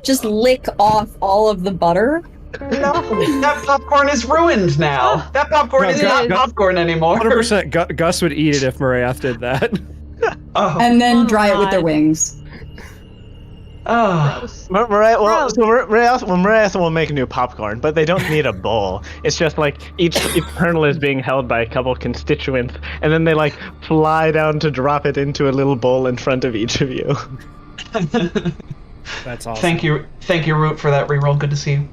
just lick off all of the butter. No, that popcorn is ruined now. That popcorn is not popcorn anymore. 100% Gus would eat it if Moraeus did that. And then dry it with their wings. Oh. Moraeus will make new popcorn, but they don't need a bowl. It's just each kernel is being held by a couple constituents, and then they fly down to drop it into a little bowl in front of each of you. That's awesome. Thank you, Root, for that reroll. Good to see you.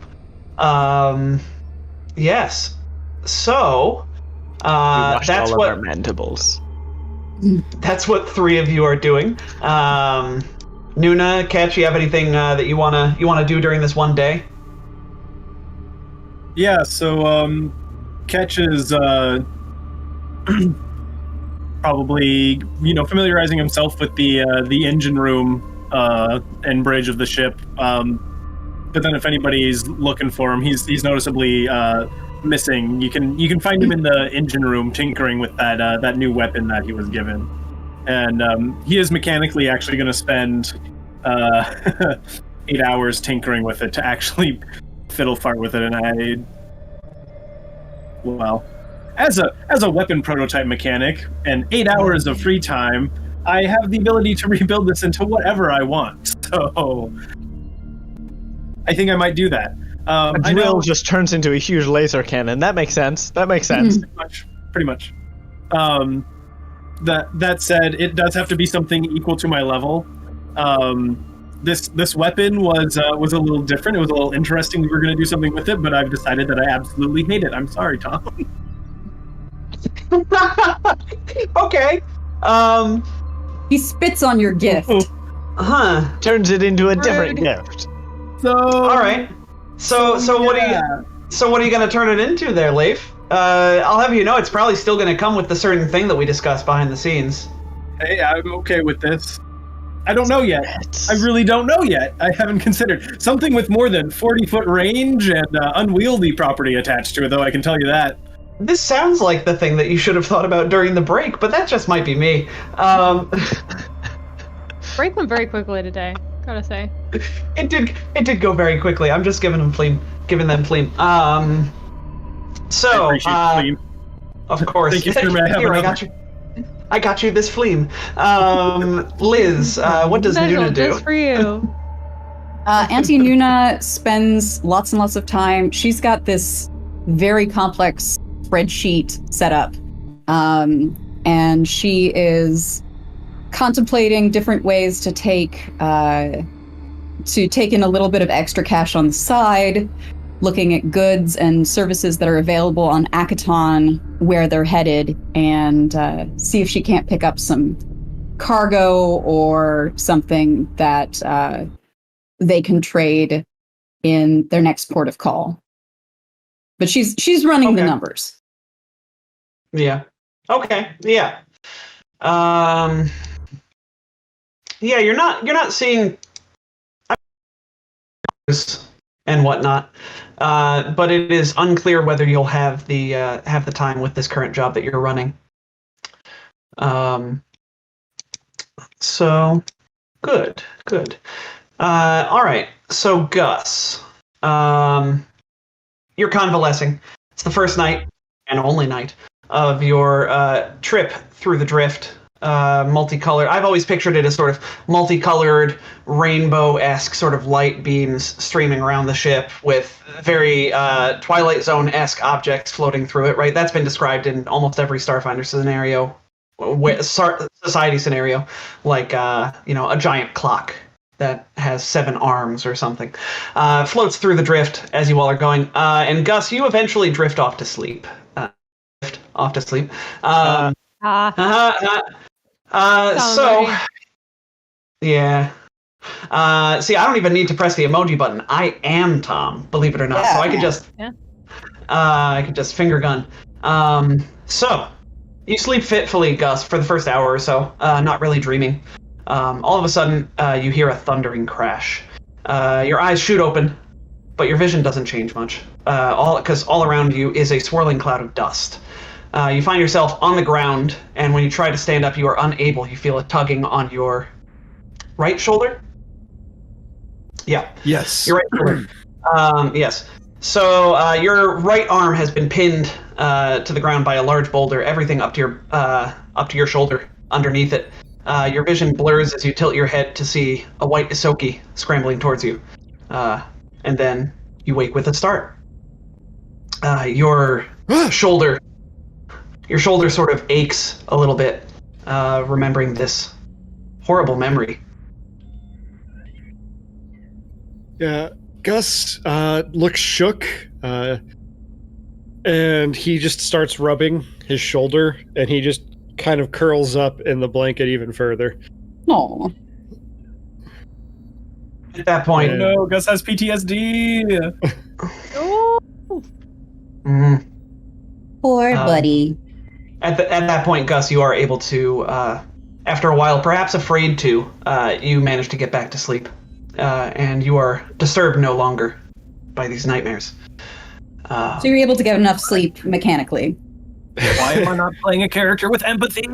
Yes. So, That's that's all what of our mandibles. That's what 3 of you are doing. Nuna, Ketch, you have anything that you wanna do during this one day? Yeah, so Ketch is probably familiarizing himself with the engine room and bridge of the ship. But then if anybody's looking for him, he's noticeably missing. You can find him in the engine room tinkering with that new weapon that he was given. And he is mechanically actually going to spend 8 hours tinkering with it to actually fiddle fart with it. And as a weapon prototype mechanic and 8 hours of free time, I have the ability to rebuild this into whatever I want. So I think I might do that. A drill just turns into a huge laser cannon. That makes sense. Pretty much. That said, it does have to be something equal to my level. This weapon was a little different. It was a little interesting. We were going to do something with it, but I've decided that I absolutely hate it. I'm sorry, Tom. Okay. He spits on your gift. Turns it into a different gift. So all right. So what are you gonna turn it into there, Leif? I'll have you know it's probably still gonna come with the certain thing that we discussed behind the scenes. Hey, I'm okay with this. I don't know yet. I really don't know yet. I haven't considered something with more than 40-foot range and unwieldy property attached to it, though. I can tell you that. This sounds like the thing that you should have thought about during the break, but that just might be me. Break went very quickly today, gotta say. It did go very quickly. I'm just giving them fleam. So I appreciate fleam. Of course. Thank you, sir. May I have Here, I another? got you. I got you this fleam. Liz, what does Special Nuna do? just for you. Auntie Nuna spends lots and lots of time. She's got this very complex spreadsheet set up. And she is contemplating different ways to take in a little bit of extra cash on the side, looking at goods and services that are available on Akaton, where they're headed, and see if she can't pick up some cargo or something that they can trade in their next port of call. But she's running the numbers. Yeah. Okay. Yeah. Yeah, you're not seeing and whatnot, but it is unclear whether you'll have the time with this current job that you're running. So good. All right. So Gus, you're convalescing. It's the first night and only night of your trip through the drift. Multicolored. I've always pictured it as sort of multicolored, rainbow-esque sort of light beams streaming around the ship with very Twilight Zone-esque objects floating through it, right? That's been described in almost every Starfinder scenario, society scenario, like, a giant clock that has 7 arms or something. Floats through the drift as you all are going. And Gus, you eventually drift off to sleep. Yeah. See, I don't even need to press the emoji button. I am Tom, believe it or not. So I could just finger gun. So you sleep fitfully, Gus, for the first hour or so, not really dreaming. All of a sudden, you hear a thundering crash. Your eyes shoot open, but your vision doesn't change much. Because all around you is a swirling cloud of dust. You find yourself on the ground, and when you try to stand up, you are unable. You feel a tugging on your right shoulder? Yeah. Yes. Your right shoulder. Yes. So your right arm has been pinned to the ground by a large boulder, everything up to your shoulder, underneath it. Your vision blurs as you tilt your head to see a white Isoki scrambling towards you. And then you wake with a start. Your shoulder sort of aches a little bit, remembering this horrible memory. Yeah, Gus looks shook, and he just starts rubbing his shoulder, and he just kind of curls up in the blanket even further. No. At that point, No, Gus has PTSD. Poor buddy. At that point, Gus, you are able to, after a while, perhaps afraid to, you manage to get back to sleep. And you are disturbed no longer by these nightmares. So you're able to get enough sleep mechanically. Why am I not playing a character with empathy?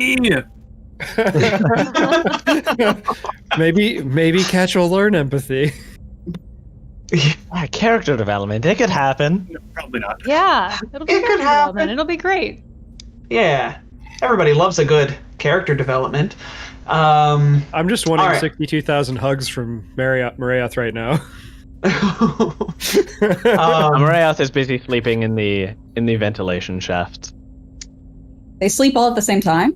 Maybe Catch will learn empathy. Character development. It could happen. No, probably not. Yeah, it'll be It could happen. It'll be great. Yeah, everybody loves a good character development. I'm just wanting All right. 62,000 hugs from Mariath right now. Mariath is busy sleeping in the ventilation shaft. They sleep all at the same time?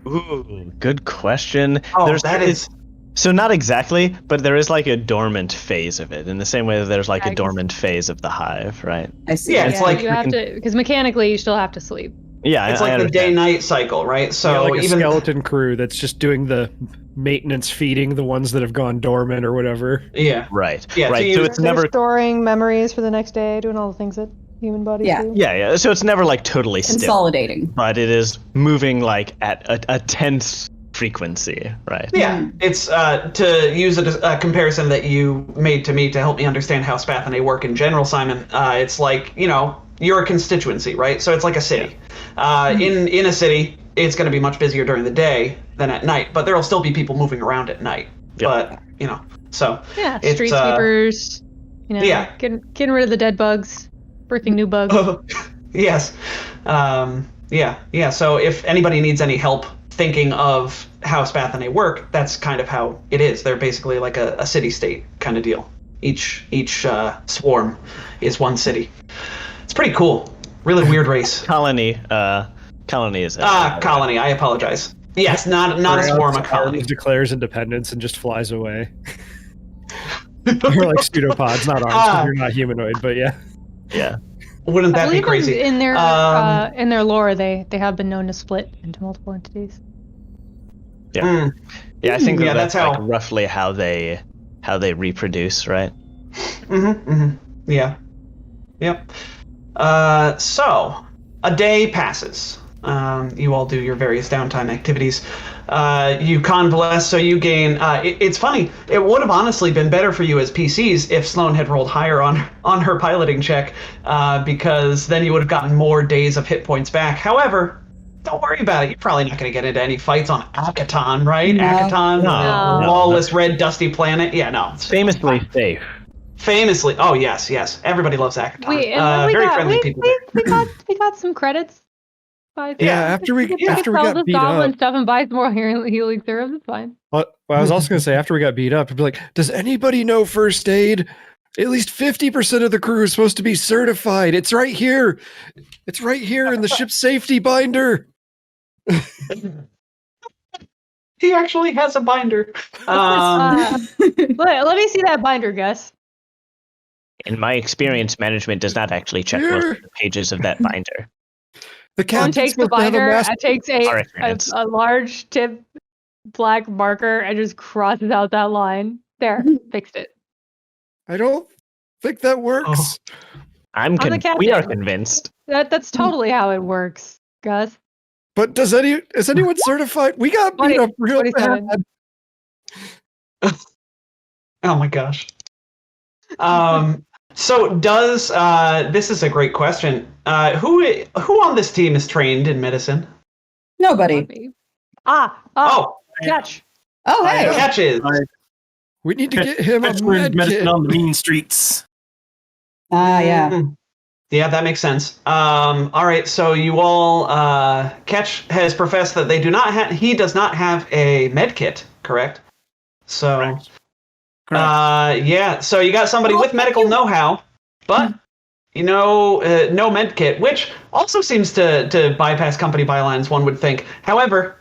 Ooh, good question. Oh, that is... So not exactly, but there is like a dormant phase of it, in the same way that there's like a Yeah, dormant phase of the Hive, right? I see. Yeah, it's like you have to, because mechanically you still have to sleep. Yeah, it's I like the understand. day-night cycle, right? So like a even skeleton crew that's just doing the maintenance, feeding the ones that have gone dormant or whatever. yeah, Right. Yeah, so right. you- So it's never. storing memories for the next day, doing all the things that human bodies Yeah. do. Yeah. So it's never like totally still, Consolidating. but it is moving like at a tense frequency, right? yeah. It's to use a comparison that you made to me to help me understand how Spath and A work in general, Simon. It's like, you're a constituency, right? So it's like a city. In a city, it's going to be much busier during the day than at night, but there'll still be people moving around at night. Yep. But so Yeah, It's, street sweepers. yeah. Getting rid of the dead bugs, birthing new bugs. Yes. Yeah. So if anybody needs any help thinking of how Spathinae work, that's kind of how it is. They're basically like a city-state kind of deal. Each swarm is one city. It's pretty cool. Really weird race. Colony is colony. I apologize. Yes, not a swarm, a colony. Declares independence and just flies away. They're like pseudopods, not arms, because you're not humanoid, but yeah. Yeah. Wouldn't that be crazy? In their lore, they have been known to split into multiple entities. Yeah. Yeah, I think that's like how roughly how they reproduce, right? Yeah. Yep. So a day passes. You all do your various downtime activities. You convalesce, so you gain. It's funny. It would have honestly been better for you as PCs if Sloane had rolled higher on her piloting check, because then you would have gotten more days of hit points back. However, don't worry about it. You're probably not going to get into any fights on Akaton, right? No. Akaton, lawless red dusty planet. Yeah, no. Famously safe. Famously. Oh yes. Everybody loves Akaton. Very friendly people. We got some credits. After we got beat goblin up. stuff and buy some more healing serums. It's fine. Well, I was also going to say, after we got beat up, I'd be like, does anybody know first aid? At least 50% of the crew is supposed to be certified. It's right here. It's right here in the ship's safety binder. He actually has a binder. Let me see that binder, Gus. In my experience, management does not actually check most of the pages of that binder. The One takes the binder, takes Our a large tip black marker and just crosses out that line. There, fixed it. I don't think that works. We are convinced. That's totally how it works, Gus. But is anyone certified? We got beat up real bad. Oh my gosh. So does this is a great question. Who on this team is trained in medicine? Nobody. Catch. Oh, hey. Catches. We need to get him a learned medicine kit. on the mean streets. Yeah. Yeah, that makes sense. All right, so you all Ketch has professed that he does not have a med kit, correct? So Correct. so you got somebody with medical know-how, but no med kit, which also seems to bypass company bylines, one would think. However,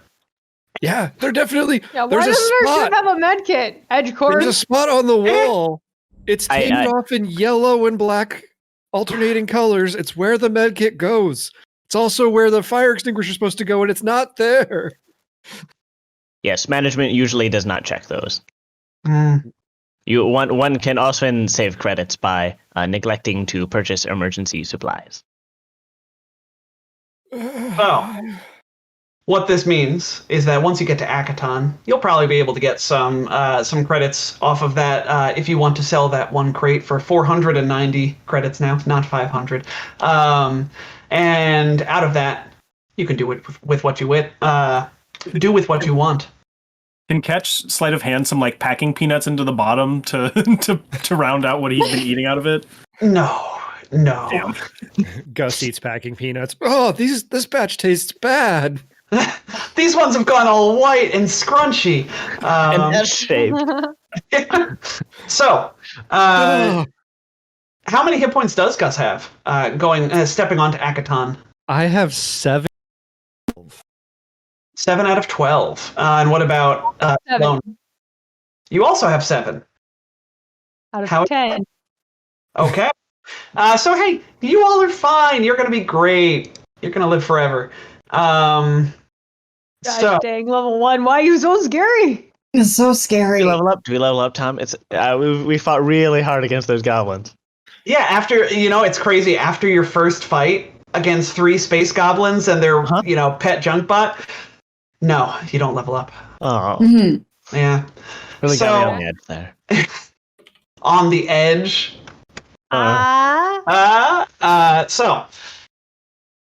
yeah, they're definitely. Yeah, there's why a doesn't our spot. ship have a med kit? Edge cord. There's a spot on the wall. It's painted off in yellow and black, alternating colors. It's where the med kit goes. It's also where the fire extinguisher is supposed to go, and it's not there. Yes, management usually does not check those. One can often save credits by neglecting to purchase emergency supplies. Well, what this means is that once you get to Akaton, you'll probably be able to get some credits off of that if you want to sell that one crate for 490 credits now, not 500. And out of that, you can do it with what you do with what you want. Can Catch sleight of hand some like packing peanuts into the bottom to round out what he's been eating out of it? No. Damn. Gus eats packing peanuts. Oh, this batch tastes bad. These ones have gone all white and scrunchy. And S-shaped. So, how many hit points does Gus have stepping onto Akaton? I have 7. 7 out of 12. And what about 7. Sloane? You also have 7. Out of 10. Okay. So hey, you all are fine. You're gonna be great. You're gonna live forever. Gosh dang, level 1. Why are you so scary? It's so scary. Do we level up, Tom? It's we fought really hard against those goblins. Yeah, after it's crazy. After your first fight against 3 space goblins and their pet junk bot, no, you don't level up. Oh, Yeah. really got me on the edge there. On the edge. So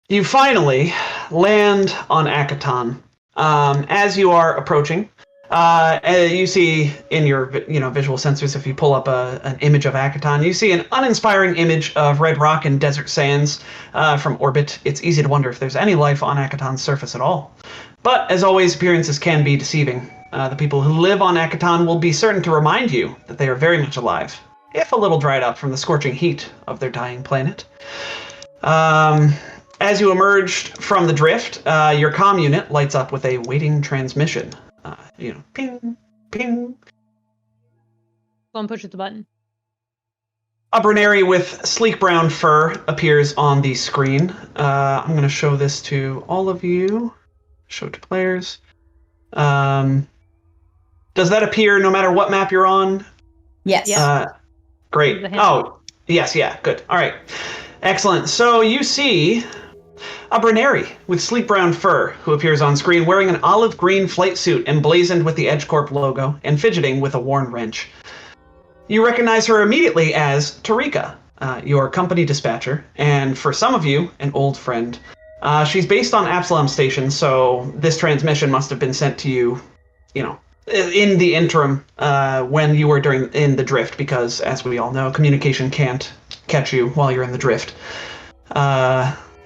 you finally land on Akaton. As you are approaching, You see in your visual sensors, if you pull up an image of Akaton, you see an uninspiring image of red rock and desert sands from orbit. It's easy to wonder if there's any life on Akaton's surface at all. But as always, appearances can be deceiving. The people who live on Akaton will be certain to remind you that they are very much alive, if a little dried up from the scorching heat of their dying planet. As you emerged from the drift, your comm unit lights up with a waiting transmission. Ping, ping. Sloan pushes the button. A Bruneri with sleek brown fur appears on the screen. I'm going to show this to all of you. Show it to players. Does that appear no matter what map you're on? Yes. Great. Oh, yes, yeah, good. All right. Excellent. So you see a Bruneri with sleek brown fur who appears on screen wearing an olive green flight suit emblazoned with the EdgeCorp logo and fidgeting with a worn wrench. You recognize her immediately as Tarika, your company dispatcher, and for some of you, an old friend. She's based on Absalom Station, so this transmission must have been sent to you, in the interim when you were in the drift, because as we all know, communication can't catch you while you're in the drift.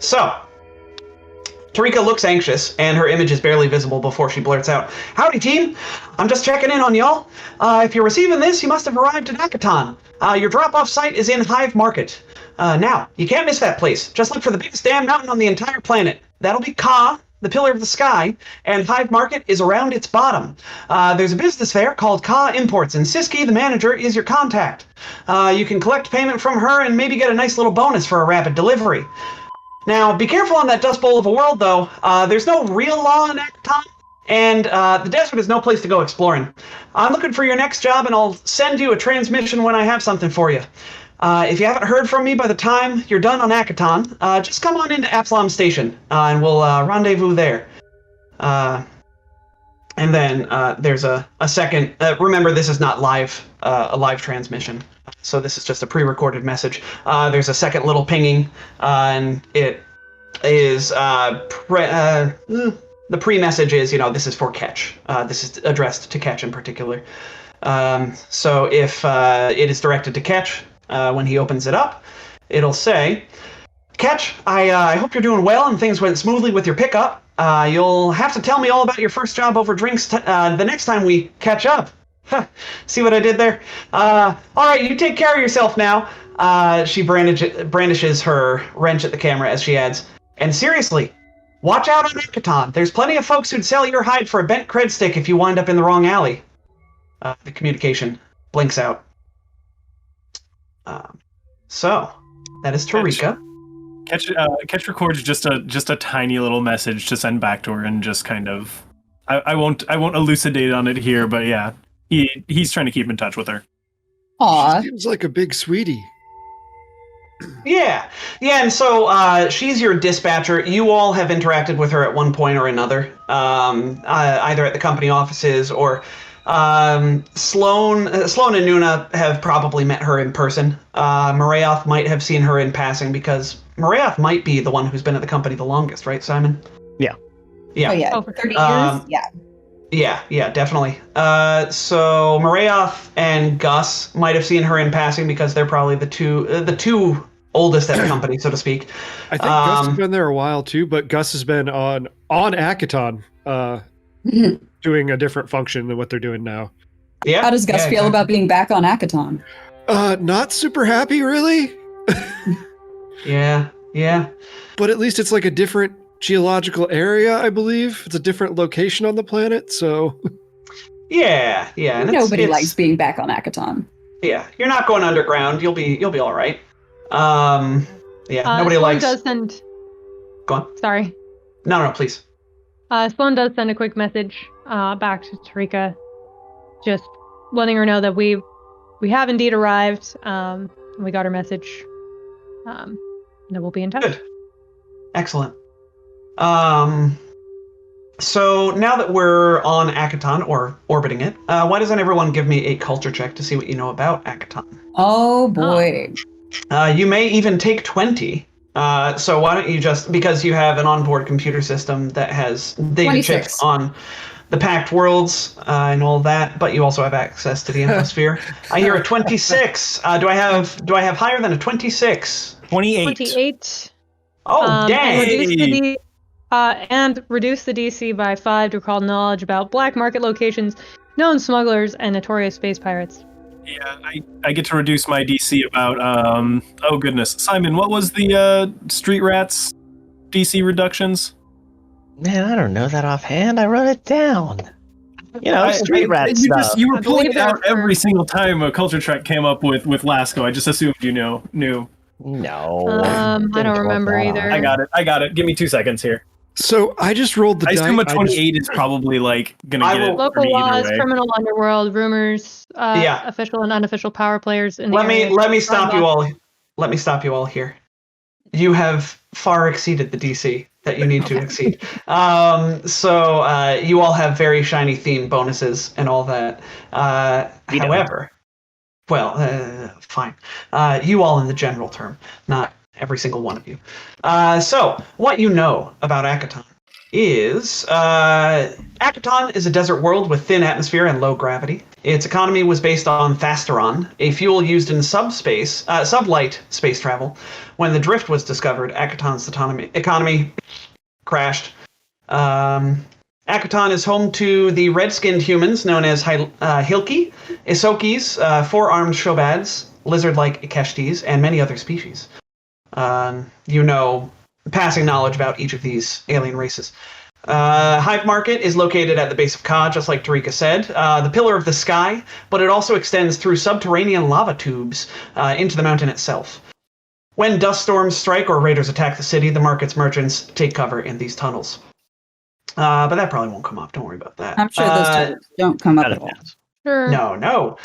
So, Tarika looks anxious, and her image is barely visible before she blurts out, "Howdy, team! I'm just checking in on y'all. If you're receiving this, you must have arrived at Akaton. Your drop-off site is in Hive Market. Now, you can't miss that place. Just look for the biggest damn mountain on the entire planet. That'll be Ka, the pillar of the sky, and Hive Market is around its bottom. There's a business fair called Ka Imports, and Siski, the manager, is your contact. You can collect payment from her and maybe get a nice little bonus for a rapid delivery. Now, be careful on that dust bowl of a world, though. There's no real law in Akaton, and the desert is no place to go exploring. I'm looking for your next job, and I'll send you a transmission when I have something for you. If you haven't heard from me by the time you're done on Akaton, just come on into Absalom Station, and we'll rendezvous there." And then there's a second. Remember, this is not a live transmission. So this is just a pre-recorded message. There's a second little pinging, and it is the pre-message is, this is for Ketch. This is addressed to Ketch in particular. So if it is directed to Ketch, when he opens it up, it'll say, "Ketch, I hope you're doing well and things went smoothly with your pickup. You'll have to tell me all about your first job over drinks the next time we catch up." See what I did there? All right, you take care of yourself now. She brandishes her wrench at the camera as she adds, "And seriously, watch out on Akaton. There's plenty of folks who'd sell your hide for a bent cred stick if you wind up in the wrong alley." The communication blinks out. So that is Tarika. Ketch records just a tiny little message to send back to her, and just kind of, I won't elucidate on it here, but yeah. He's trying to keep in touch with her. Aw. She seems like a big sweetie. Yeah, and so she's your dispatcher. You all have interacted with her at one point or another, either at the company offices or Sloan and Nuna have probably met her in person. Marayoth might have seen her in passing, because Marayoth might be the one who's been at the company the longest, right, Simon? Yeah. Yeah. Oh, yeah. For 30 years? Yeah. Yeah, definitely. So Marayoth and Gus might have seen her in passing, because they're probably the two oldest at the company, so to speak. I think Gus has been there a while too, but Gus has been on Akaton, doing a different function than what they're doing now. Yeah. How does Gus feel about being back on Akaton? Not super happy, really. Yeah. But at least it's like a different geological area, I believe. It's a different location on the planet, so. Yeah. And Nobody likes being back on Akaton. Yeah, you're not going underground. You'll be all right. Nobody Sloan likes. does send. Go on. Sorry. No, please. Sloan does send a quick message back to Tarika, just letting her know that we have indeed arrived. We got her message. And we'll be in touch. Good. Excellent. So now that we're on Akaton, or orbiting it, why doesn't everyone give me a culture check to see what you know about Akaton? Oh boy. You may even take 20. So why don't you just, because you have an onboard computer system that has data chips on the Packed Worlds and all that, but you also have access to the Infosphere. I hear a 26. Do I have higher than a 26? 28. 28. Oh, dang! And reduce the DC by 5 to recall knowledge about black market locations, known smugglers, and notorious space pirates. Yeah, I get to reduce my DC about oh goodness. Simon, what was the Street Rats DC reductions? Man, I don't know that offhand. I wrote it down. Street rat stuff. You were I pulling believe it out they're for- every single time a culture trek came up with Lasco. I just assumed you knew. No. I Didn't don't pull remember that either. off. I got it. Give me 2 seconds here. So I just rolled the I assume a die. 28 is probably like gonna I get will- it for Local me either laws, way. criminal underworld, rumors, Yeah. official and unofficial power players in the Let area. me stop you all. Let me stop you all here. You have far exceeded the DC that you need to exceed. So you all have very shiny theme bonuses and all that. We don't. However, fine. You all in the general term, not every single one of you. So what you know about Akaton is Akaton is a desert world with thin atmosphere and low gravity. Its economy was based on Thasteron, a fuel used in sublight space travel. When the drift was discovered, Akaton's economy crashed. Akaton is home to the red-skinned humans known as Hilki, Isokis, four-armed Shobads, lizard-like Ikeshtis, and many other species. Passing knowledge about each of these alien races. Hive Market is located at the base of Ka, just like Tarika said, the pillar of the sky, but it also extends through subterranean lava tubes into the mountain itself. When dust storms strike or raiders attack the city, the market's merchants take cover in these tunnels. But that probably won't come up. Don't worry about that. I'm sure those two don't come up Out at of all. bounds. Sure. No.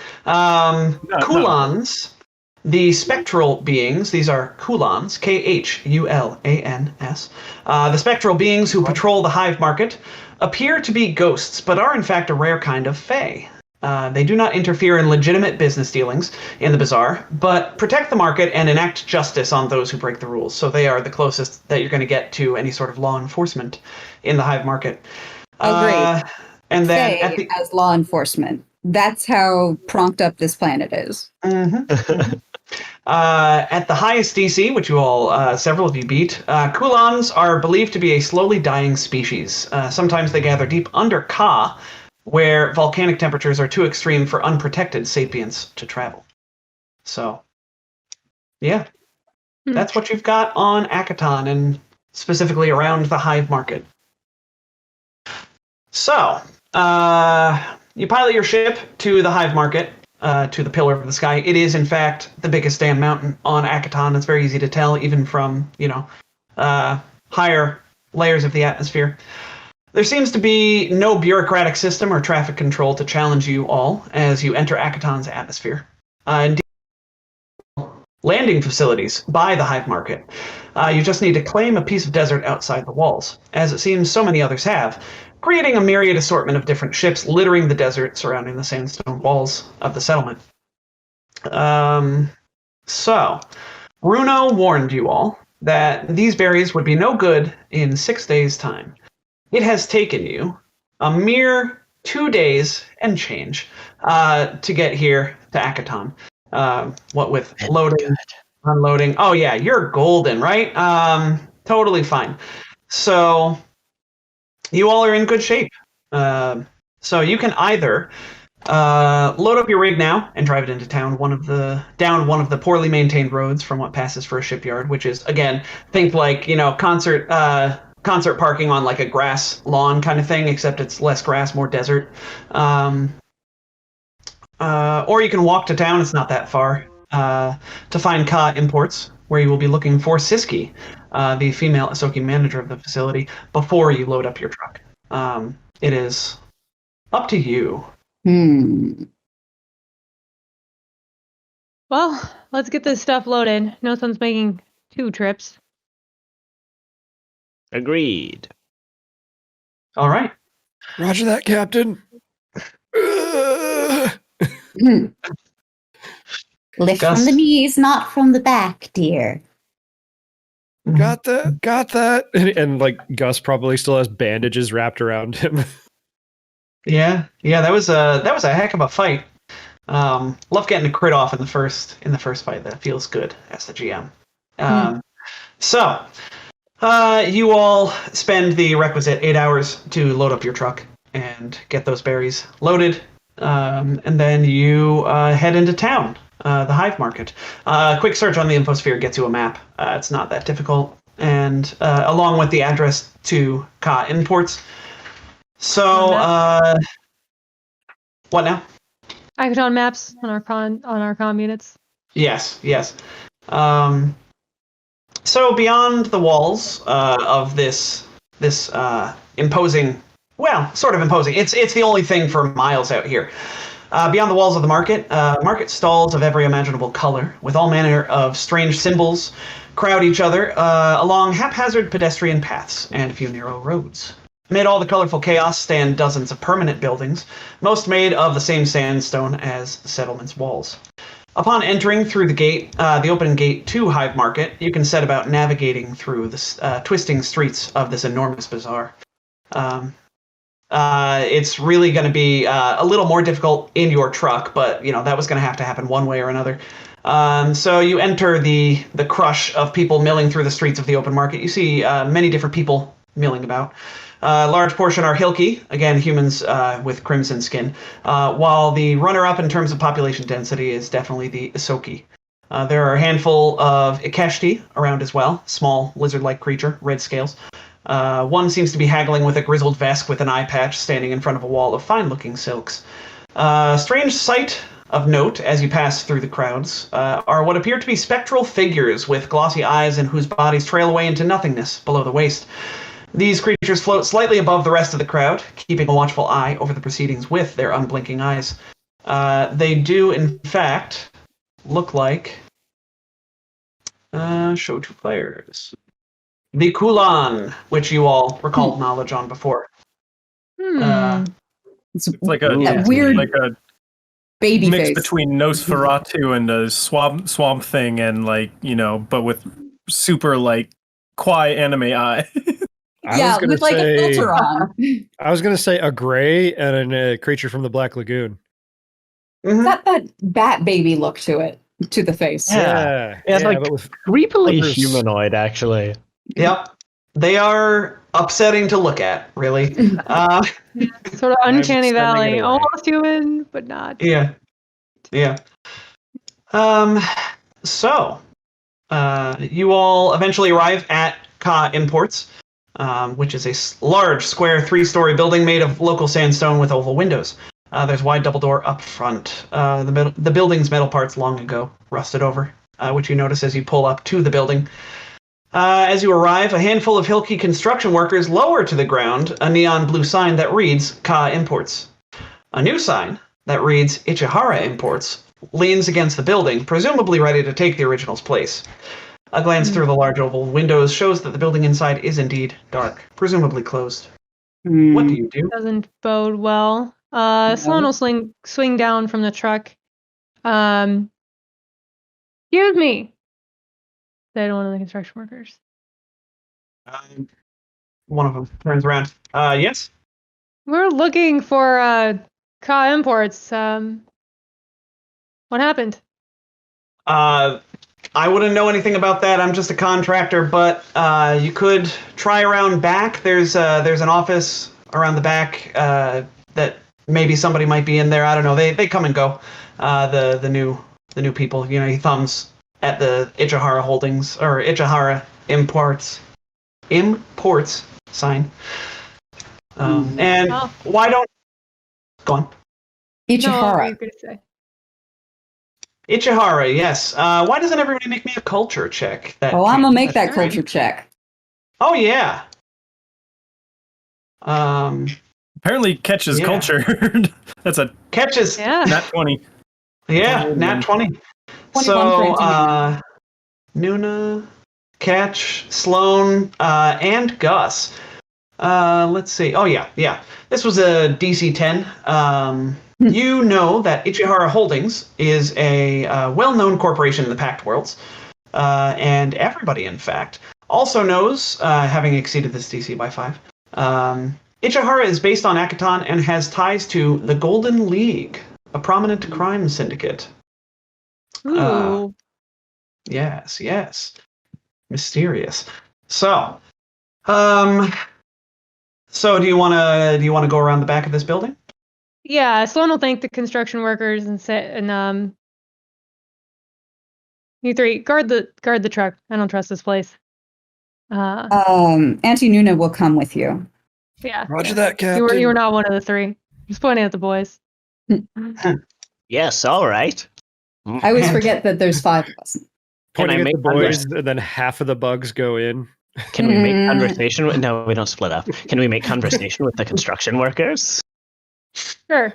Kulans, the spectral beings, these are Kulans, Khulans. The spectral beings who patrol the Hive Market appear to be ghosts, but are in fact a rare kind of fae. They do not interfere in legitimate business dealings in the bazaar, but protect the market and enact justice on those who break the rules. So they are the closest that you're going to get to any sort of law enforcement in the Hive Market. Agreed. And then Fae as law enforcement. That's how prompt up this planet is. Mm-hmm. At the highest DC, which you all, several of you beat, Kulans are believed to be a slowly dying species. Sometimes they gather deep under Ka, where volcanic temperatures are too extreme for unprotected sapients to travel. So, yeah, that's what you've got on Akaton and specifically around the Hive Market. So, you pilot your ship to the Hive Market, to the Pillar of the Sky. It is, in fact, the biggest damn mountain on Akaton. It's very easy to tell, even from, higher layers of the atmosphere. There seems to be no bureaucratic system or traffic control to challenge you all as you enter Akaton's atmosphere. Indeed, landing facilities by the Hive Market. You just need to claim a piece of desert outside the walls, as it seems so many others have, creating a myriad assortment of different ships littering the desert surrounding the sandstone walls of the settlement. So, Bruno warned you all that these berries would be no good in 6 days' time. It has taken you a mere 2 days and change to get here to Akaton. What with loading, unloading. Oh yeah, you're golden, right? Totally fine. So you all are in good shape. So you can either load up your rig now and drive it into town, down one of the poorly maintained roads from what passes for a shipyard, which is, again, think like, concert parking on like a grass lawn kind of thing, except it's less grass, more desert. Or you can walk to town, it's not that far, to find Ka Imports, where you will be looking for Siski, the female Asoki manager of the facility, before you load up your truck. It is up to you. Well, let's get this stuff loaded. No one's making 2 trips. Agreed. All right. Roger that, Captain. Lift Gus. from the knees, not from the back, dear. Got that. And like Gus probably still has bandages wrapped around him. Yeah, that was a heck of a fight. Love getting a crit off in the first fight. That feels good as the GM. So, you all spend the requisite 8 hours to load up your truck and get those berries loaded, and then you head into town, the Hive Market. A quick search on the infosphere gets you a map. It's not that difficult, and along with the address to Ka Imports. So, what now? Icon maps on our comm units. Yes. So beyond the walls of this imposing, well, sort of imposing. It's the only thing for miles out here. Beyond the walls of the market, market stalls of every imaginable color, with all manner of strange symbols, crowd each other along haphazard pedestrian paths and a few narrow roads. Amid all the colorful chaos stand dozens of permanent buildings, most made of the same sandstone as the settlement's walls. Upon entering through the gate, the open gate to Hive Market, you can set about navigating through the twisting streets of this enormous bazaar. It's really going to be a little more difficult in your truck, but that was going to have to happen one way or another. So you enter the crush of people milling through the streets of the open market. You see many different people milling about. A large portion are Hilki, again, humans with crimson skin, while the runner-up in terms of population density is definitely the Isoki. There are a handful of Ikeshti around as well, small lizard-like creature, red scales. One seems to be haggling with a grizzled Vesk with an eye patch standing in front of a wall of fine-looking silks. Strange sight of note as you pass through the crowds are what appear to be spectral figures with glossy eyes and whose bodies trail away into nothingness below the waist. These creatures float slightly above the rest of the crowd, keeping a watchful eye over the proceedings with their unblinking eyes. They do, in fact, look like... show to players. The Kulan, which you all recalled knowledge on before. It's like a weird like a baby mix face. between Nosferatu and a swamp thing, and but with super kawaii anime eye. Yeah, with a filter on. I was gonna say a gray and a creature from the Black Lagoon. It's got that bat baby look to it, to the face. Yeah, it's but with creepily flippers. humanoid, actually. Yep. They are upsetting to look at, really. Sort of uncanny sending it valley. away. Almost human, but not. Yeah. So, you all eventually arrive at Ka Imports, which is a large, square, 3-story building made of local sandstone with oval windows. There's wide double door up front. The building's metal parts long ago rusted over, which you notice as you pull up to the building. As you arrive, a handful of Hilki construction workers lower to the ground a neon blue sign that reads Ka Imports. A new sign that reads Ichihara Imports leans against the building, presumably ready to take the original's place. A glance through the large oval windows shows that the building inside is indeed dark, presumably closed. What do you do? Doesn't bode well. Someone will swing down from the truck. Excuse me. Said one of the construction workers. One of them turns around. Yes? We're looking for Ka Imports. What happened? I wouldn't know anything about that. I'm just a contractor, but you could try around back. There's an office around the back that maybe somebody might be in there. I don't know. They come and go. The new people. He thumbs at the Ichihara Holdings or Ichihara Imports sign. And why don't go on? Ichihara. No, what were you gonna say? Ichihara, yes. Why doesn't everybody make me a culture check? I'm gonna make that culture check. Oh yeah. Apparently, Ketch is cultured. That's a Catches. Yeah. nat 20. Yeah, nat 20. So, Nuna, Catch, Sloan, and Gus. Let's see. Oh yeah. This was a DC 10. You know that Ichihara Holdings is a well-known corporation in the Pact Worlds, and everybody, in fact, also knows, having exceeded this DC by 5, Ichihara is based on Akaton and has ties to the Golden League, a prominent crime syndicate. Ooh. Yes. Mysterious. So, so do you want to go around the back of this building? Yeah, Sloan will thank the construction workers and say, and you three guard the truck. I don't trust this place. Auntie Nuna will come with you. Yeah. Roger that, Captain. You were not one of the three. Just pointing at the boys. Yes, all right. I always forget that there's 5 of us. Pointing I at make the boys, and then half of the bugs go in. Can we make conversation with? No, we don't split up. Can we make conversation with the construction workers? Sure.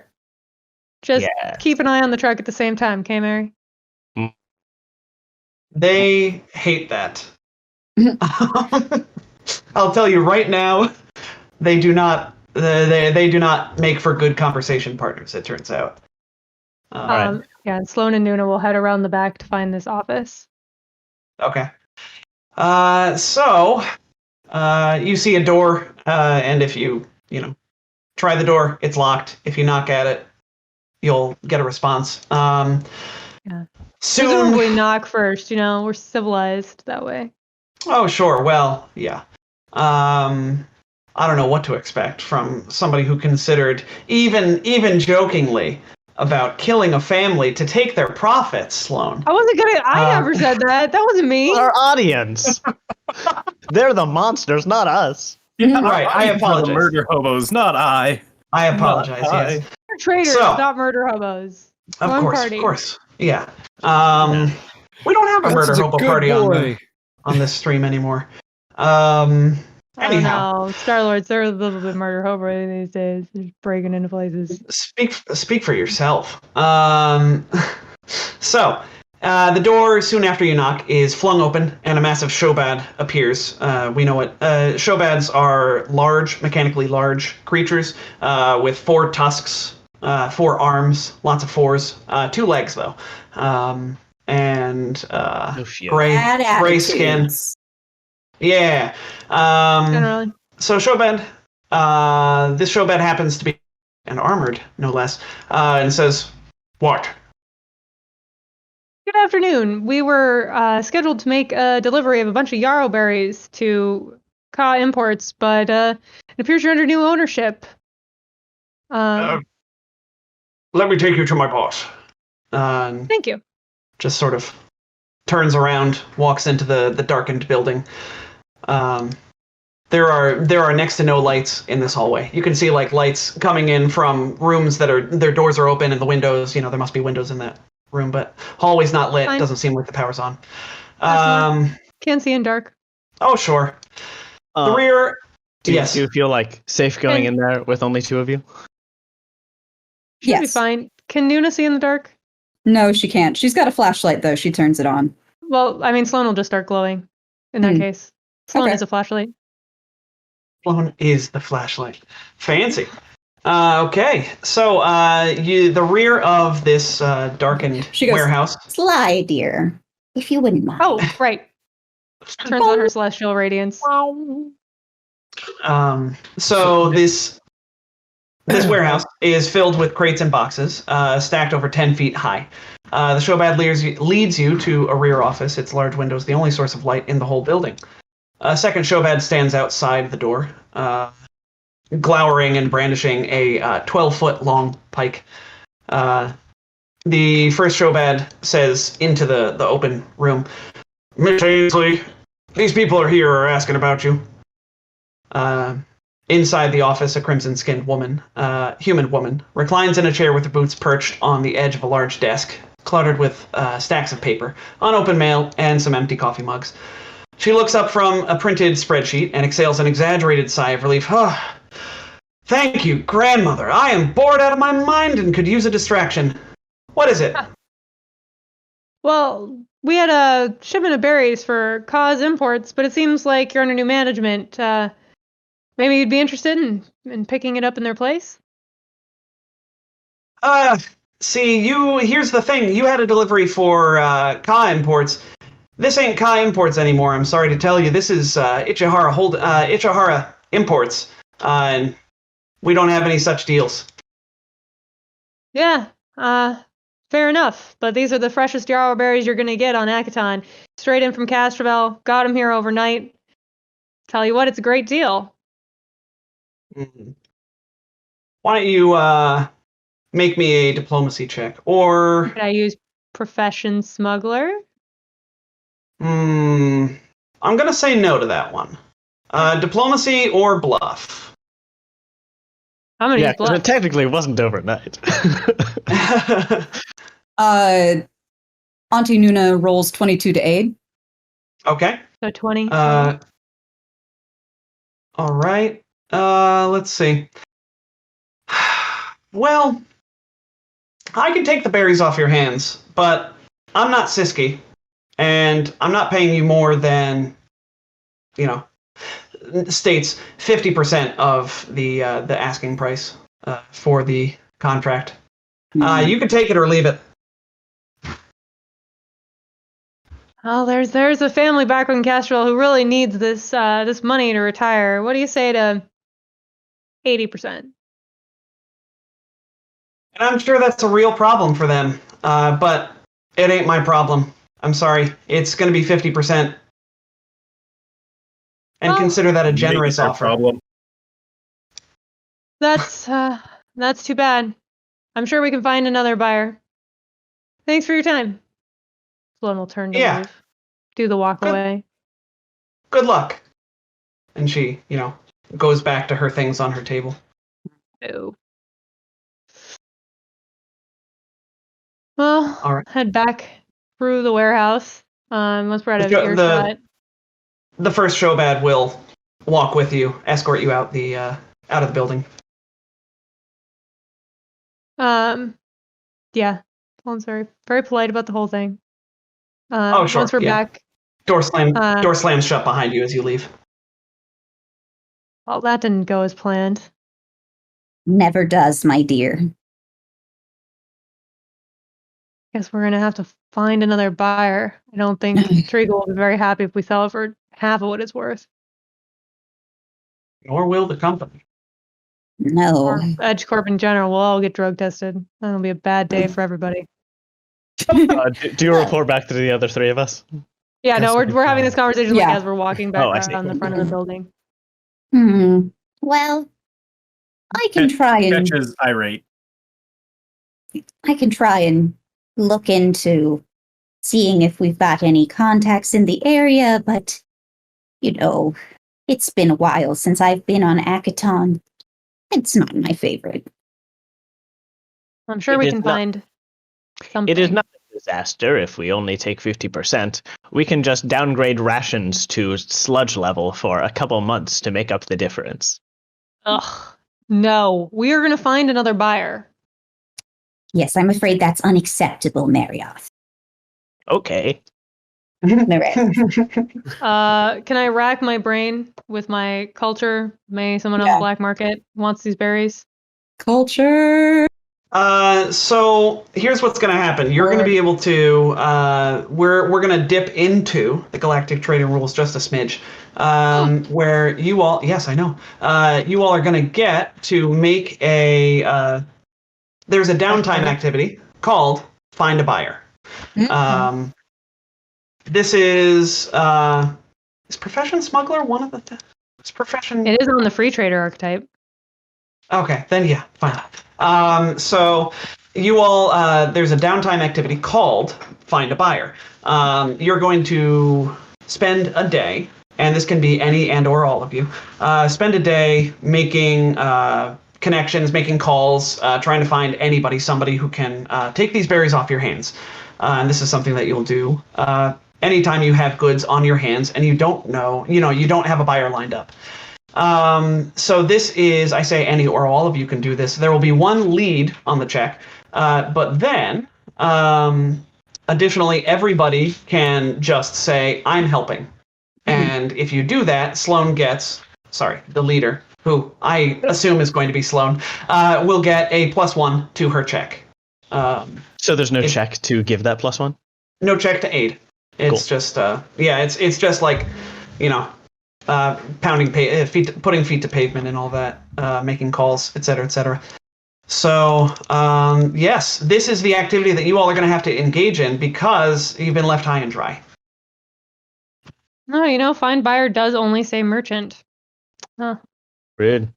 Just keep an eye on the truck at the same time, okay, Mary? They hate that. I'll tell you right now, they do not. They do not make for good conversation partners. It turns out. Right. Yeah, and Sloan and Nuna will head around the back to find this office. Okay. So you see a door, and if you try the door, it's locked. If you knock at it, you'll get a response. Yeah. Soon. Presumably knock first. We're civilized that way. Oh, sure. Well, yeah. I don't know what to expect from somebody who considered, even jokingly, about killing a family to take their profits, Sloan. I never said that. That wasn't me. Our audience. They're the monsters, not us. Yeah, Right, I apologize. The murder hobos, not I. I apologize, Not yes. We're traitors, not murder hobos. Of One course, party. of course. Yeah. We don't have a murder hobo party on this stream anymore. I don't Anyhow. know. Star-Lords, they're a little bit murder hobo these days. They're just breaking into places. Speak for yourself. So, the door, soon after you knock, is flung open, and a massive Shobad appears. We know it. Shobads are mechanically large creatures with 4 tusks, 4 arms, lots of 4s, 2 legs, though, and gray skin. Yeah. Generally. So Shobad, this Shobad happens to be and armored, no less, and says, "What?" Good afternoon. We were scheduled to make a delivery of a bunch of yarrow berries to Ka Imports, but it appears you're under new ownership. Let me take you to my boss. Thank you. Just sort of turns around, walks into the darkened building. There are next to no lights in this hallway. You can see lights coming in from rooms their doors are open and the windows. There must be windows in that room, but hallway's not lit. Fine. Doesn't seem like the power's on. Can't see in dark. Oh sure. The rear. Do Yes. you feel safe going in there with only 2 of you? Should be fine. Can Nuna see in the dark? No, she can't. She's got a flashlight, though. She turns it on. Well, I mean, Sloan will just start glowing in that case. Sloan Okay. is a flashlight. Sloan is the flashlight. Fancy. Okay, so the rear of this darkened She goes, warehouse. Sly, dear, if you wouldn't mind. Oh, right. Turns on her celestial radiance. So this warehouse is filled with crates and boxes, stacked over 10 feet high. The Shobad leads you to a rear office. Its large windows, the only source of light in the whole building. A second Shobad stands outside the door, glowering and brandishing a 12-foot long pike. The first Shobad says into the open room, "Miss Ainsley, these people are asking about you." Inside the office, a crimson-skinned woman, human woman, reclines in a chair with her boots perched on the edge of a large desk, cluttered with stacks of paper, unopened mail, and some empty coffee mugs. She looks up from a printed spreadsheet and exhales an exaggerated sigh of relief. "Oh, thank you, grandmother. I am bored out of my mind and could use a distraction. What is it?" Well, we had a shipment of berries for Cause Imports, but it seems like you're under new management. Maybe you'd be interested in picking it up in their place? Here's the thing. You had a delivery for Ka Imports. This ain't Ka Imports anymore, I'm sorry to tell you. This is Ichihara Imports. And we don't have any such deals. Yeah, fair enough. But these are the freshest yarrow berries you're gonna get on Akaton. Straight in from Castrovel. Got them here overnight. Tell you what, it's a great deal. Mhm. Why don't you make me a diplomacy check, or Could I use profession smuggler? I'm gonna say no to that one. Diplomacy or bluff. I'm gonna Yeah, use 'cause bluff. it technically wasn't overnight. Auntie Nuna rolls 22 to aid. Okay. So 20. All right. Let's see. Well, I can take the berries off your hands, but I'm not Siski, and I'm not paying you more than, states 50% of the asking price for the contract. You can take it or leave it. Oh, there's a family back in Castrol who really needs this money to retire. What do you say to 80%? And I'm sure that's a real problem for them, but it ain't my problem. I'm sorry. It's going to be 50%. And Well, consider that a Maybe generous their offer. problem. That's too bad. I'm sure we can find another buyer. Thanks for your time. Sloan will turn to leave. Do the walk away. Good luck. And she, goes back to her things on her table. Oh. Well, All right. head back through the warehouse. Once we're out of earshot. The first Shobad will walk with you, escort you out of the building. Yeah. Sloan's very polite about the whole thing. Oh, sure. Once we're back. Door slams shut behind you as you leave. Well, that didn't go as planned. Never does, my dear. Guess we're gonna have to find another buyer. I don't think Trigo will be very happy if we sell it for half of what it's worth. Nor will the company. No. Or Edge Corp in general will all get drug tested. That'll be a bad day for everybody. Do you report back to the other three of us? Yeah, no, we're having this conversation Yeah. as we're walking back Oh, I see. around the front of the building. Well, I can try and Catch is irate. look into seeing if we've got any contacts in the area, but it's been a while since I've been on Akaton. It's not my favorite. I'm sure It we is can not- find something. It is not a disaster if we only take 50%. We can just downgrade rations to sludge level for a couple months to make up the difference. Ugh. No, we are going to find another buyer. Yes, I'm afraid that's unacceptable, Marioth. Okay. Marioth. Can I rack my brain with my culture? May someone on Yeah. the black market wants these berries? Culture. So here's what's going to happen. You're going to be able to. We're going to dip into the galactic trading rules just a smidge, where you all. Yes, I know. You all are going to get to make a. There's a downtime activity called Find a Buyer. This is Profession Smuggler one of the. Is Profession. It is on the free trader archetype. Okay, then yeah, fine. So you all, there's a downtime activity called Find a Buyer. You're going to spend a day, and this can be any and or all of you, spend a day making connections, making calls, trying to find somebody who can take these berries off your hands. And this is something that you'll do anytime you have goods on your hands and you don't have a buyer lined up. So this is, I say any or all of you can do this. There will be one lead on the check, but then additionally, everybody can just say, I'm helping. And if you do that, Sloan gets, the leader, who I assume is going to be Sloan, will get a +1 to her check. So there's no check to give that +1? No check to aid. It's Cool. just, it's just like, pounding putting feet to pavement and all that, making calls, etc., etc. So, yes, this is the activity that you all are going to have to engage in because you've been left high and dry. No, find buyer does only say merchant. Huh. Rude.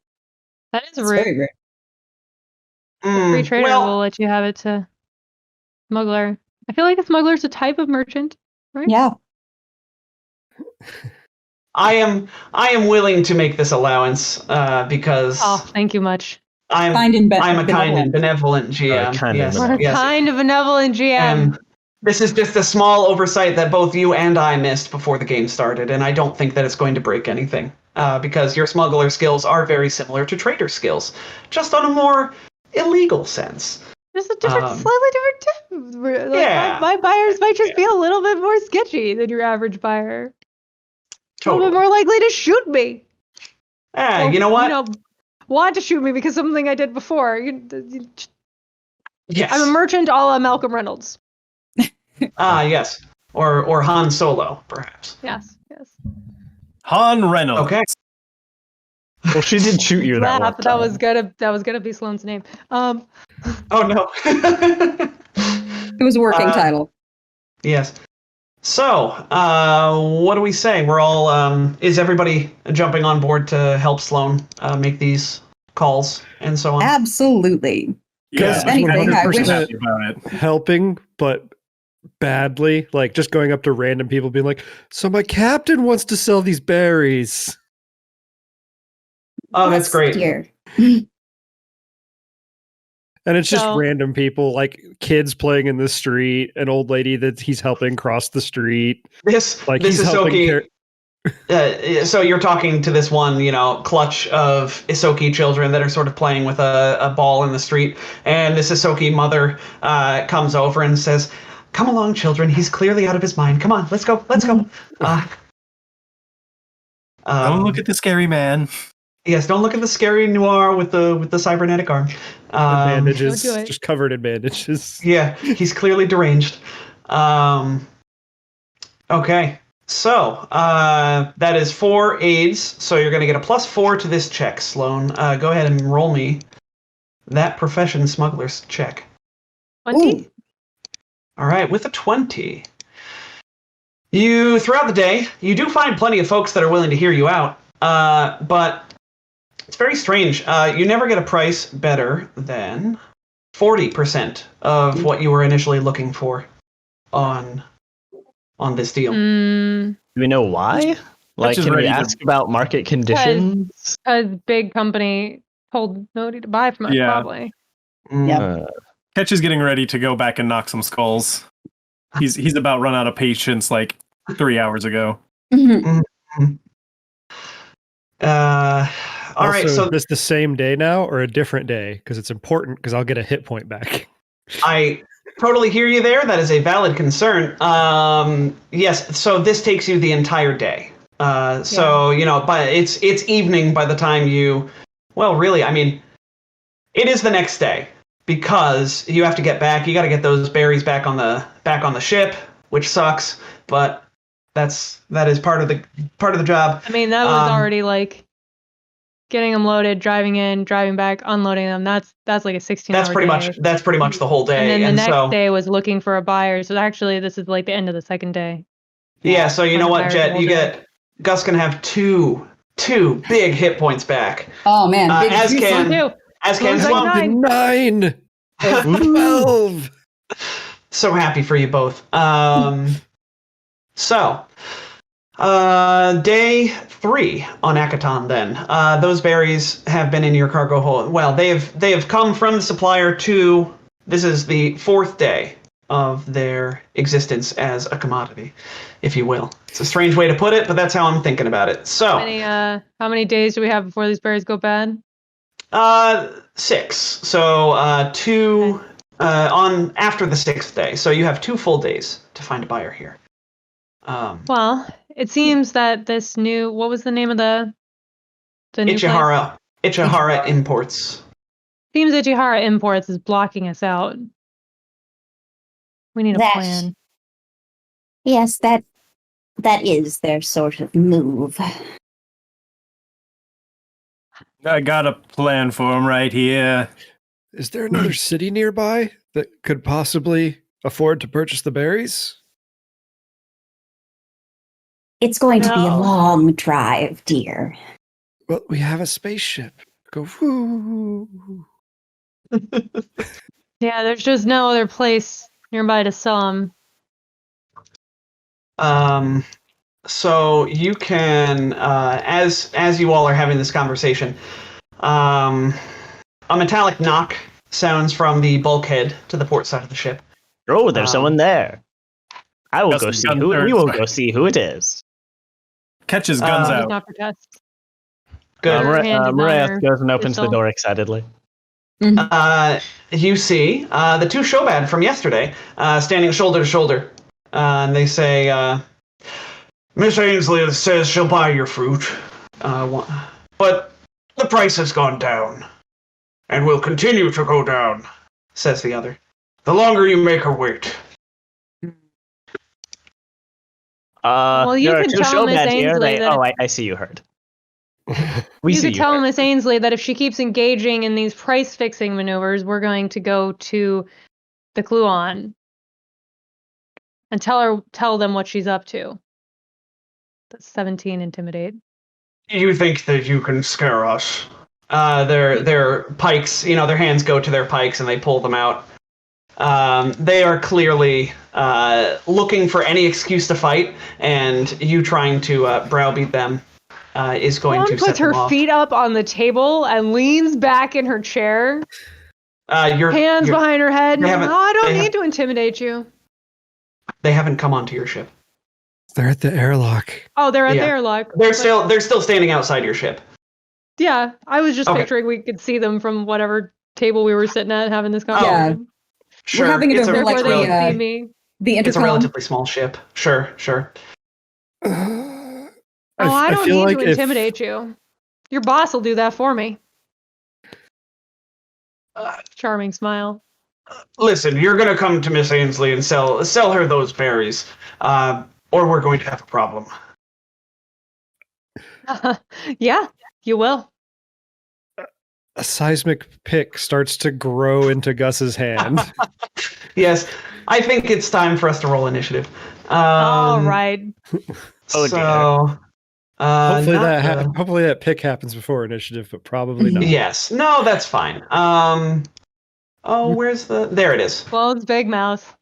That is It's rude. very rude. The free trader Well, will let you have it to smuggler. I feel like a smuggler's a type of merchant, right? Yeah. I am willing to make this allowance because Oh, thank you much. I'm a kind and benevolent GM. Kind yes, and We're a yes. kind of benevolent GM. And this is just a small oversight that both you and I missed before the game started, and I don't think that it's going to break anything because your smuggler skills are very similar to trader skills, just on a more illegal sense. There's a different, slightly different tip. Like, Yeah. my buyers might just be a little bit more sketchy than your average buyer. A little bit more likely to shoot me. Or, you know what? Want to shoot me because something I did before. Yes. I'm a merchant a la Malcolm Reynolds. Yes. Or Han Solo, perhaps. Yes. Han Reynolds. Okay. Well, she did shoot you that one That was gonna be Sloane's name. Oh no. It was a working title. Yes. So, what do we say? We're all, is everybody jumping on board to help Sloane make these calls and so on? Absolutely. Yeah, If anything, I wish- happy about it. Helping, but badly. Like just going up to random people being like, so my captain wants to sell these berries. Oh, that's great. Dear. And it's just So- random people, like kids playing in the street, an old lady that he's helping cross the street. This Like this he's helping Isoki. So you're talking to this one, clutch of Isoki children that are sort of playing with a ball in the street, and this Isoki mother comes over and says, "Come along, children. He's clearly out of his mind. Come on, let's go. Let's go." Don't look at the scary man. Yes, don't look at the scary noir with the cybernetic arm. the bandages, Don't do it. just covered in bandages. Yeah, he's clearly deranged. Okay, so that is 4 aids. So you're going to get a +4 to this check, Sloane. Go ahead and roll me that profession smuggler's check. 20? All right, with a 20. Throughout the day, you do find plenty of folks that are willing to hear you out, but it's very strange. You never get a price better than 40% of what you were initially looking for on this deal. Do we know why? Like, just can we ready to- ask about market conditions? A big company told nobody to buy from us, Yeah. probably. Yeah. Ketch is getting ready to go back and knock some skulls. He's about run out of patience like 3 hours ago. Mhm. All right, so Is this the same day now or a different day? Because it's important because I'll get a hit point back. I totally hear you there. That is a valid concern. Yes, so this takes you the entire day. But it's evening by the time you. Well, really, I mean, it is the next day because you have to get back. You got to get those berries back on the ship, which sucks, but that is part of the job. I mean, that was already like getting them loaded, driving in, driving back, unloading them. That's like a 16-hour day. That's pretty much the whole day. And then the next day was looking for a buyer. So actually, this is like the end of the second day. Yeah. So you know what, Buyers Jet, the you whole get Gus can have two big hit points back. Oh man, big as juice. can Two. as can Sloane's like Sloan. 9. 12. So happy for you both. So, day 3 on Akaton then. Those berries have been in your cargo hold. Well, they have come from the supplier to. This is the 4th day of their existence as a commodity, if you will. It's a strange way to put it, but that's how I'm thinking about it. So, How many days do we have before these berries go bad? 6. So 2 on after the 6th day. So you have 2 full days to find a buyer here. Well, it seems that this new, what was the name of the new place? Ichihara Imports. Seems Ichihara Imports is blocking us out. We need a That- plan. Yes, that is their sort of move. I got a plan for him right here. Is there another city nearby that could possibly afford to purchase the berries? It's going to be a No. long drive, dear. Well, we have a spaceship. Go woo. Yeah, there's just no other place nearby to sell them. So you can, as you all are having this conversation, a metallic knock sounds from the bulkhead to the port side of the ship. Oh, there's someone there. I will go Just see gun who. turns. We will go see who it is. Catch his guns Does out. not protest. Good. Hand Mariah designer, goes and opens the pistol. door excitedly. You see the two showbad from yesterday standing shoulder to shoulder, and they say, Miss Ainsley says she'll buy your fruit, but the price has gone down, and will continue to go down, says the other. The longer you make her wait. Well, you there are can two tell Miss showbeds here. Ainsley that I see you heard. you see could tell heard. Miss Ainsley that if she keeps engaging in these price fixing maneuvers, we're going to go to the Kluon and tell them what she's up to. That's 17 intimidate. You think that you can scare us? Their pikes, their hands go to their pikes and they pull them out. They are clearly looking for any excuse to fight, and you trying to browbeat them is going Dawn to set puts her them off. feet up on the table and leans back in her chair, hands behind her head. they I haven't- don't they need to intimidate you. They haven't come onto your ship. They're at the airlock. Oh, they're at Yeah. their luck. They're still standing outside your ship. Yeah, I was just Okay. picturing we could see them from whatever table we were sitting at having this conversation. Sure, We're having it it's over a, like Therefore, they rel- can the, see me. the it's a intercom. relatively small ship. Sure. Oh, I don't feel need like to intimidate you. Your boss will do that for me. Charming smile. Listen, you're gonna come to Miss Ainsley and sell her those berries, or we're going to have a problem. Yeah, you will. A seismic pick starts to grow into Gus's hand. Yes, I think it's time for us to roll initiative. All right. Oh, so, Hopefully not hopefully that pick happens before initiative, but probably not. Yes, no, that's fine. Where's there it is. Closed big mouth.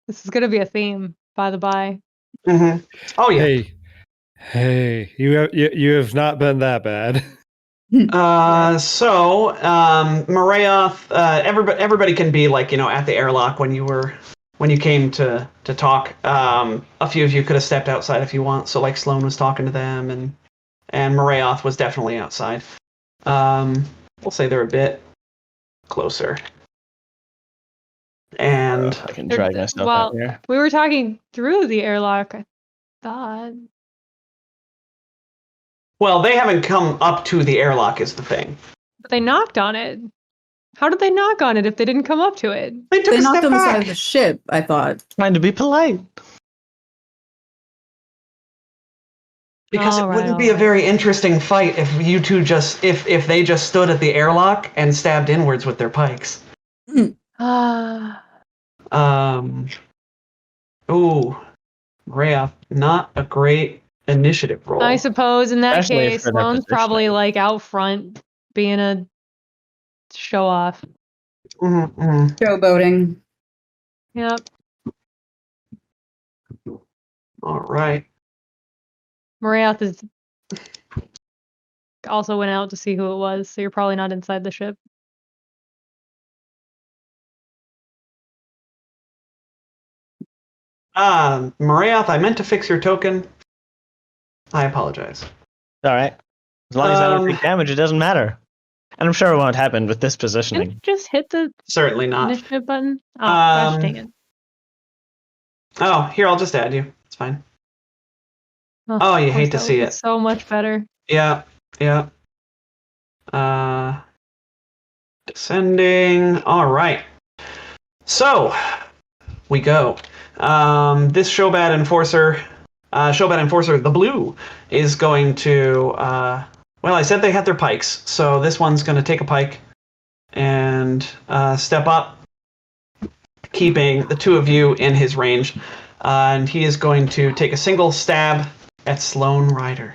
This is going to be a theme, by the by. Mm-hmm. Oh yeah. Hey, you have not been that bad. So, Marayoth, everybody can be at the airlock when you came to talk. A few of you could have stepped outside if you want. So Sloane was talking to them, and Marayoth was definitely outside. We'll say they're a bit closer. And I can drag myself well, out here. we were talking through the airlock, I thought. well, they haven't come up to the airlock is the thing. But they knocked on it. How did they knock on it if they didn't come up to it? They took They a knocked step on the back. side of the ship, I thought. Trying to be polite. Because it All right, wouldn't all be a right. very interesting fight if you two if they just stood at the airlock and stabbed inwards with their pikes. Ah, Rhea, not a great initiative roll. I suppose in that Especially case, for their Sloane's probably positioning. out front being a show off. Mm-hmm. Showboating. Yep. All right. Marayoth is also went out to see who it was, so you're probably not inside the ship. Marayoth, I meant to fix your token. I apologize. All right. As long as I don't Um, take damage, it doesn't matter. And I'm sure it won't happen with this Can you positioning. just hit the Certainly not. initiative button? Oh, gosh dang it. Oh, here, I'll just add you. It's fine. Oh, you of hate to course, that see would be it. So much better. Yeah. Descending. All right. So, we go. This Showbad Enforcer, the blue, is going to Well, I said they had their pikes, so this one's going to take a pike and step up, keeping the two of you in his range. And he is going to take a single stab at Sloane Ryder.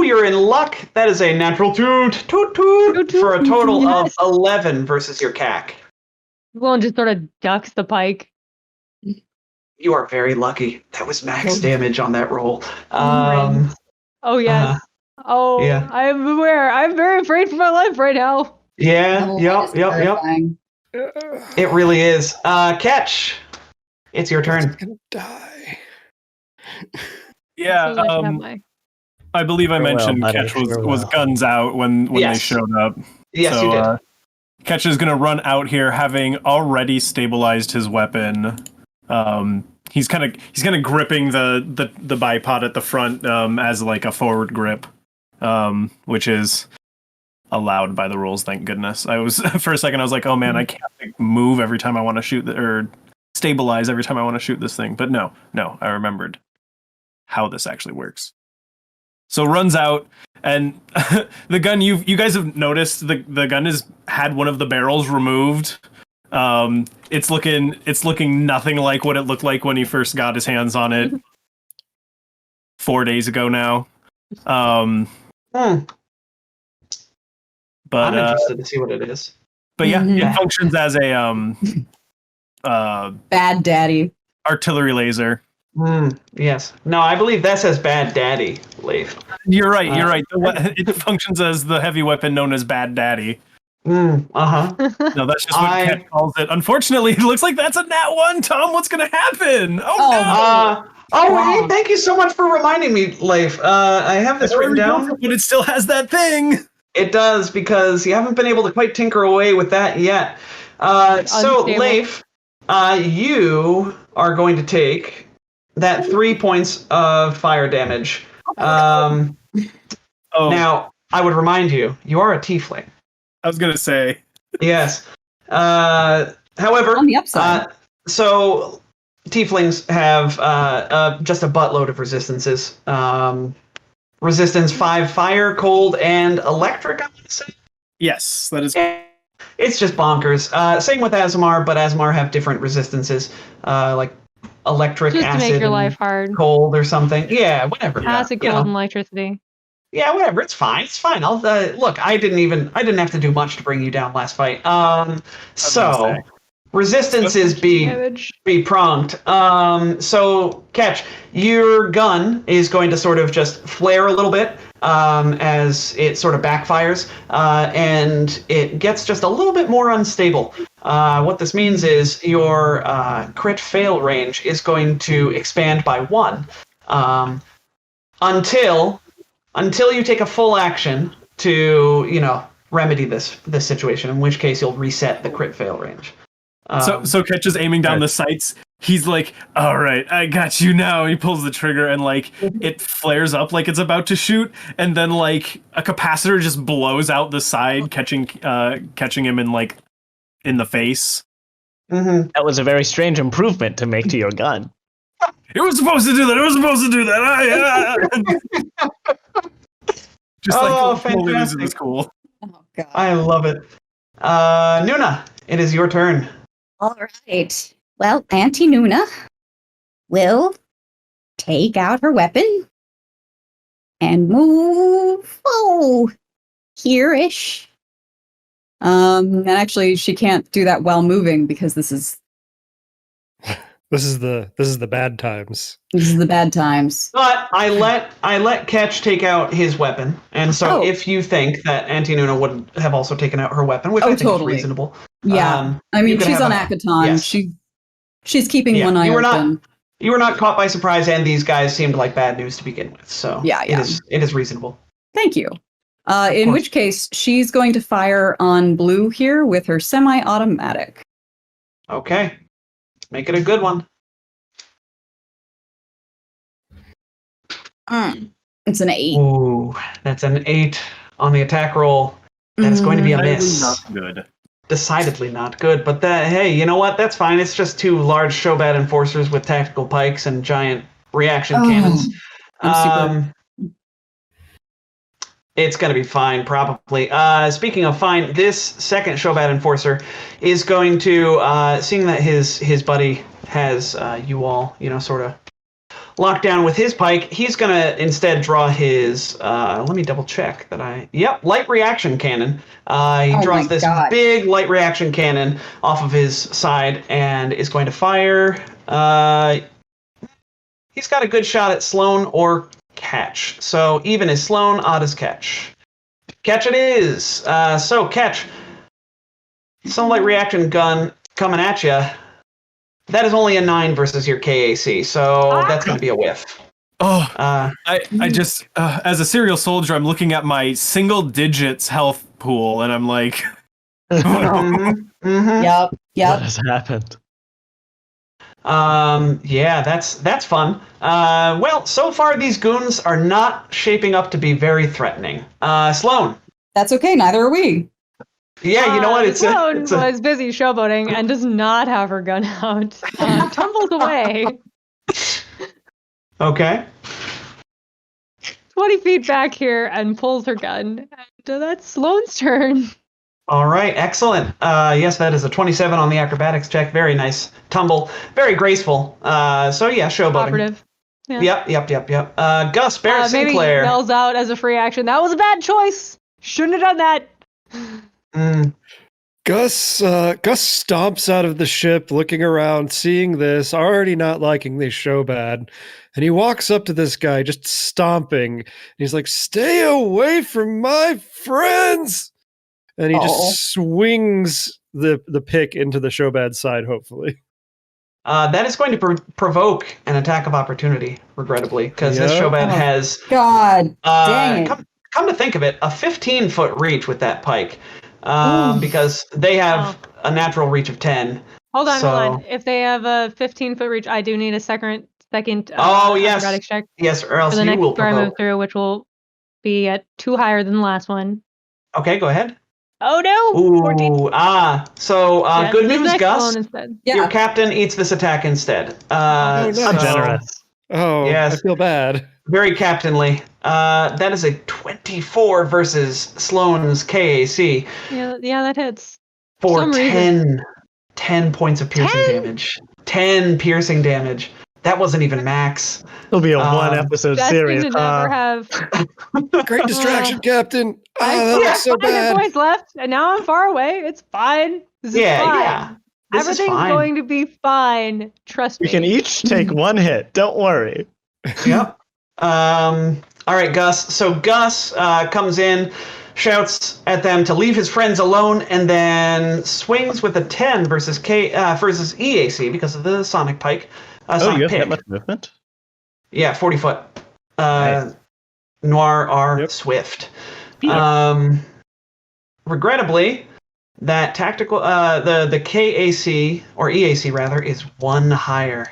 You're in luck. That is a natural toot for a total of 11 versus your CAC. Sloane just sort of ducks the pike. You are very lucky. That was max damage on that roll. Oh yes. Yeah. I'm aware. I'm very afraid for my life right now. Yeah. Yep. It really is. Catch. It's your turn. It's gonna die. Yeah. I believe I mentioned Ketch was guns out when they showed up. Yes, you did. Ketch is gonna run out here, having already stabilized his weapon. He's kind of gripping the bipod at the front as like a forward grip, which is allowed by the rules. Thank goodness. I was for a second I was like, oh man, I can't move every time I want to shoot or stabilize every time I want to shoot this thing. But no, I remembered how this actually works. So runs out, and the gun you guys have noticed the gun has had one of the barrels removed. It's looking nothing like what it looked like when he first got his hands on it 4 days ago now. But I'm interested to see what it is. But yeah, it functions as a Bad daddy. artillery laser. Yes. No, I believe that says Bad Daddy, Leif. You're right. It functions as the heavy weapon known as Bad Daddy. Uh-huh. No, that's just what Cat calls it. Unfortunately, it looks like that's a nat 1. Tom, what's going to happen? No! Hey, thank you so much for reminding me, Leif. I have this written down. But it still has that thing. It does, because you haven't been able to quite tinker away with that yet. So, Leif, you are going to take that 3 points of fire damage. Now, I would remind you, you are a tiefling. I was going to say. Yes. However, on the upside. So tieflings have just a buttload of resistances. Resistance 5 fire, cold, and electric, I would say. Yes, that is. It's just bonkers. Same with Azamar, but Azamar have different resistances, like electric, just acid, to make your life hard. Cold or something. Yeah, whatever. Acid, cold, and electricity. Yeah, whatever. It's fine. It's fine. I'll look. I didn't have to do much to bring you down last fight. So resistance is be pronged. So Catch, your gun is going to sort of just flare a little bit as it sort of backfires, and it gets just a little bit more unstable. What this means is your crit fail range is going to expand by 1 until you take a full action to, remedy this situation, in which case you'll reset the crit fail range. So Ketch is aiming down the sights. He's like, all right, I got you now. He pulls the trigger and it flares up like it's about to shoot. And then a capacitor just blows out the side, catching him in the face. Mm-hmm. That was a very strange improvement to make to your gun. It was supposed to do that. Just fantastic. Is cool. Oh, God. I love it. Nuna, it is your turn. All right. Well, Auntie Nuna will take out her weapon and move here-ish. And actually, she can't do that while moving because this is the bad times. This is the bad times. But I let Ketch take out his weapon, and so if you think that Auntie Nuna would have also taken out her weapon, which I think is reasonable. Yeah, I mean she's on Akaton. Yes. She's keeping one eye open. You were not caught by surprise, and these guys seemed like bad news to begin with. So it is reasonable. Thank you. In which case, she's going to fire on blue here with her semi-automatic. Okay. Make it a good one. It's an 8. Ooh, that's an 8 on the attack roll. That's going to be a miss. Not good. decidedly not good. But hey, you know what? That's fine. It's just two large Shobat enforcers with tactical pikes and giant reaction cannons. I'm It's going to be fine, probably. Speaking of fine, this second Shobat Enforcer is going to, seeing that his buddy has you all, sort of locked down with his pike, he's going to instead draw his, let me double check that light reaction cannon. He draws this big light reaction cannon off of his side and is going to fire. He's got a good shot at Sloan or Catch. So even is Sloan, odd is Catch. Catch it is. So Catch, sunlight reaction gun coming at you. That is only a 9 versus your KAC, so that's going to be a whiff. I just as a serial soldier, I'm looking at my single digits health pool, and I'm like, Yep. What has happened? Yeah, that's fun. Well, so far these goons are not shaping up to be very threatening. Sloan. That's okay. Neither are we. Yeah, you know what? Sloan was busy showboating and does not have her gun out. Tumbles away. Okay. 20 feet back here and pulls her gun. And that's Sloan's turn. All right, excellent. Yes, that is a 27 on the acrobatics check. Very nice tumble, very graceful. So yeah, showboating. Operative. Yeah. Yep. Gus Barrett Sinclair. Maybe yells out as a free action. That was a bad choice. Shouldn't have done that. Gus stomps out of the ship, looking around, seeing this, already not liking this show bad, and he walks up to this guy, just stomping. And he's like, "Stay away from my friends!" And he just swings the pick into the Showbad side, hopefully. That is going to provoke an attack of opportunity, regrettably, because this Showbad has... God dang it. Come to think of it, a 15-foot reach with that pike, because they have a natural reach of 10. Hold on. If they have a 15-foot reach, I do need a second yes. check. Yes, or else for the you next will where I move provoke. through, which will be at 2 higher than the last one. Okay, go ahead. Oh no! 14. So good news, Gus. Yeah. Your captain eats this attack instead. I'm generous. Oh, yes. I feel bad. Very captainly. That is a 24 versus Sloan's KAC. Yeah, that hits. For 10 points of piercing damage. 10 piercing damage. That wasn't even max. It'll be a one-episode series. Never have. Great distraction, Captain. I That was so 500 bad. points left, and now I'm far away. It's fine. This is fine. Yeah. Everything's going to be fine. Trust me. We can each take one hit. Don't worry. Yep. All right, Gus. So Gus comes in, shouts at them to leave his friends alone, and then swings with a 10 versus versus EAC because of the Sonic Pike. You have that much movement? Yeah, 40 foot. Nice. Noir are swift. Regrettably, that tactical the KAC or EAC rather is 1 higher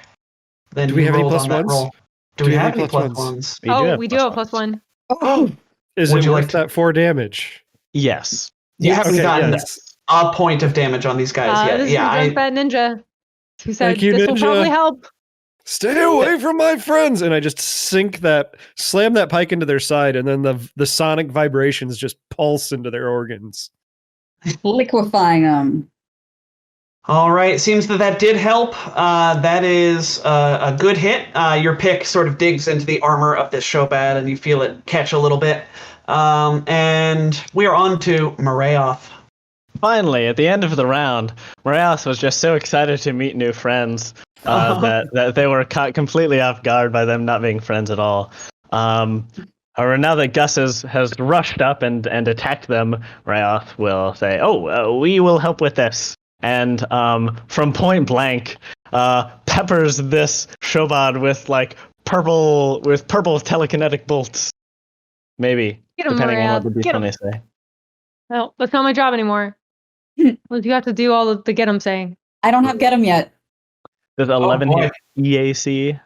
than Do we have any plus ones? Roll. Do we have any plus ones? We do have +1. Oh, Is Would it you worth like to- that 4 damage? Yes. You haven't gotten yes. a point of damage on these guys yet. This Yeah, is Fat Ninja. Who said Thank you, this will Ninja. probably help? Stay away from my friends! And I just slam that pike into their side, and then the sonic vibrations just pulse into their organs. Liquefying them. All right, seems that did help. That is a good hit. Your pick sort of digs into the armor of this Showbad, and you feel it catch a little bit. And we are on to Marayoth. Finally, at the end of the round, Moreas was just so excited to meet new friends that they were caught completely off guard by them not being friends at all. However, now that Gus has rushed up and attacked them, Moreas will say, we will help with this. And from point blank, peppers this Shobad with purple telekinetic bolts. Maybe, Get him, depending on what the Maria. Get D20 him. say. No, that's not my job anymore. Well, you have to do all of the get 'em saying. I don't have get 'em yet. Does 11 boy. hit EAC?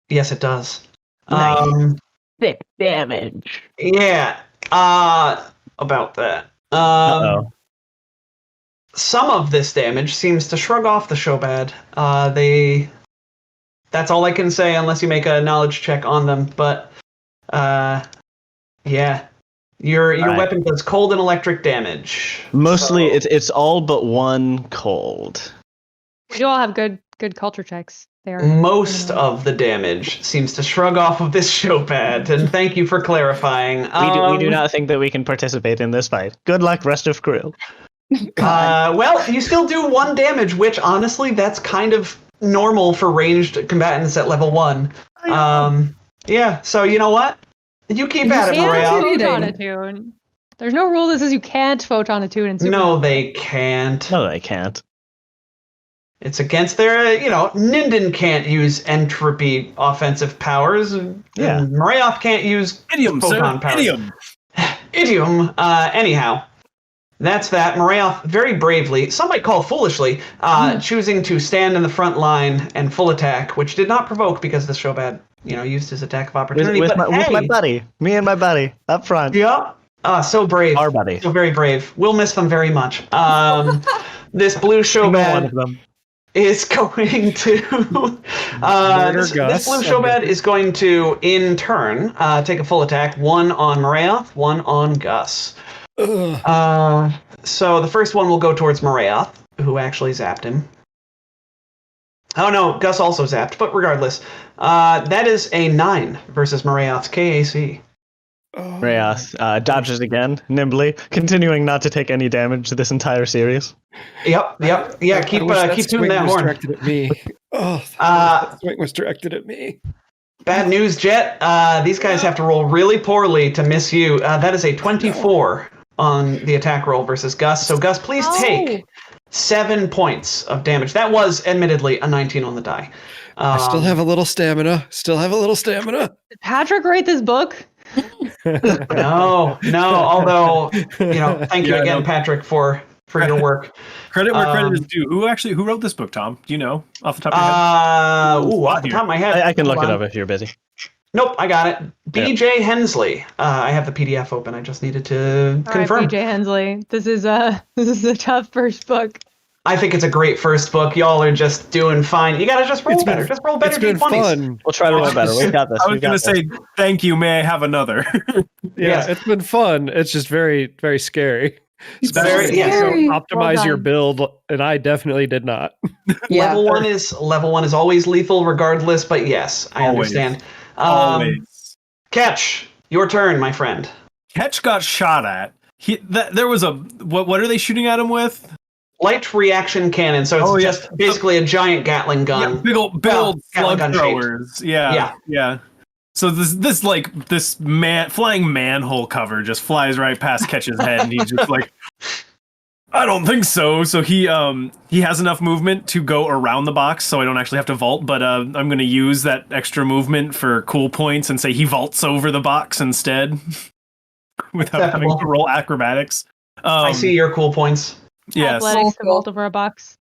Yes, it does. Nice. 6 damage. Yeah. About that. Uh-oh. some of this damage seems to shrug off the Shobad. That's all I can say unless you make a knowledge check on them. But yeah, your weapon does cold and electric damage. Mostly, it's all but one cold. We do all have good culture checks there. Most of the damage seems to shrug off of this Shobad, and thank you for clarifying. We do not think that we can participate in this fight. Good luck, rest of crew. Well, you still do 1 damage, which honestly, that's kind of normal for ranged combatants at level 1. Yeah, so you know what? You keep at it, Maria. Photon attune. There's no rule that says you can't photon attune in Super. No, they can't. No, they can't. It's against their, Ninden can't use entropy offensive powers. Yeah. And Marayoth can't use Idiom, photon sir. powers. Idiom. Idiom. Anyhow, that's that. Marayoth very bravely, some might call foolishly, choosing to stand in the front line and full attack, which did not provoke because the Shobad, used his attack of opportunity. With but my buddy. Me and my buddy. Up front. Yeah. So brave. Our buddy. So very brave. We'll miss them very much. This blue Shobad one of them is going to this blue Shobad is going to in turn take a full attack, 1 on Marayoth, 1 on Gus. So the first one will go towards Marayoth, who actually zapped him. Oh no, Gus also zapped, but regardless, that is a 9 versus Marayoth's KAC. Marayoth dodges again, nimbly, continuing not to take any damage this entire series. Yep. Yeah, keep tuning that horn. Directed at me. That swing was directed at me. Bad news, Jet. These guys have to roll really poorly to miss you. That is a 24 on the attack roll versus Gus. So Gus, please take 7 points of damage. That was admittedly a 19 on the die. I still have a little stamina. Did Patrick write this book? No. Although, thank you again, Patrick, for your work. Credit where credit is due. Who wrote this book, Tom? Do you know off the top of your head? Off the top of my head. I can look it up if you're busy. Nope, I got it. B.J. Hensley. I have the PDF open. I just needed to confirm. B.J. Hensley. This is a tough first book. I think it's a great first book. Y'all are just doing fine. You gotta just roll better. Just roll better. It's been D20s. fun. We'll try to roll better. We got this. I was going to say, thank you. May I have another? It's been fun. It's just very, very scary. It's very scary. So optimize your build, and I definitely did not. Yeah. Level one is always lethal, regardless. But yes, I understand. Always. Catch, your turn, my friend. Catch got shot at. There was a what are they shooting at him with? Light reaction cannon, so it's just basically a giant Gatling gun. Yeah, big old slug throwers. Yeah. So this flying manhole cover just flies right past Catch's head, and he's just like, I don't think so. So he has enough movement to go around the box, so I don't actually have to vault. But I'm going to use that extra movement for cool points and say he vaults over the box instead, without having to roll acrobatics. I see your cool points. Yes. Athletics to vault over a box.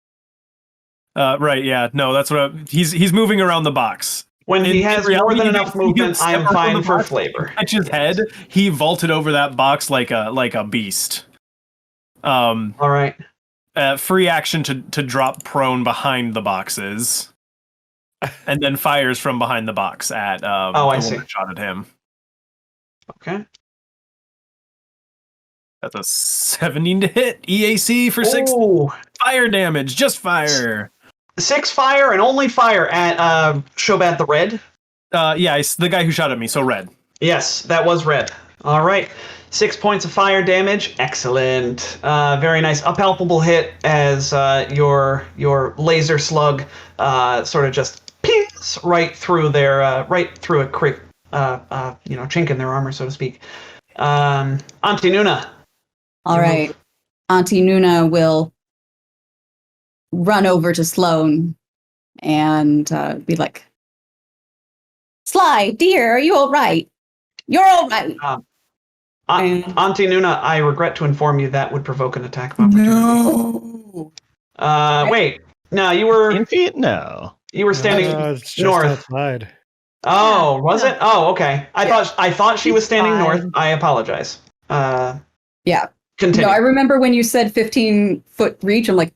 Right. Yeah. No, that's what he's moving around the box. When he has more than enough movement, I am fine for flavor. Catch's head, he vaulted over that box like a beast. All right. Free action to drop prone behind the boxes, and then fires from behind the box at I see. Shot at him. Okay. That's a 17 to hit. EAC for 6 fire damage. Just fire. 6 fire and only fire at Shobad the Red. Yeah, it's the guy who shot at me. So red. Yes, that was red. All right. 6 points of fire damage. Excellent. Very nice. A palpable hit as your laser slug sort of just pings right through their right through a quick chink in their armor, so to speak. Auntie Nuna. All right. Auntie Nuna will run over to Sloane and be like, Sly, dear, are you all right? You're all right. Auntie Nuna, I regret to inform you that would provoke an attack of opportunity. No. Wait. No, you were... In feet? No. You were standing It's just north. outside. Oh, was it? Oh, okay. I thought she was standing fine. north. I apologize. Yeah. Continue. No, I remember when you said 15-foot reach. I'm like,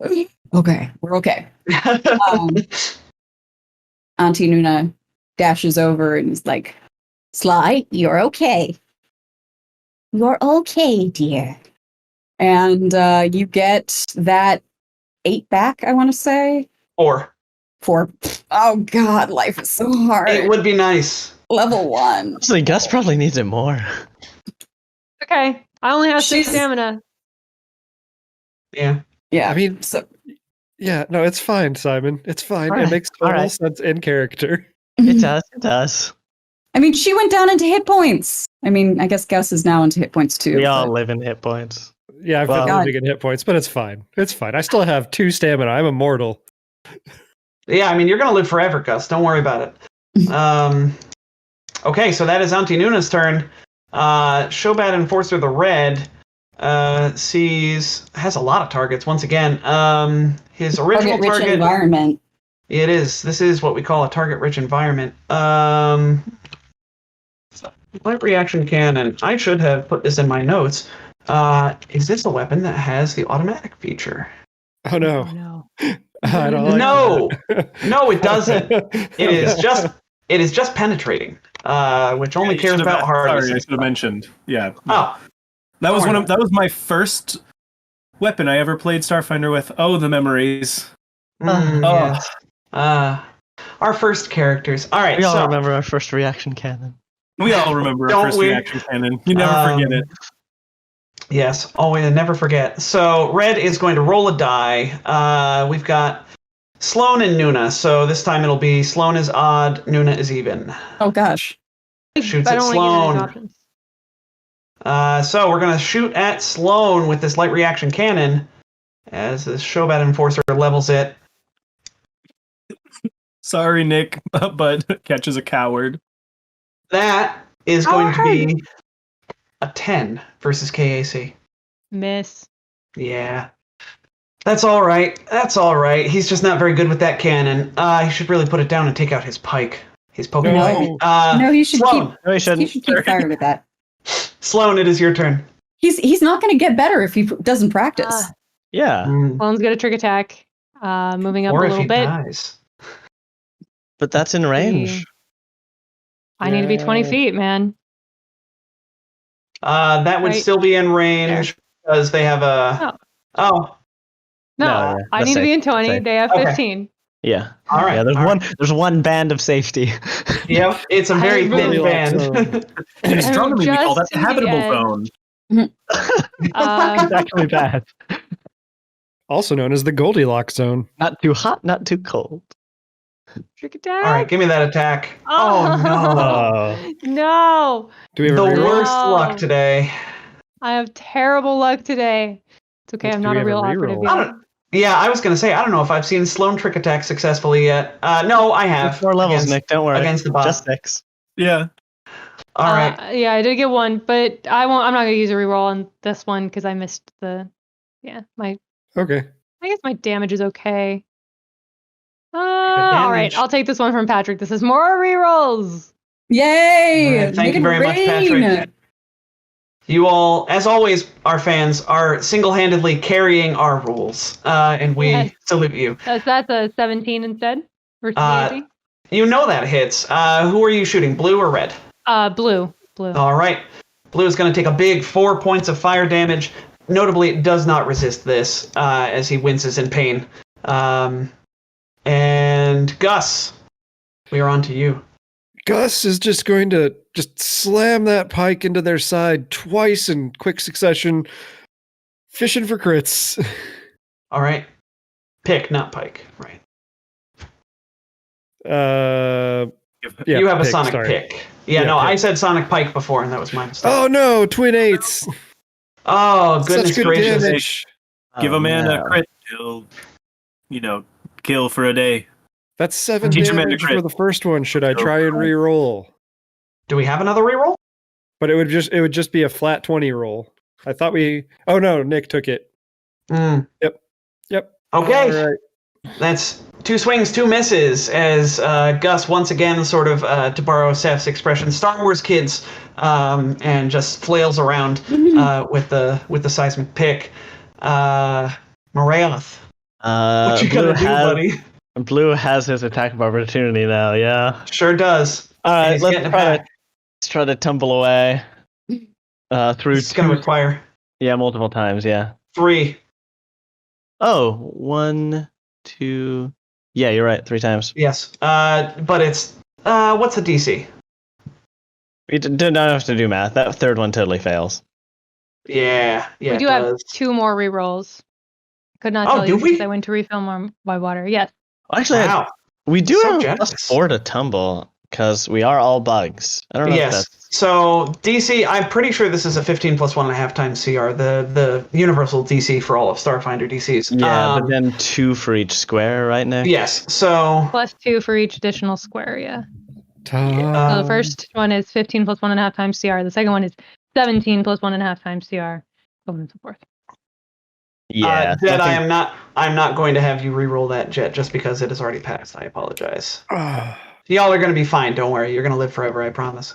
okay, we're okay. Auntie Nuna dashes over and is like, Sly, you're okay. You're okay, dear. and you get that 8 back, I want to say. 4. 4. Oh, God, life is so hard. It would be nice. Level 1. Honestly, Gus probably needs it more. Okay. I only have 6 She's- stamina. Yeah. Yeah. I mean, so yeah, no, it's fine, Simon. It's fine. Alright, It makes total alright. sense in character. It does. It does. I mean, she went down into hit points. I mean, I guess Gus is now into hit points too. We all but- live in hit points. Yeah, I've Well- been living in hit points, but it's fine. It's fine. I still have 2 stamina. I'm immortal. Yeah, I mean, you're going to live forever, Gus. Don't worry about it. Okay, so that is Auntie Nuna's turn. Shobat Enforcer the Red has a lot of targets. Once again, his original Target-rich target... environment. It is. This is what we call a target-rich environment. Light reaction cannon. I should have put this in my notes. Is this a weapon that has the automatic feature? Oh no. Oh, no. I don't like No, that. no, it doesn't. It is just penetrating, which only You cares should have about asked- hardness. Sorry, I should have mentioned. Yeah. Oh, That was Don't worry that was my first weapon I ever played Starfinder with. Oh, the memories. yes. Our first characters. All right, We all so remember our first reaction cannon. We all remember our Don't first we? reaction cannon. You never forget it. yes, always never forget. So Red is going to roll a die. We've got Sloan and Nuna. So this time it'll be Sloan is odd, Nuna is even. Oh gosh. Shoots I at don't want to give Sloan. you these options. So we're going to shoot at Sloan with this light reaction cannon as the Shobat Enforcer levels it. Sorry, Nick, but Catch is a coward. That is going to be a 10 versus KAC. Miss. Yeah. That's all right. That's all right. He's just not very good with that cannon. He should really put it down and take out his pike. His poking No. pike. No, he should Sloan. No, he He shouldn't. should keep fire with that. Sloan, it is your turn. He's not going to get better if he doesn't practice. Ah. Yeah, Sloan's got a trick attack. Moving up Or a if little he bit. dies. but that's in range. I need to be 20 Yeah. feet, man. That would Right still be in range because they have a... Oh, No, yeah, I that's need to be in safe, 20. safe. They have Okay. 15. Yeah. all right. Yeah, there's all one. right. There's one band of safety. Yep, it's a I very really thin like band. In astronomy, we call that just the to the habitable end. zone. It's actually bad. Also known as the Goldilocks zone. Not too hot, not too cold. Trick attack. All right, give me that attack. Oh. Oh. No. Do we The have a reroll? worst No. luck today. I have terrible luck today. It's okay. I'm Do not we a have a real operative reroll? yet. I don't- Yeah, I was going to say, I don't know if I've seen Sloan trick attack successfully yet. No, I have. 4 levels, against, Nick. Don't worry. against the bot. Just 6. Yeah. All right. Yeah, I did get one, but I'm not gonna use a reroll on this one because I missed the. Yeah, Okay. I guess my damage is okay. All right, damage. I'll take this one from Patrick. This is more rerolls. Yay! All right, thank Make you it very much, rain! Patrick. You all, as always, our fans are single-handedly carrying our rules, and we Yes. salute you. That's a 17 instead versus AC. You know that hits. Who are you shooting, blue or red? Blue. All right. Blue is going to take a big 4 points of fire damage. Notably, it does not resist this as he winces in pain. And Gus, we are on to you. Gus is just going to just slam that pike into their side twice in quick succession, fishing for crits. All right. Pick, not pike. Right. Yeah, you have a pick, sonic sorry. pick. Yeah, Yeah, no, pick. I said sonic pike before, and that was my mistake. Oh no, twin eights! Oh, goodness Such good gracious. damage. Give a man no. a crit. He'll, kill for a day. That's 7 Teach a man to damage crit. for the first one. Should I try and re-roll? Do we have another reroll? But it would just be a flat 20 roll. I thought we. Oh no, Nick took it. Mm. Yep. Okay. All right. That's 2 swings, 2 misses, as Gus once again, sort of, to borrow Seth's expression, Star Wars kids, and just flails around with the seismic pick. Morath, what you gonna do, buddy? Blue has his attack of opportunity now, yeah. Sure does. All right, let's try to tumble away. Through It's going to require... Yeah, multiple times, yeah. 3. Oh, 1, 2... Yeah, you're right, 3 times. Yes, but it's... what's the DC? We don't have to do math. That third one totally fails. Yeah, we do have 2 more rerolls. Could not tell you because I went to refill my water. Yes. Actually, we do have a +4 to tumble because we are all bugs. I don't know if that's... So DC, I'm pretty sure this is a 15 plus 1.5 times CR, the universal DC for all of Starfinder DCs. Yeah, but then 2 for each square, right, Nick? Yes, so... +2 for each additional square, yeah. So the first one is 15 plus 1.5 times CR. The second one is 17 plus 1.5 times CR. So on and so forth. Yeah, Jet, I'm not going to have you re-roll that, Jet, just because it has already passed. I apologize. Y'all are going to be fine. Don't worry. You're going to live forever. I promise.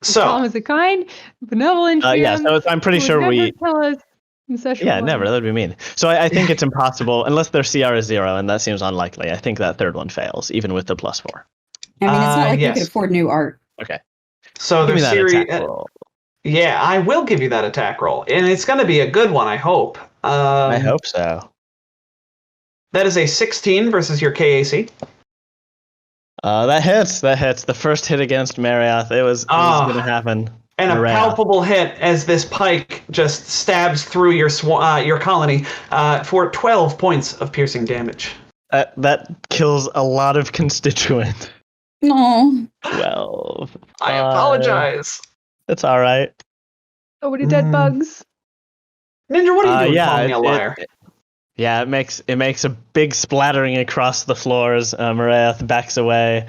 So, Tom is a kind, benevolent. Yeah, so I'm pretty sure we. Tell us in session one. Never. That'd be mean. So I think it's impossible unless their CR is 0, and that seems unlikely. I think that third one fails, even with the +4. I mean, it's not like you could afford new art. Okay. So there's series. Yeah, I will give you that attack roll, and it's going to be a good one. I hope. I hope so. That is a 16 versus your KAC. That hits. The first hit against Marioth. It was going to happen. And a palpable hit as this pike just stabs through your colony for 12 points of piercing damage. That kills a lot of constituents. No. 12. I apologize. It's all right. So many dead bugs. Ninja, what are you doing calling me a liar? It makes a big splattering across the floors. Marath backs away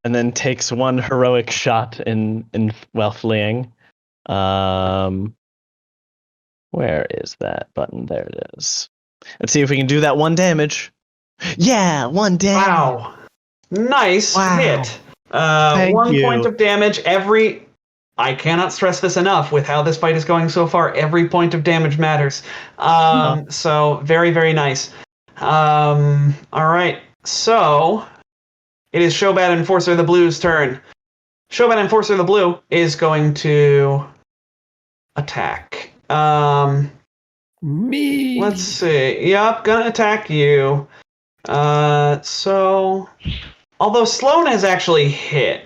and then takes one heroic shot while fleeing. Where is that button? There it is. Let's see if we can do that 1 damage. Yeah, 1 damage. Wow. Nice hit. Thank 1 you. point of damage I cannot stress this enough with how this fight is going so far. Every point of damage matters. So very, very nice. All right. So it is Shobat Enforcer the Blue's turn. Shobat Enforcer the Blue is going to attack. Me. Let's see. Yup, gonna attack you. So although Sloan has actually hit,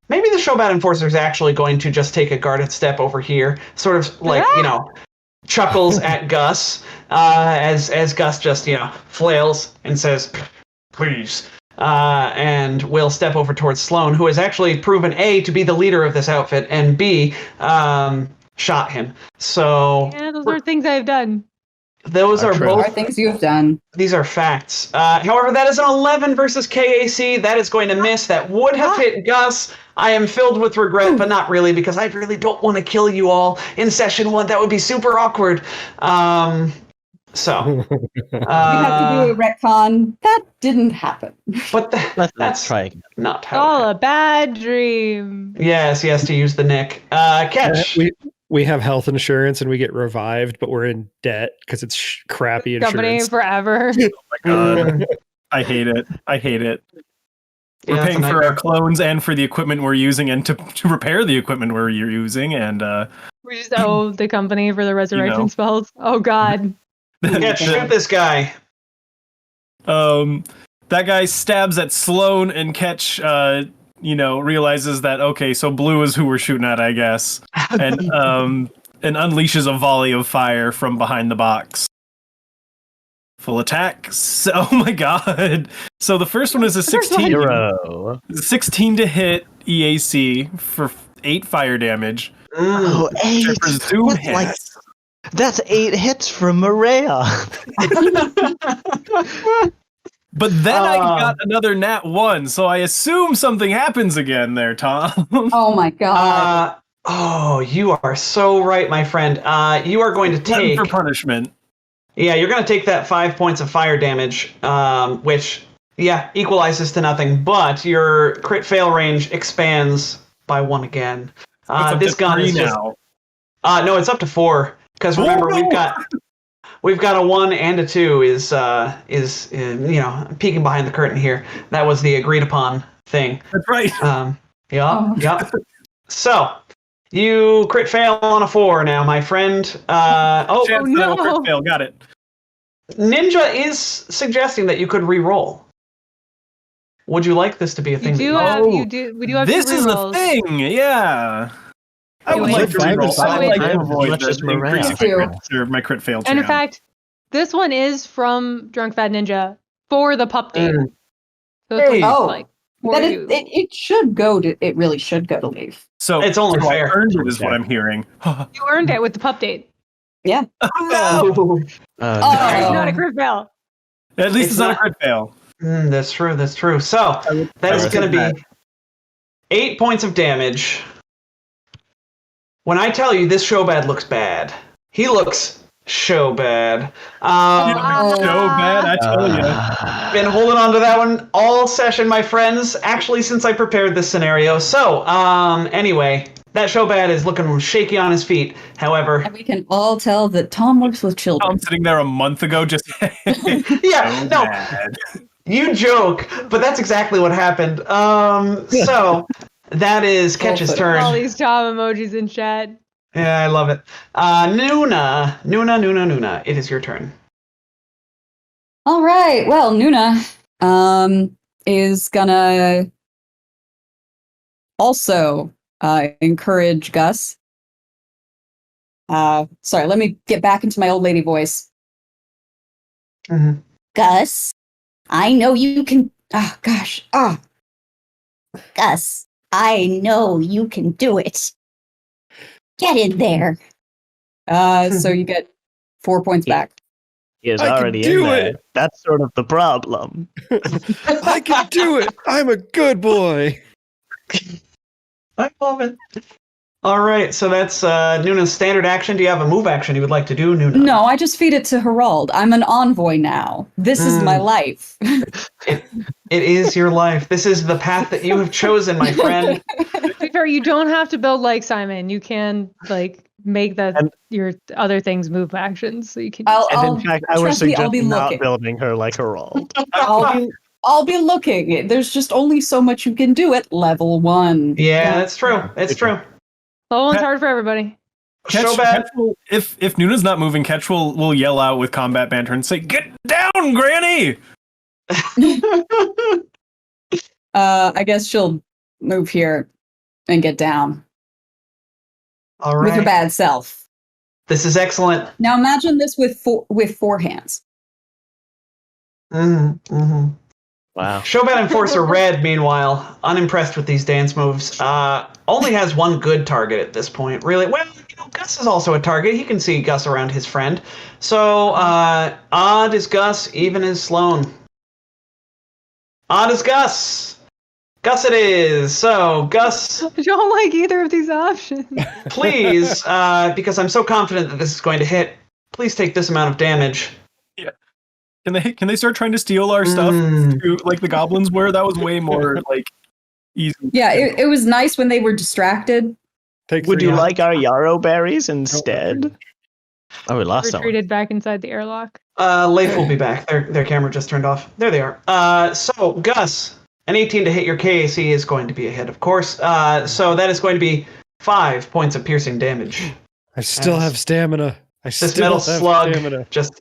maybe the Shobat Enforcer is actually going to just take a guarded step over here, sort of like, chuckles at Gus, as Gus just, flails and says, please, and will step over towards Sloan, who has actually proven A, to be the leader of this outfit, and B, shot him. So yeah, those are things I've done. Those are both things you have done. These are facts. However, that is an 11 versus KAC. That is going to miss. That would have hit Gus. I am filled with regret, but not really, because I really don't want to kill you all in session 1. That would be super awkward. So you have to do a retcon. That didn't happen. But that's try again. Not how. All a bad dream. Yes, to use the Nick. Catch. We have health insurance and we get revived, but we're in debt because it's crappy insurance. Company forever. Oh my god. I hate it. We're paying for our clones and for the equipment we're using and to repair the equipment we're using, and we just owe the company for the resurrection spells. Oh god. Shoot this guy. That guy stabs at Sloan, and Ketch realizes that, okay, so Blue is who we're shooting at, I guess. And unleashes a volley of fire from behind the box. Full attack. Oh my god. So the first one is a 16. 16 to hit EAC for 8 fire damage. Oh, 8. Which I presume hits. That's 8 hits from Maria. But then I got another nat 1, so I assume something happens again there, Tom. Oh my god. You are so right, my friend. You are going to take for punishment. Yeah, you're going to take that 5 points of fire damage, which, equalizes to nothing, but your crit fail range expands by 1 again. This gun is now. No, it's up to 4, because remember, we've got a 1 and a 2 is peeking behind the curtain here. That was the agreed upon thing. That's right. Yep. So, you crit fail on a 4 now, my friend. Chance that I will no. crit fail. Got it. Ninja is suggesting that you could re-roll. Would you like this to be a thing? We do have This two is a rerolls. thing. Yeah. I would Wait. like to reroll. I would like to As avoid much as the increase Maria. of my crit fail. And in chance. fact, this one is from Drunk Fat Ninja for the pup date. So it's Hey. like for That you. it should go to. It really should go to Leaf. So It's only so fair. I earned it, is what I'm hearing. You earned it with the pup date. Yeah. No! It's not a crit fail. At least It's it's not a not- crit fail. That's true. So, that is going to be 8 points of damage. When I tell you this Shobad looks bad, he looks so bad. So bad, I tell you. Been holding on to that one all session, my friends. Actually, since I prepared this scenario. So, anyway, that Shobad is looking shaky on his feet. However, And we can all tell that Tom works with children. I'm sitting there a month ago just yeah, no, bad. you joke, but that's exactly what happened. So that is Ketch's All turn. All these Tom emojis in chat. Yeah, I love it. Nuna, it is your turn. All right. Well, Nuna is gonna also encourage Gus. Sorry, let me get back into my old lady voice. Mm-hmm. Gus, I know you can. Oh, gosh. Oh. Gus, I know you can do it. Get in there. So you get 4 points back. He is I can already do in there. it. That's sort of the problem. I can do it. I'm a good boy. I love it. All right, so that's Nuna's standard action. Do you have a move action you would like to do, Nuna? No, I just feed it to Herald. I'm an envoy now. This is my life. It is your life. This is the path that you have chosen, my friend. To be fair, you don't have to build like Simon. You can make your other things move actions, so you can. In fact, I was trust me, I'll be suggesting not looking. building her like a roll. I'll be looking. There's just only so much you can do at level 1. Yeah, that's true. It's true. Level one's hard for everybody. Shobad. If Nuna's not moving, Ketch will yell out with combat banter and say, "Get down, Granny!" I guess she'll move here and get down All with her right. bad self. This is excellent. Now imagine this with four hands. Mm-hmm. Wow. Shobad Enforcer Red, meanwhile, unimpressed with these dance moves, only has one good target at this point, really. Well, Gus is also a target. He can see Gus around his friend. So, odd is Gus, even is Sloan. Odd is Gus. Gus it is. So, Gus, I don't like either of these options. please, because I'm so confident that this is going to hit, please take this amount of damage. Can they start trying to steal our stuff like the goblins were? That was way more easy. Yeah, it was nice when they were distracted. Would you like our yarrow berries instead? Oh, we lost someone. Retreated back inside the airlock. Leif will be back. Their camera just turned off. There they are. So, Gus, an 18 to hit your KAC is going to be a hit, of course. So that is going to be 5 points of piercing damage. I still have stamina. This metal slug just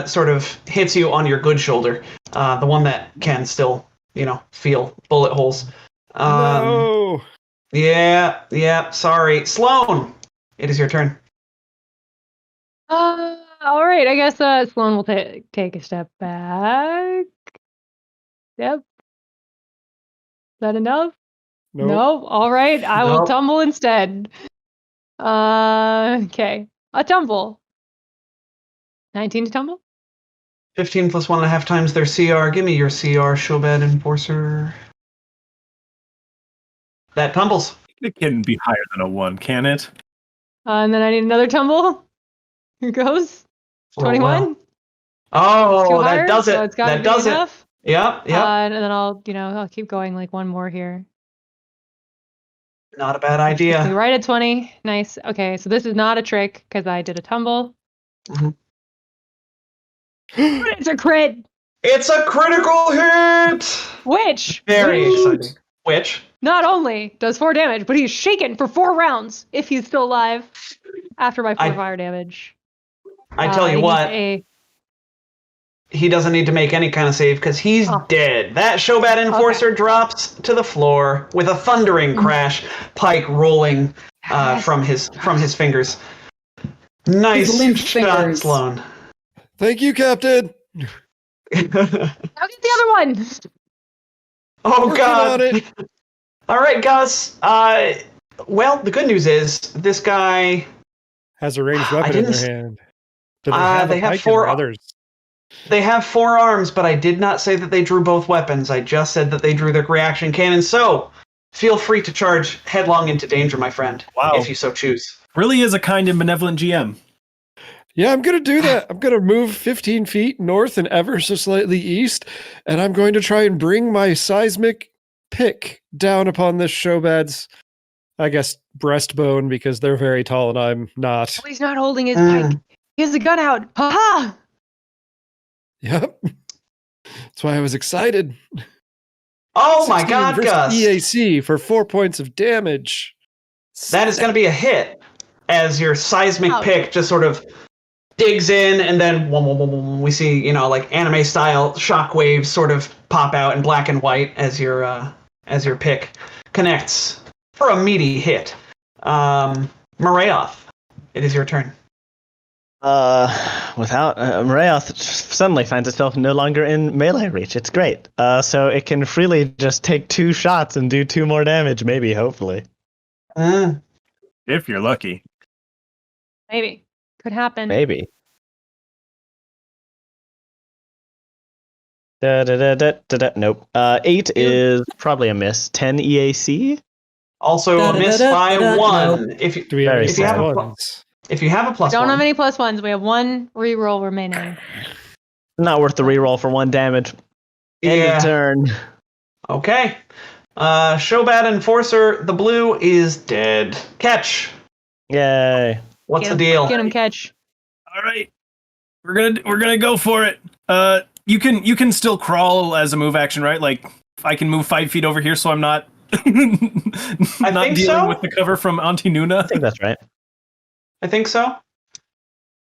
sort of hits you on your good shoulder, the one that can still, feel bullet holes. No. Yeah, sorry. Sloan, it is your turn. All right. I guess Sloan will take a step back. Yep. Is that enough? Nope. No. All right. I will tumble instead. Okay. A tumble. 19 to tumble? 15 plus 1.5 times their CR. Give me your CR, Shobad Enforcer. That tumbles. It can be higher than a 1, can it? And then I need another tumble. Here goes. 21. Oh, Too that higher, does it. so it's gotta That be does it. enough. Yep. And then I'll keep going like one more here. Not a bad Puts me idea. right at 20. Nice. Okay, so this is not a trick because I did a tumble. Mhm. But it's a crit. It's a critical hit. Which Very woot, exciting. Which? not only does 4 damage, but he's shaken for 4 rounds if he's still alive after my 4 fire damage. I tell you what, he doesn't need to make any kind of save because he's dead. That Shobat Enforcer drops to the floor with a thundering crash, pike rolling from his fingers. Nice shot, Sloan. Thank you, Captain. Now get the other one. Oh Working God! on it. All right, Gus. Well, the good news is this guy Has a ranged weapon in their hand. Do they have 4 others? They have 4 arms, but I did not say that they drew both weapons. I just said that they drew their reaction cannon. So, feel free to charge headlong into danger, my friend, if you so choose. Really is a kind and benevolent GM. Yeah, I'm going to do that. I'm going to move 15 feet north and ever so slightly east, and I'm going to try and bring my seismic pick down upon this Shobat's, I guess, breastbone, because they're very tall and I'm not. Oh, he's not holding his pike. He has the gun out. Ha! Yep. That's why I was excited. Oh my God, Gus! EAC for 4 points of damage. That is going to be a hit as your seismic pick just sort of digs in, and then we see, like anime style shockwaves sort of pop out in black and white as your pick connects for a meaty hit. Marayoth, it is your turn. Marayoth suddenly finds itself no longer in melee reach. It's great. So it can freely just take 2 shots and do 2 more damage, maybe, hopefully. If you're lucky. Maybe. Could happen. Maybe. Nope. 8 is probably a miss. 10 EAC. Also a miss by 1. If you have a plus don't 1. have any plus ones. We have 1 reroll remaining. Not worth the reroll for 1 damage. End of turn. Okay. Shobat Enforcer, the blue, is dead. Catch. Yay. What's the deal? Get him, Catch. All right. We're gonna go for it. You can still crawl as a move action, right? Like I can move 5 feet over here, so I'm not not dealing with the cover from Auntie Nuna. I think that's right. I think so.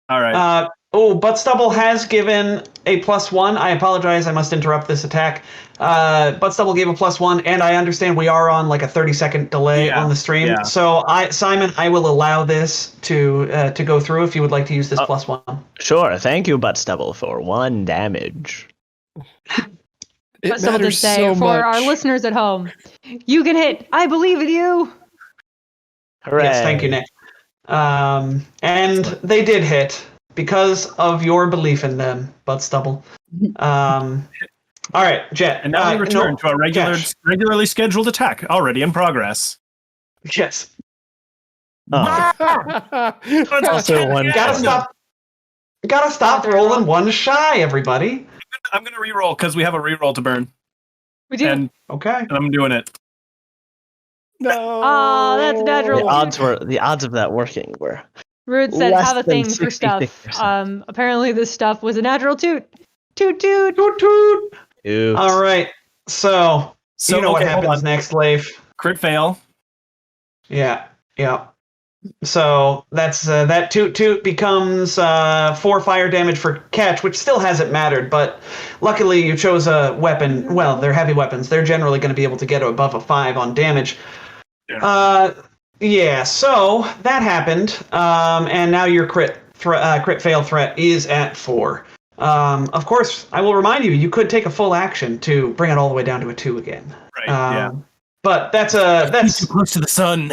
All right. Butt Stubble has given a +1. I apologize. I must interrupt this attack. Butt Stubble gave a +1, and I understand we are on like a 30-second delay on the stream. Yeah. So, Simon, I will allow this to go through if you would like to use this +1. Sure. Thank you, Butt Stubble, for 1 damage. Butt Stubble did say, for our listeners at home, you can hit. I believe in you. Hooray. Yes, thank you, Nick. And they did hit because of your belief in them, Butt Stubble. All right, Jet. And now we return to our regularly scheduled attack, already in progress. Yes. Also 1. Gotta stop rolling 1 shy, everybody. I'm gonna reroll because we have a reroll to burn. We do. And I'm doing it. No. Oh, that's natural. The odds of that working were. Rude said, less have a than thing for stuff. 66%. Apparently this stuff was a natural toot. Toot toot. Toot toot. Oops. All right. So you know what happens next, Leif. Crit fail. Yeah. So that's that toot toot becomes 4 fire damage for Catch, which still hasn't mattered, but luckily you chose a weapon. Well, they're heavy weapons. They're generally going to be able to get above a 5 on damage. Yeah. So that happened, and now your crit fail threat is at 4. Of course, I will remind you, you could take a full action to bring it all the way down to a 2 again. Right. But that's too close to the sun.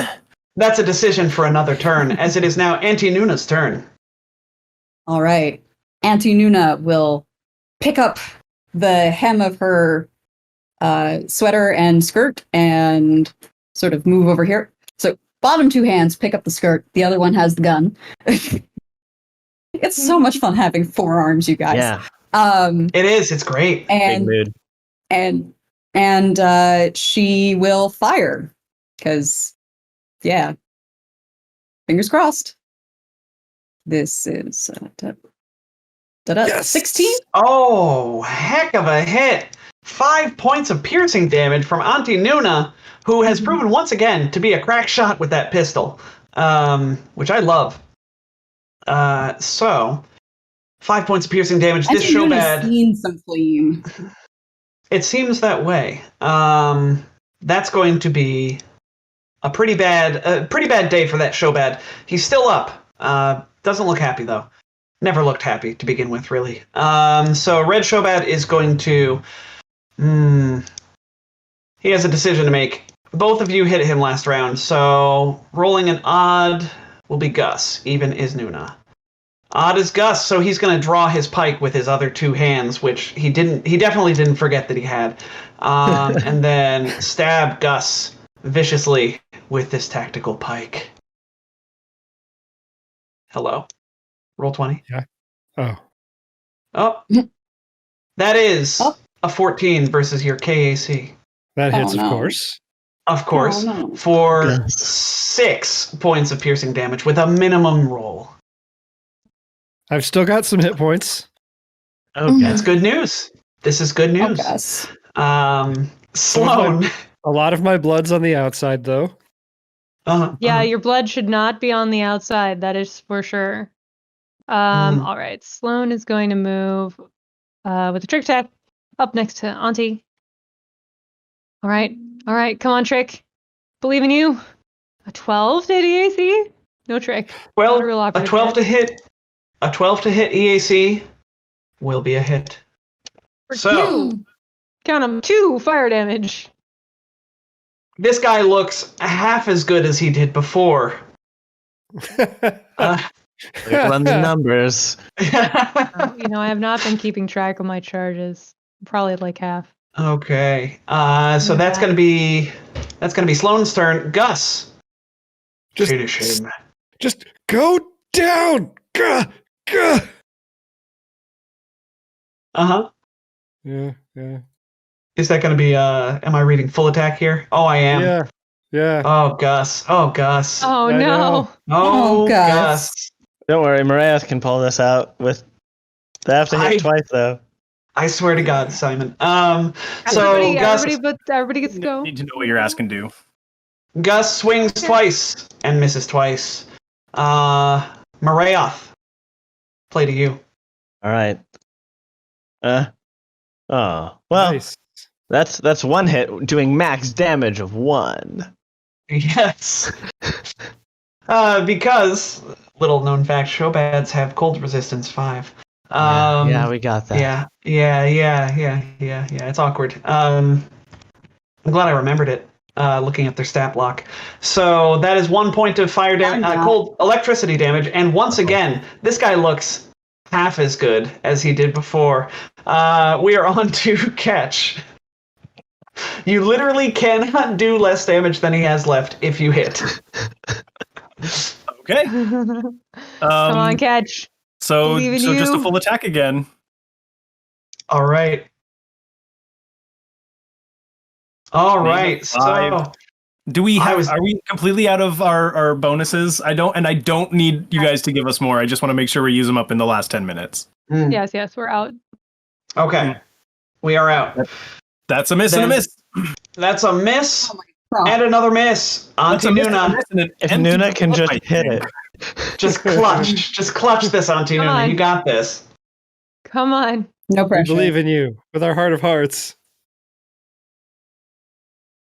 That's a decision for another turn, as it is now Auntie Nuna's turn. All right. Auntie Nuna will pick up the hem of her sweater and skirt and sort of move over here. So bottom 2 hands pick up the skirt. The other one has the gun. It's so much fun having 4 arms, you guys. Yeah. It is. It's great. And Big mood. and she will fire because, yeah, fingers crossed. This is Yes! 16. Oh, heck of a hit! 5 points of piercing damage from Auntie Nuna, who has proven once again to be a crack shot with that pistol, which I love. So, 5 points of piercing damage. This Auntie Nuna's Shobad. seen some flame. It seems that way. That's going to be a pretty bad day for that Shobad. He's still up. Doesn't look happy though. Never looked happy to begin with, really. So Red Shobad is going to. He has a decision to make. Both of you hit him last round, so rolling an odd will be Gus. Even is Nuna. Odd is Gus, so he's going to draw his pike with his other 2 hands, which he definitely didn't forget that he had. And then stab Gus viciously with this tactical pike. Hello. Roll 20. Yeah. Oh. Oh. That is a 14 versus your KAC. That hits, no. of course. Of course. Oh, no. For Yes. 6 points of piercing damage with a minimum roll. I've still got some hit points. Okay. That's good news. This is good Oh, news. Gus. Sloan. A lot of my blood's on the outside, though. Yeah, your blood should not be on the outside. That is for sure. All right. Sloan is going to move with a trick attack up next to Auntie. All right. Come on, Trick. Believe in you. A 12 to hit EAC? No trick. Well, Not a real a operative 12 to yet. hit. A 12 to hit EAC will be a hit. For So 2. Count them. 2 fire damage. this guy looks half as good as he did before. Run the numbers. I have not been keeping track of my charges. Probably like half. Okay. So that's gonna be Sloan's turn. Gus. Finish him. Just go down. Gah, gah. Uh-huh. Yeah. Is that gonna be am I reading full attack here? Oh, I am. Yeah. Oh, Gus. Oh, Gus. Oh I no. know. Oh, Gus. Gus. Don't worry, Mariah can pull this out with. They have to hit twice though. I swear to God, Simon. So Gus, everybody gets to go. Need to know what your ass can do. Gus swings twice and misses twice. Marayoth, play to you. All right. Oh well. Nice. That's 1 hit, doing max damage of 1. Yes. Because little known fact, Shobads have cold resistance 5. Yeah, we got that. Yeah. It's awkward. I'm glad I remembered it. Looking at their stat block. So that is 1 point of fire damage, cold electricity damage, and once again, this guy looks half as good as he did before. We are on to Catch. You literally cannot do less damage than he has left if you hit. Okay. Come on, Catch. So Believe in just a you. full attack again. All right. So Do we I have? was- Are we completely out of our bonuses? I don't need you guys to give us more. I just want to make sure we use them up in the last 10 minutes. Yes, we're out. Okay. We are out. That's a miss and a Then- miss. That's a miss God. and another miss. That's Auntie a miss and a Nuna, miss and an If empty Nuna can just fight hit game. it. just clutch this, Auntie Come Nuna. on. You got this. Come on. No We pressure. believe in you with our heart of hearts.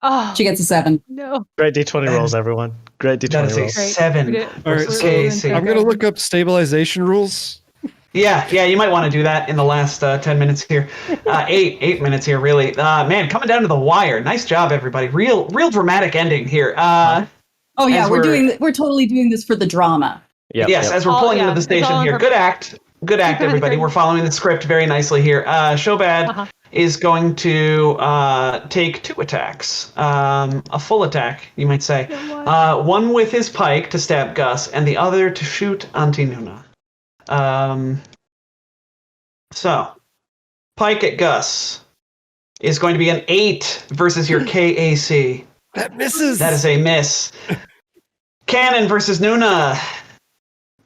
Oh, She gets a 7. no. Great D20 rolls, everyone. Great That D20 is a rolls. Great. 7 We did- versus we're- KAC. I'm going to look up stabilization rules. Yeah, you might want to do that in the last 10 minutes here. 8 minutes here, really. Man, coming down to the wire. Nice job, everybody. Real dramatic ending here. Oh yeah, As we're totally doing this for the drama. Yep, yes, yep. as we're All- pulling yeah, into the it's station all here. on Good act, everybody. We're following the script very nicely here. Shobad Uh-huh. is going to take 2 attacks. A full attack, you might say. One with his pike to stab Gus, and the other to shoot Auntie Nuna. So, Pike at Gus is going to be an 8 versus your KAC. That misses. That is a miss. Cannon versus Nuna.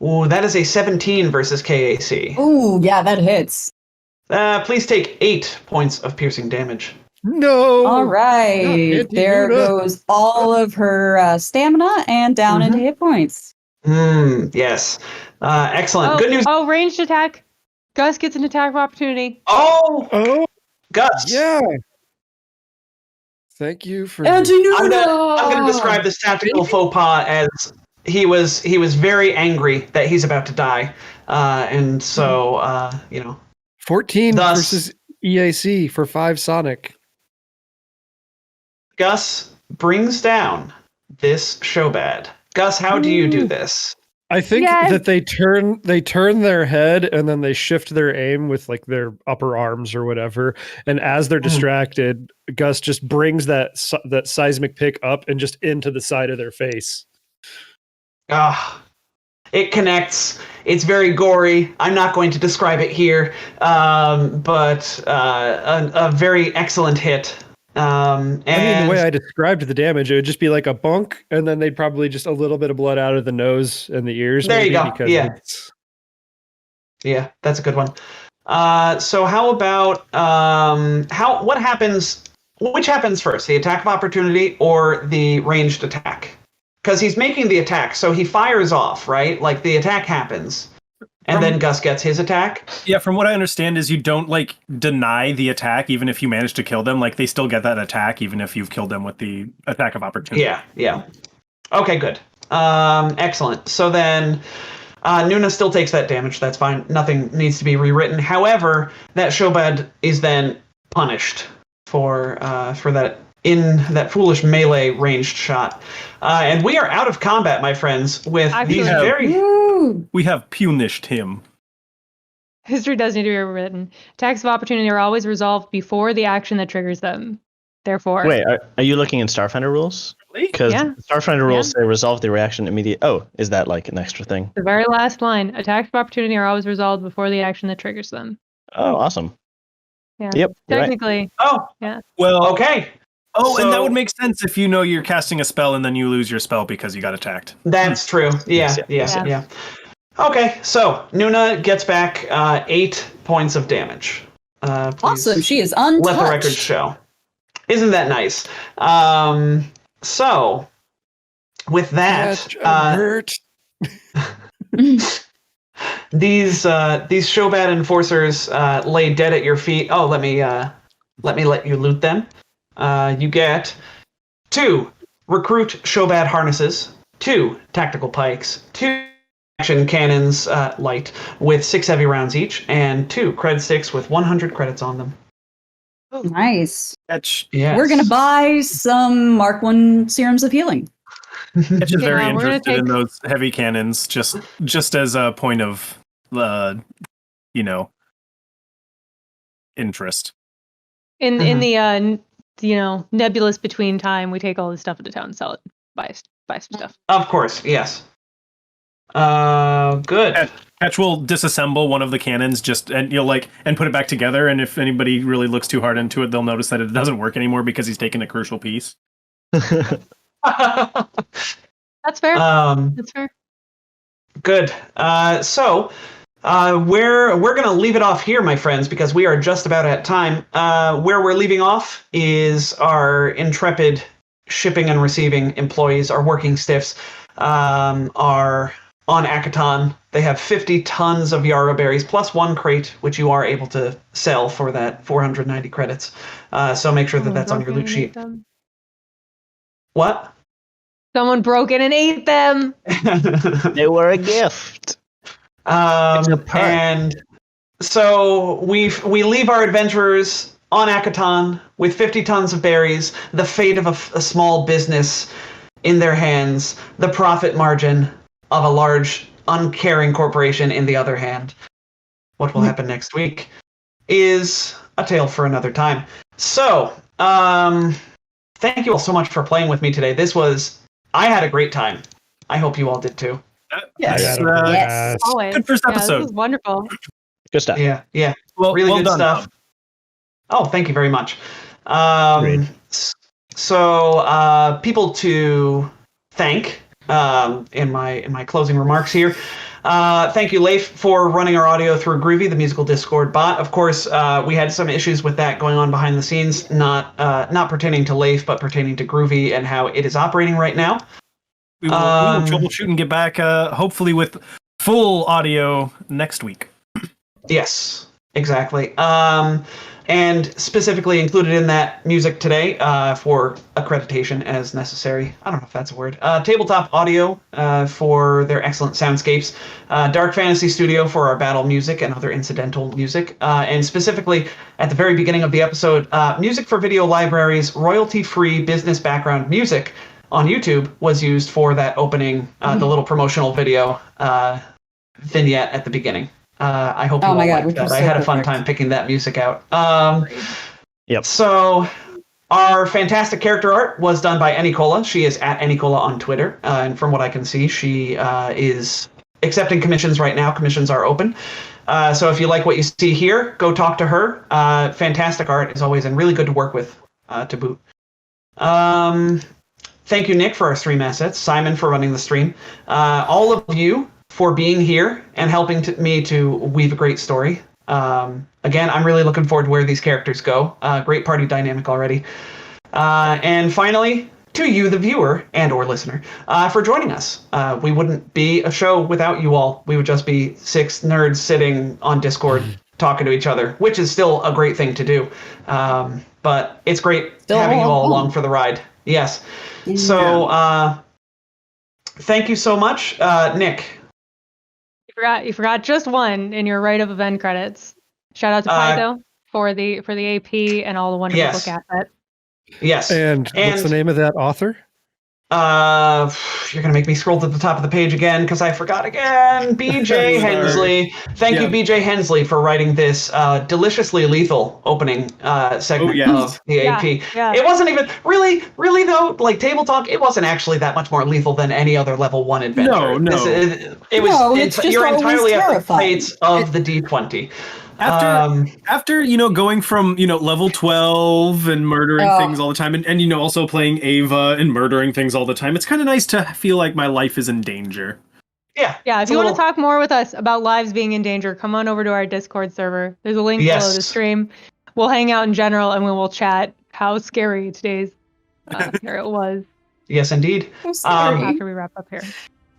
Ooh, that is a 17 versus KAC. Ooh, yeah, that hits. Please take 8 points of piercing damage. No. All right. There goes all of her stamina and down into hit points. Yes. Excellent. Good news. Oh, ranged attack. Gus gets an attack of opportunity. Oh, Gus. Yeah. Thank you for. I'm gonna describe this tactical faux pas as he was very angry that he's about to die, and so 14 versus EAC for 5 Sonic. Gus brings down this Shobad. Gus, how do you do this? I think that they turn their head and then they shift their aim with like their upper arms or whatever. And as they're distracted, Gus just brings that seismic pick up and just into the side of their face. It connects. It's very gory. I'm not going to describe it here, but a very excellent hit. And I mean, the way I described the damage, it would just be like a bunk, and then they'd probably just a little bit of blood out of the nose and the ears. There you go. Yeah, that's a good one. So how about what happens? Which happens first, the attack of opportunity or the ranged attack? Because he's making the attack, so he fires off, right? Like the attack happens. And then Gus gets his attack? Yeah, from what I understand is you don't, deny the attack even if you manage to kill them. Like, they still get that attack even if you've killed them with the attack of opportunity. Yeah. Okay, good. Excellent. So then Nuna still takes that damage. That's fine. Nothing needs to be rewritten. However, that Shobad is then punished for that in that foolish melee ranged shot. And we are out of combat, my friends, with these very... We have punished him. History does need to be rewritten. Attacks of opportunity are always resolved before the action that triggers them. Therefore... Wait, are you looking in Starfinder rules? Because Starfinder rules say resolve the reaction immediately. Oh, is that like an extra thing? The very last line. Attacks of opportunity are always resolved before the action that triggers them. Oh, awesome. Yeah. Yep. Technically. Right. Oh. Yeah. Well, okay. Oh, and that would make sense if you know you're casting a spell and then you lose your spell because you got attacked. That's true. Yeah. Okay, so Nuna gets back 8 points of damage. Awesome, she is untouched. Let the record show. Isn't that nice? So, with that, hurt. these Shobad enforcers lay dead at your feet. Oh, let me let you loot them. You get 2 recruit Shobad harnesses, 2 tactical pikes, 2 action cannons light with 6 heavy rounds each, and 2 cred sticks with 100 credits on them. Oh, nice. Yes. We're gonna buy some Mark 1 serums of healing. Etch is very interested in those heavy cannons, just as a point of, interest. In the nebulous between time, we take all this stuff into town and sell it. Buy some stuff. Of course, yes. Good. Etch will disassemble one of the cannons and put it back together, and if anybody really looks too hard into it, they'll notice that it doesn't work anymore because he's taken a crucial piece. That's fair. That's fair. Good. So we're gonna leave it off here, my friends, because we are just about at time. Where we're leaving off is our intrepid shipping and receiving employees, our working stiffs, are on Akaton. They have 50 tons of yarrow berries plus 1 crate, which you are able to sell for that 490 credits. So make sure that that's on your loot sheet. What? Someone broke in and ate them. They were a gift. And so we leave our adventurers on Akaton with 50 tons of berries, the fate of a small business in their hands, the profit margin of a large, uncaring corporation in the other hand. What will happen next week is a tale for another time. So, thank you all so much for playing with me today. I had a great time. I hope you all did too. Yes. Yes. Always. Good first Yeah, episode. this is wonderful. Good stuff. Yeah. Well, Really well good done, stuff. Tom. Oh, thank you very much. Agreed. So people to thank in my closing remarks here. Thank you, Leif, for running our audio through Groovy, the musical Discord bot. Of course, we had some issues with that going on behind the scenes, not pertaining to Leif, but pertaining to Groovy and how it is operating right now. We will troubleshoot and get back, hopefully with full audio next week. Yes, exactly. And specifically included in that music today for accreditation as necessary. I don't know if that's a word. Tabletop Audio for their excellent soundscapes. Dark Fantasy Studio for our battle music and other incidental music. And specifically at the very beginning of the episode, music for video libraries, royalty-free business background music on YouTube was used for that opening, the little promotional video vignette at the beginning. I hope you all liked that. I had a fun time picking that music out. Yep. So our fantastic character art was done by Anycola. She is at Anycola on Twitter. And from what I can see, she is accepting commissions right now. Commissions are open. So if you like what you see here, go talk to her. Fantastic art as always, and really good to work with to boot. Thank you, Nick, for our stream assets. Simon for running the stream. All of you for being here and helping me to weave a great story. Again, I'm really looking forward to where these characters go. Great party dynamic already. And finally, to you, the viewer and or listener, for joining us. We wouldn't be a show without you all. We would just be 6 nerds sitting on Discord talking to each other, which is still a great thing to do. But it's great having you all along for the ride. Yes. So thank you so much. Nick. You forgot just one in your right of event credits. Shout out to Paizo for the AP and all the wonderful book assets. Yes. And what's the name of that author? You're gonna make me scroll to the top of the page again because I forgot again. BJ Hensley. Thank you, BJ Hensley, for writing this deliciously lethal opening segment of the AP. Yeah. It wasn't even really though. Like Table Talk, it wasn't actually that much more lethal than any other level 1 adventure. No. It was. You're entirely at the terrifying. fates of the D20. After going from level 12 and murdering things all the time, and also playing Ava and murdering things all the time, it's kind of nice to feel like my life is in danger. Yeah. If you want to talk more with us about lives being in danger, come on over to our Discord server. There's a link below the stream. We'll hang out in general and we will chat how scary today's scenario was. Yes, indeed. After we wrap up here.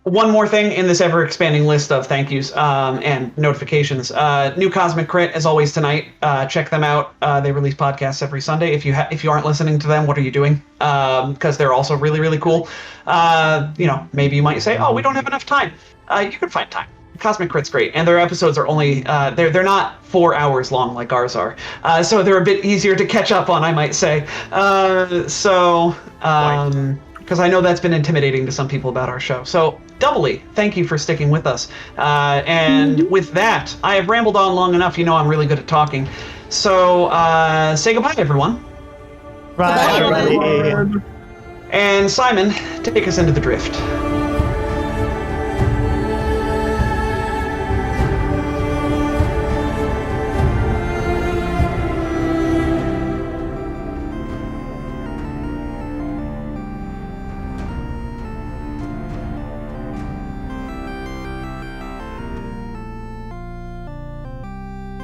One more thing in this ever-expanding list of thank yous and notifications. New Cosmic Crit, as always, tonight. Check them out. They release podcasts every Sunday. If you aren't listening to them, what are you doing? Because they're also really, really cool. Maybe you might say, oh, we don't have enough time. You can find time. Cosmic Crit's great, and their episodes are only they're not 4 hours long like ours are, so they're a bit easier to catch up on, I might say. Because I know that's been intimidating to some people about our show. So doubly, thank you for sticking with us. And with that, I have rambled on long enough. I'm really good at talking. So say goodbye, everyone. Bye, everybody. And Simon, take us into the drift.